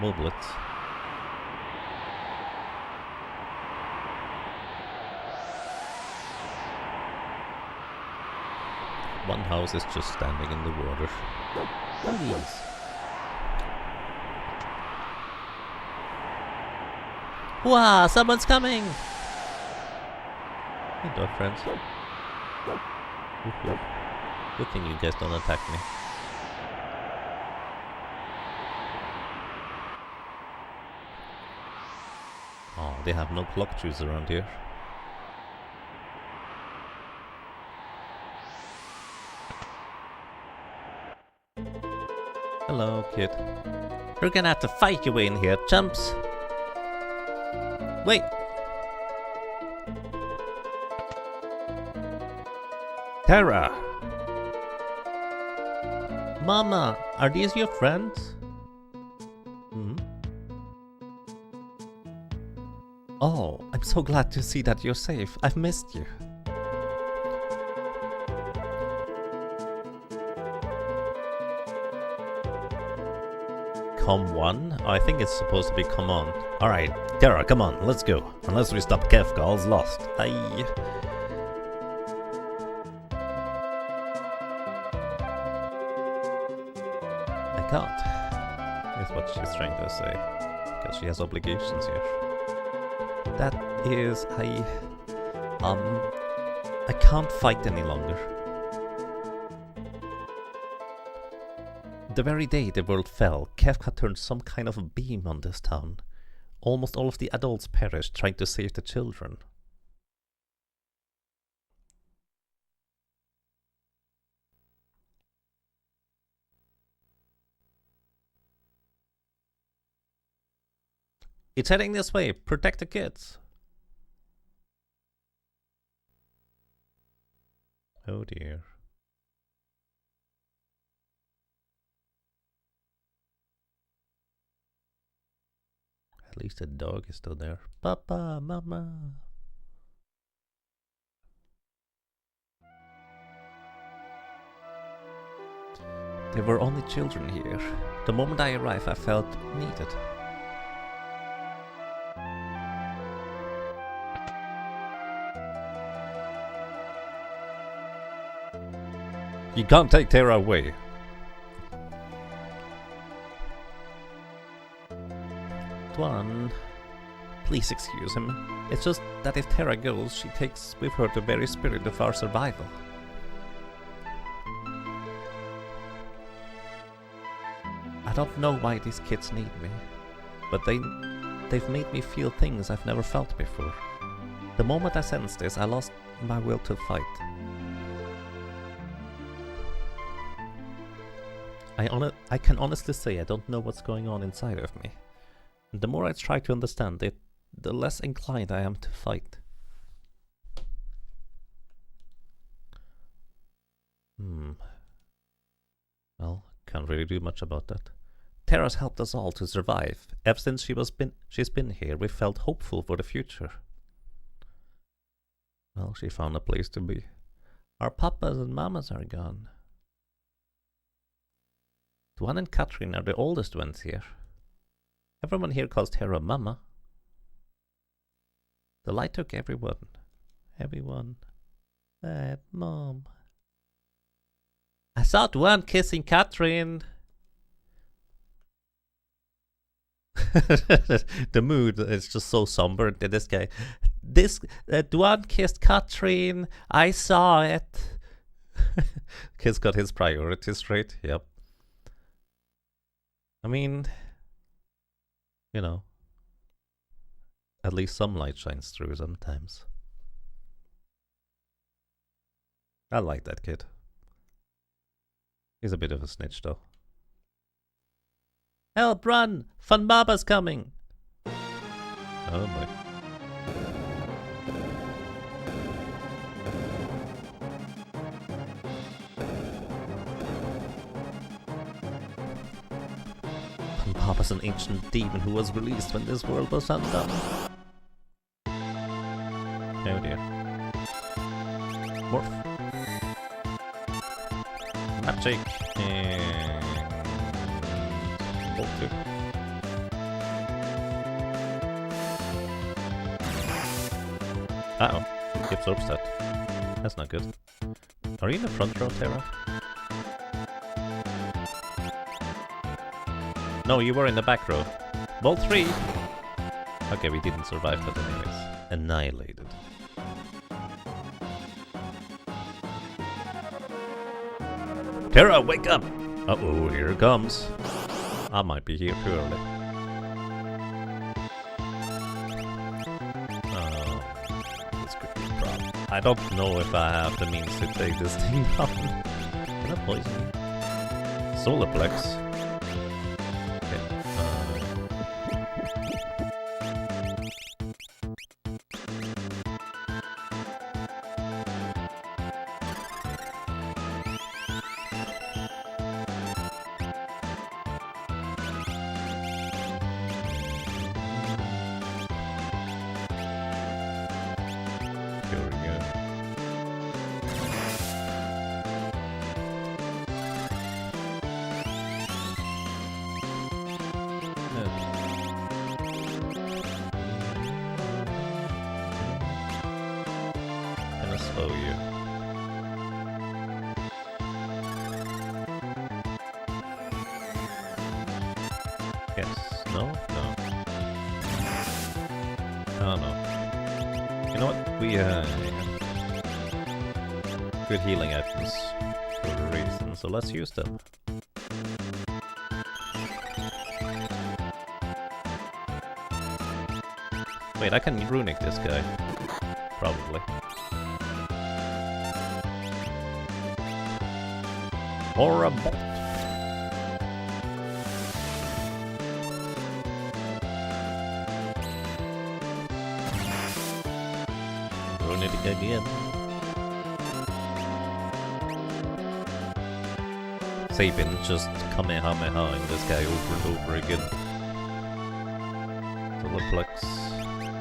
More bullets. One house is just standing in the water. Please. Wow, someone's coming! Hey, dog friends. Woof, woof. Good thing you guys don't attack me. Oh, they have no clock shoes around here. Hello, kid. We're gonna have to fight your way in here, chumps. Wait. Terra! Mama, are these your friends? Hmm? Oh, I'm so glad to see that you're safe. I've missed you. Come one? I think it's supposed to be come on. Alright, Terra, come on, let's go. Unless we stop Kefka, all's lost. Aye. I can't. Is what she's trying to say. Because she has obligations here. That is, I can't fight any longer. The very day the world fell, Kefka turned some kind of a beam on this town. Almost all of the adults perished trying to save the children. It's heading this way. Protect the kids. Oh dear. At least the dog is still there. Papa, mama. There were only children here. The moment I arrived, I felt needed. You can't take Terra away. Tuan, please excuse him. It's just that if Terra goes, she takes with her the very spirit of our survival. I don't know why these kids need me, but they've made me feel things I've never felt before. The moment I sensed this, I lost my will to fight. I can honestly say I don't know what's going on inside of me. The more I try to understand it, the less inclined I am to fight. Well, can't really do much about that. Terra's helped us all to survive. Ever since she's been here, we felt hopeful for the future. Well, she found a place to be. Our papas and mamas are gone. Tuan and Catherine are the oldest ones here. Everyone here calls Terra Mama. The light took everyone. Everyone. Mom. I saw Tuan kissing Catherine. The mood is just so somber. This guy. Tuan kissed Catherine. I saw it. Kid's got his priorities straight. Yep. I mean, you know, at least some light shines through sometimes. I like that kid. He's a bit of a snitch though. Help, run! Fun Baba's coming! Oh boy. And Papa's an ancient demon who was released when this world was undone. Oh dear. Morph. Magic. And... Bolt 2. Uh-oh. He absorbs that. That's not good. Are you in the front row, Terra? No, you were in the back row. Bolt 3! Okay, we didn't survive that anyways. Annihilated. Terra, wake up! Uh-oh, here it comes. I might be here too early. Oh, this could be a problem. I don't know if I have the means to take this thing down. Can I poison you? Solarplex. Slow you. Yes. No? No. Oh no. You know what? We good healing items for a reason, so let's use them. Wait, I can runic this guy. Probably. Or a bolt. Run it again. Sabin just kamehameha in this guy over and over again. Solarplex.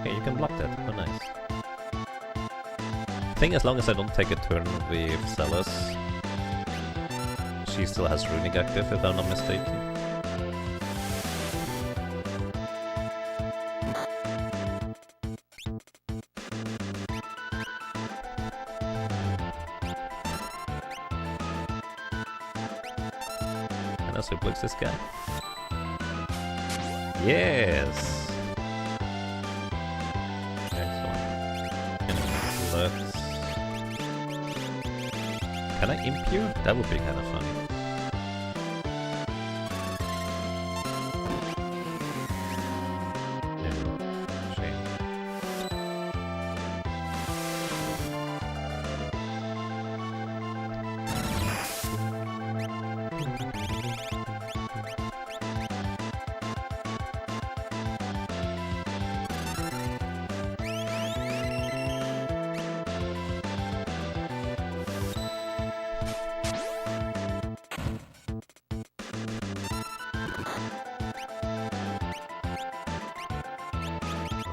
Okay, you can block that. Oh, nice. I think as long as I don't take a turn with Celes, she still has runic active, if I'm not mistaken. Can I suplex this guy? Yes! Excellent. Can I imp you? That would be kind of funny.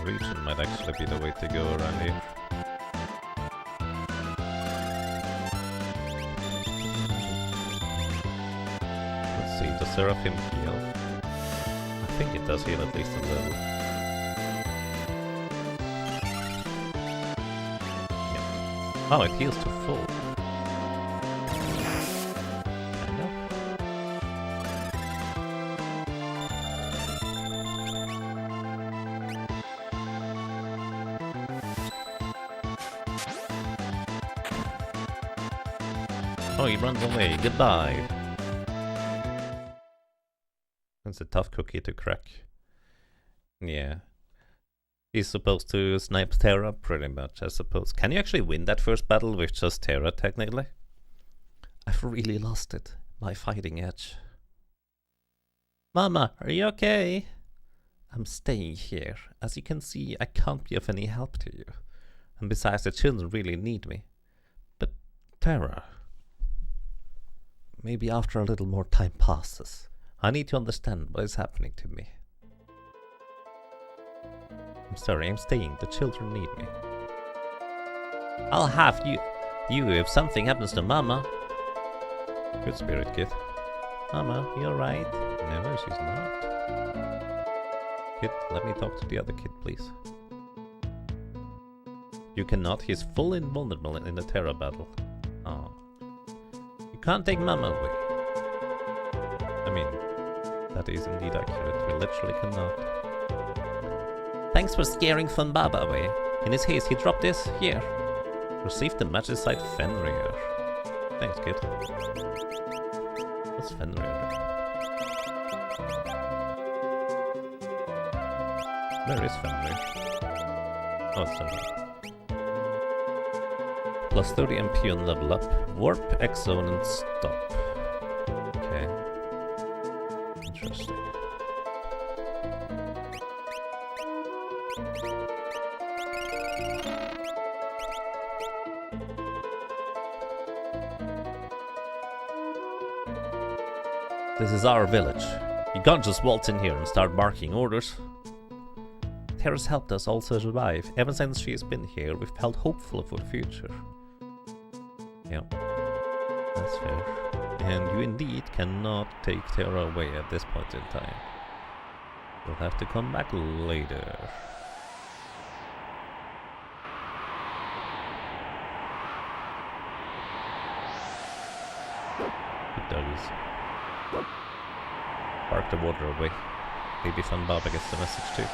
Region might actually be the way to go around here. Let's see, does Seraphim heal? I think it does heal at least a little. Yeah. Oh, it heals to full. Oh, he runs away. Goodbye. That's a tough cookie to crack. Yeah. He's supposed to snipe Terra, pretty much, I suppose. Can you actually win that first battle with just Terra, technically? I've really lost it. My fighting edge. Mama, are you okay? I'm staying here. As you can see, I can't be of any help to you. And besides, the children really need me. But Terra... Maybe after a little more time passes, I need to understand what is happening to me. I'm sorry, I'm staying. The children need me. I'll have you if something happens to Mama. Good spirit, kid. Mama, you alright? No, she's not. Kid, let me talk to the other kid, please. You cannot. He's full invulnerable in the Terra battle. Oh. You can't take Mama away. I mean, that is indeed accurate. We literally cannot. Thanks for scaring Fun Baba away. In his haste, he dropped this here. Receive the Magicite Fenrir. Thanks, kid. What's Fenrir? Where is Fenrir? Oh, it's Fenrir. Plus 30 MP on level up. Warp, X-Zone, and stop. Okay. Interesting. This is our village. You can't just waltz in here and start barking orders. Terra's helped us also survive. Ever since she's been here, we've felt hopeful for the future. Yeah, that's fair. And you indeed cannot take Terra away at this point in time. You'll have to come back later. Good doggies. Bark the water away. Maybe Fun Baba gets the message too.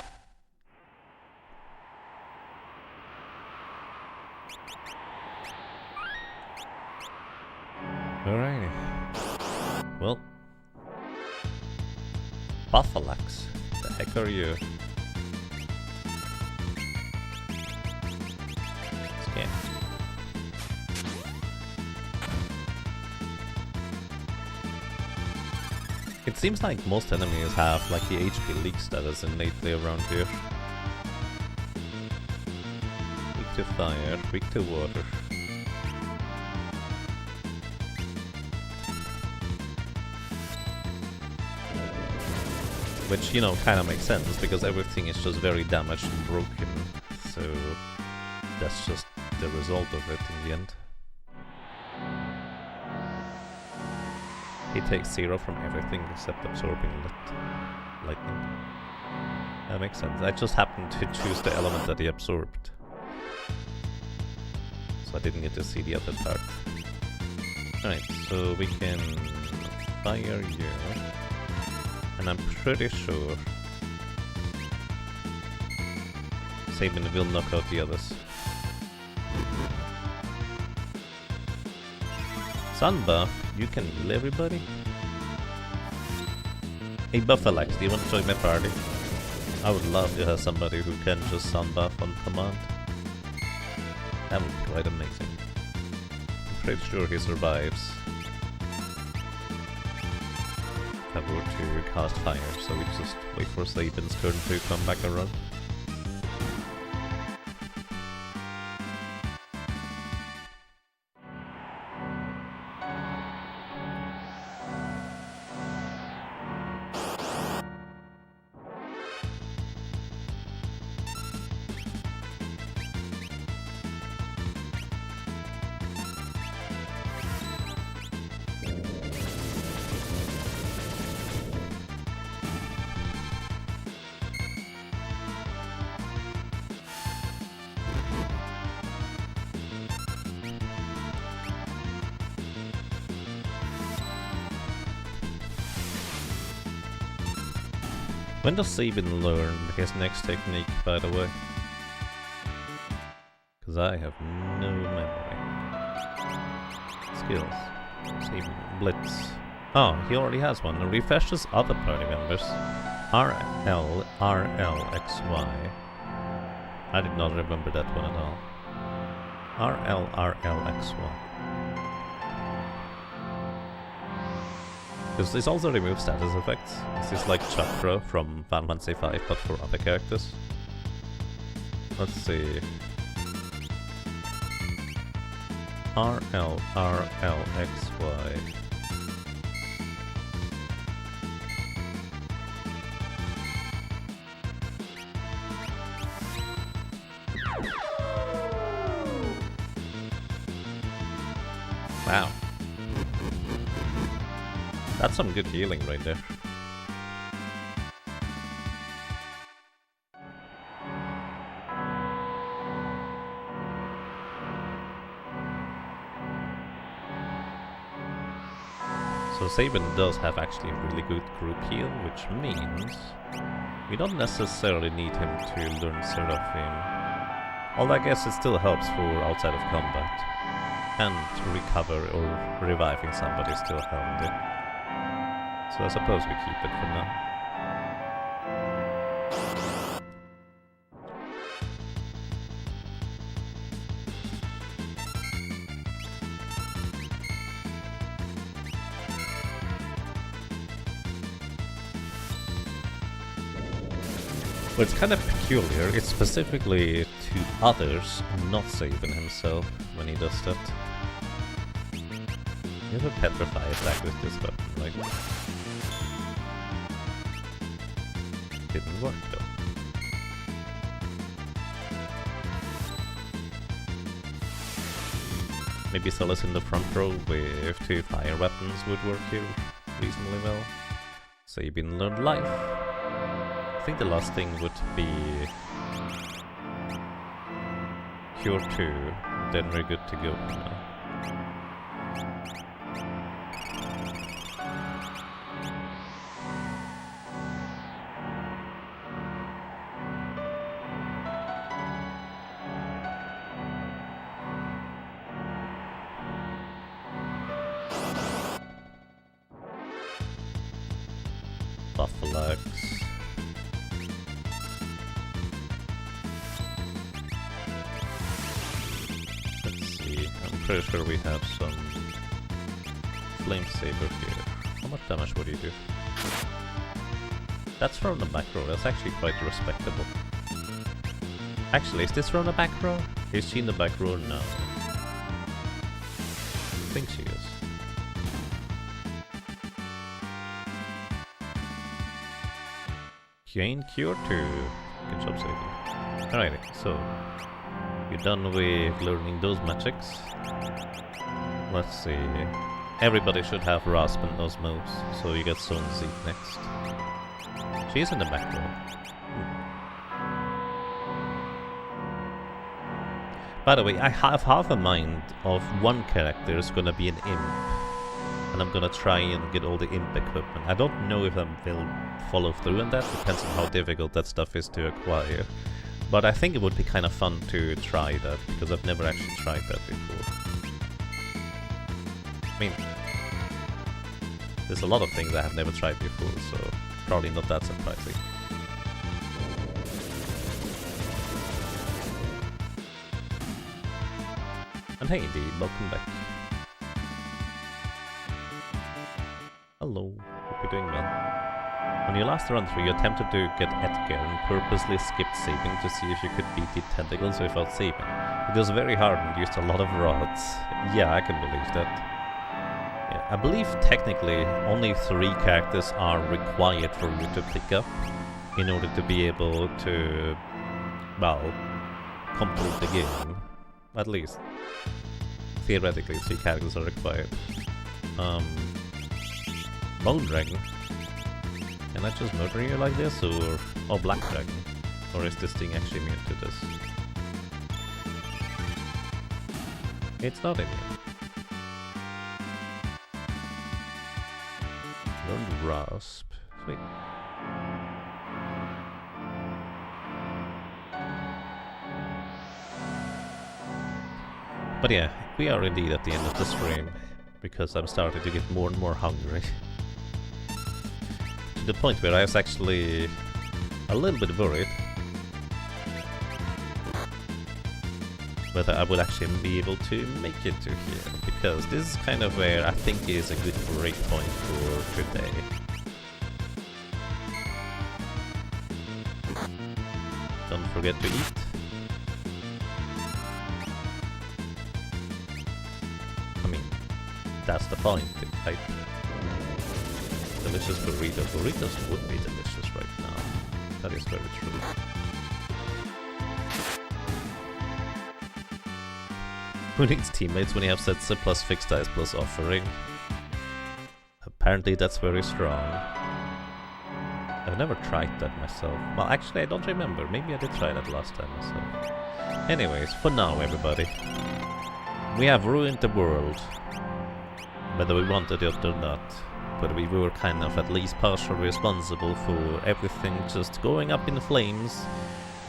Alrighty. Well. Buffalax. The heck are you? Scam. It seems like most enemies have like the HP leak status innately around here. Weak to fire, weak to water. Which, you know, kind of makes sense, because everything is just very damaged and broken. So that's just the result of it in the end. He takes 0 from everything except absorbing lightning. That makes sense. I just happened to choose the element that he absorbed. So I didn't get to see the other part. Alright, so we can fire you. And I'm pretty sure Sabin will knock out the others. Sunbuff, you can heal everybody? Hey Buffalax, do you want to join my party? I would love to have somebody who can just sunbuff on command. That would be quite amazing. I'm pretty sure he survives. Cover to cast fire, so we just wait for Sabin's turn to come back around. When does Sabin learn his next technique, by the way? Because I have no memory. Skills. Sabin. Blitz. Oh, he already has one. It refreshes other party members. RL, RLXY. I did not remember that one at all. RLXY. Because this also removes status effects. This is like Chakra from Final Fantasy V, but for other characters. Let's see. RLXY. That's some good healing right there. So Sabin does have actually a really good group heal, which means we don't necessarily need him to learn Seraphim. Although I guess it still helps for outside of combat. And to recover or reviving somebody is still handy. So I suppose we keep it for now. Well, it's kind of peculiar. It's specifically to others, not Sabin himself, when he does that. You have a petrify attack with this weapon, right? Didn't work though. Maybe Celes in the front row with 2 fire weapons would work here reasonably well. Sabin learned life. I think the last thing would be Cure 2, then we're good to go now. Buffalax. Let's see, I'm pretty sure we have some Flame Saber here. How much damage would you do? That's from the back row, that's actually quite respectable. Actually, is this from the back row? Is she in the back row? No. I think she is. Gain Cure 2. Good job, Sadie. Alrighty, so you're done with learning those magics. Let's see. Everybody should have Rasp and Osmose, so you get Zone Z next. She's in the back row. By the way, I have half a mind of one character is gonna be an imp. And I'm gonna try and get all the imp equipment. I don't know if I will follow through on that, depends on how difficult that stuff is to acquire. But I think it would be kind of fun to try that, because I've never actually tried that before. I mean, there's a lot of things I have never tried before, so probably not that surprising. And hey indeed, welcome back. Hello, hope you're doing well. On your last run through, you attempted to get Edgar and purposely skipped saving to see if you could beat the tentacles without saving. It was very hard and used a lot of rods. Yeah, I can believe that. Yeah, I believe technically only 3 characters are required for you to pick up in order to be able to, well, complete the game. At least. Theoretically, 3 characters are required. Bone Dragon. Can I just murder you like this, or... Oh, Black Dragon. Or is this thing actually immune to this? It's not immune. Learn Rasp. Sweet. But yeah, we are indeed at the end of the stream, because I'm starting to get more and more hungry. To the point where I was actually a little bit worried whether I would actually be able to make it to here, because this is kind of where I think is a good break point for today. Don't forget to eat. I mean, that's the point, right? Delicious burritos. Burritos would be delicious right now. That is very true. Who needs teammates when you have Setsa plus fixed dice plus offering? Apparently that's very strong. I've never tried that myself. Well, actually I don't remember. Maybe I did try that last time myself. Anyways, for now everybody, we have ruined the world. Whether we wanted it or not. But we were kind of at least partially responsible for everything just going up in flames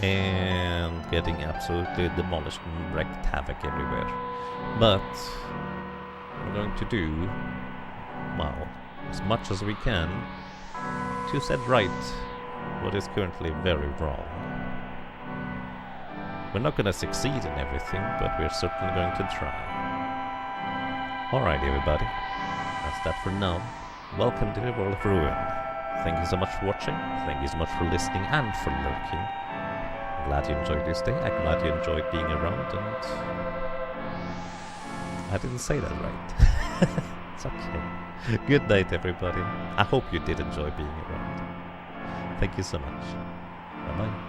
and getting absolutely demolished and wreaked havoc everywhere. But we're going to do, well, as much as we can to set right what is currently very wrong. We're not going to succeed in everything, but we're certainly going to try. Alright everybody, that's that for now. Welcome to the world of Ruin. Thank you so much for watching, thank you so much for listening and for lurking. I'm glad you enjoyed this day, I'm glad you enjoyed being around, and I didn't say that right. It's okay. Good night everybody. I hope you did enjoy being around. Thank you so much. Bye bye.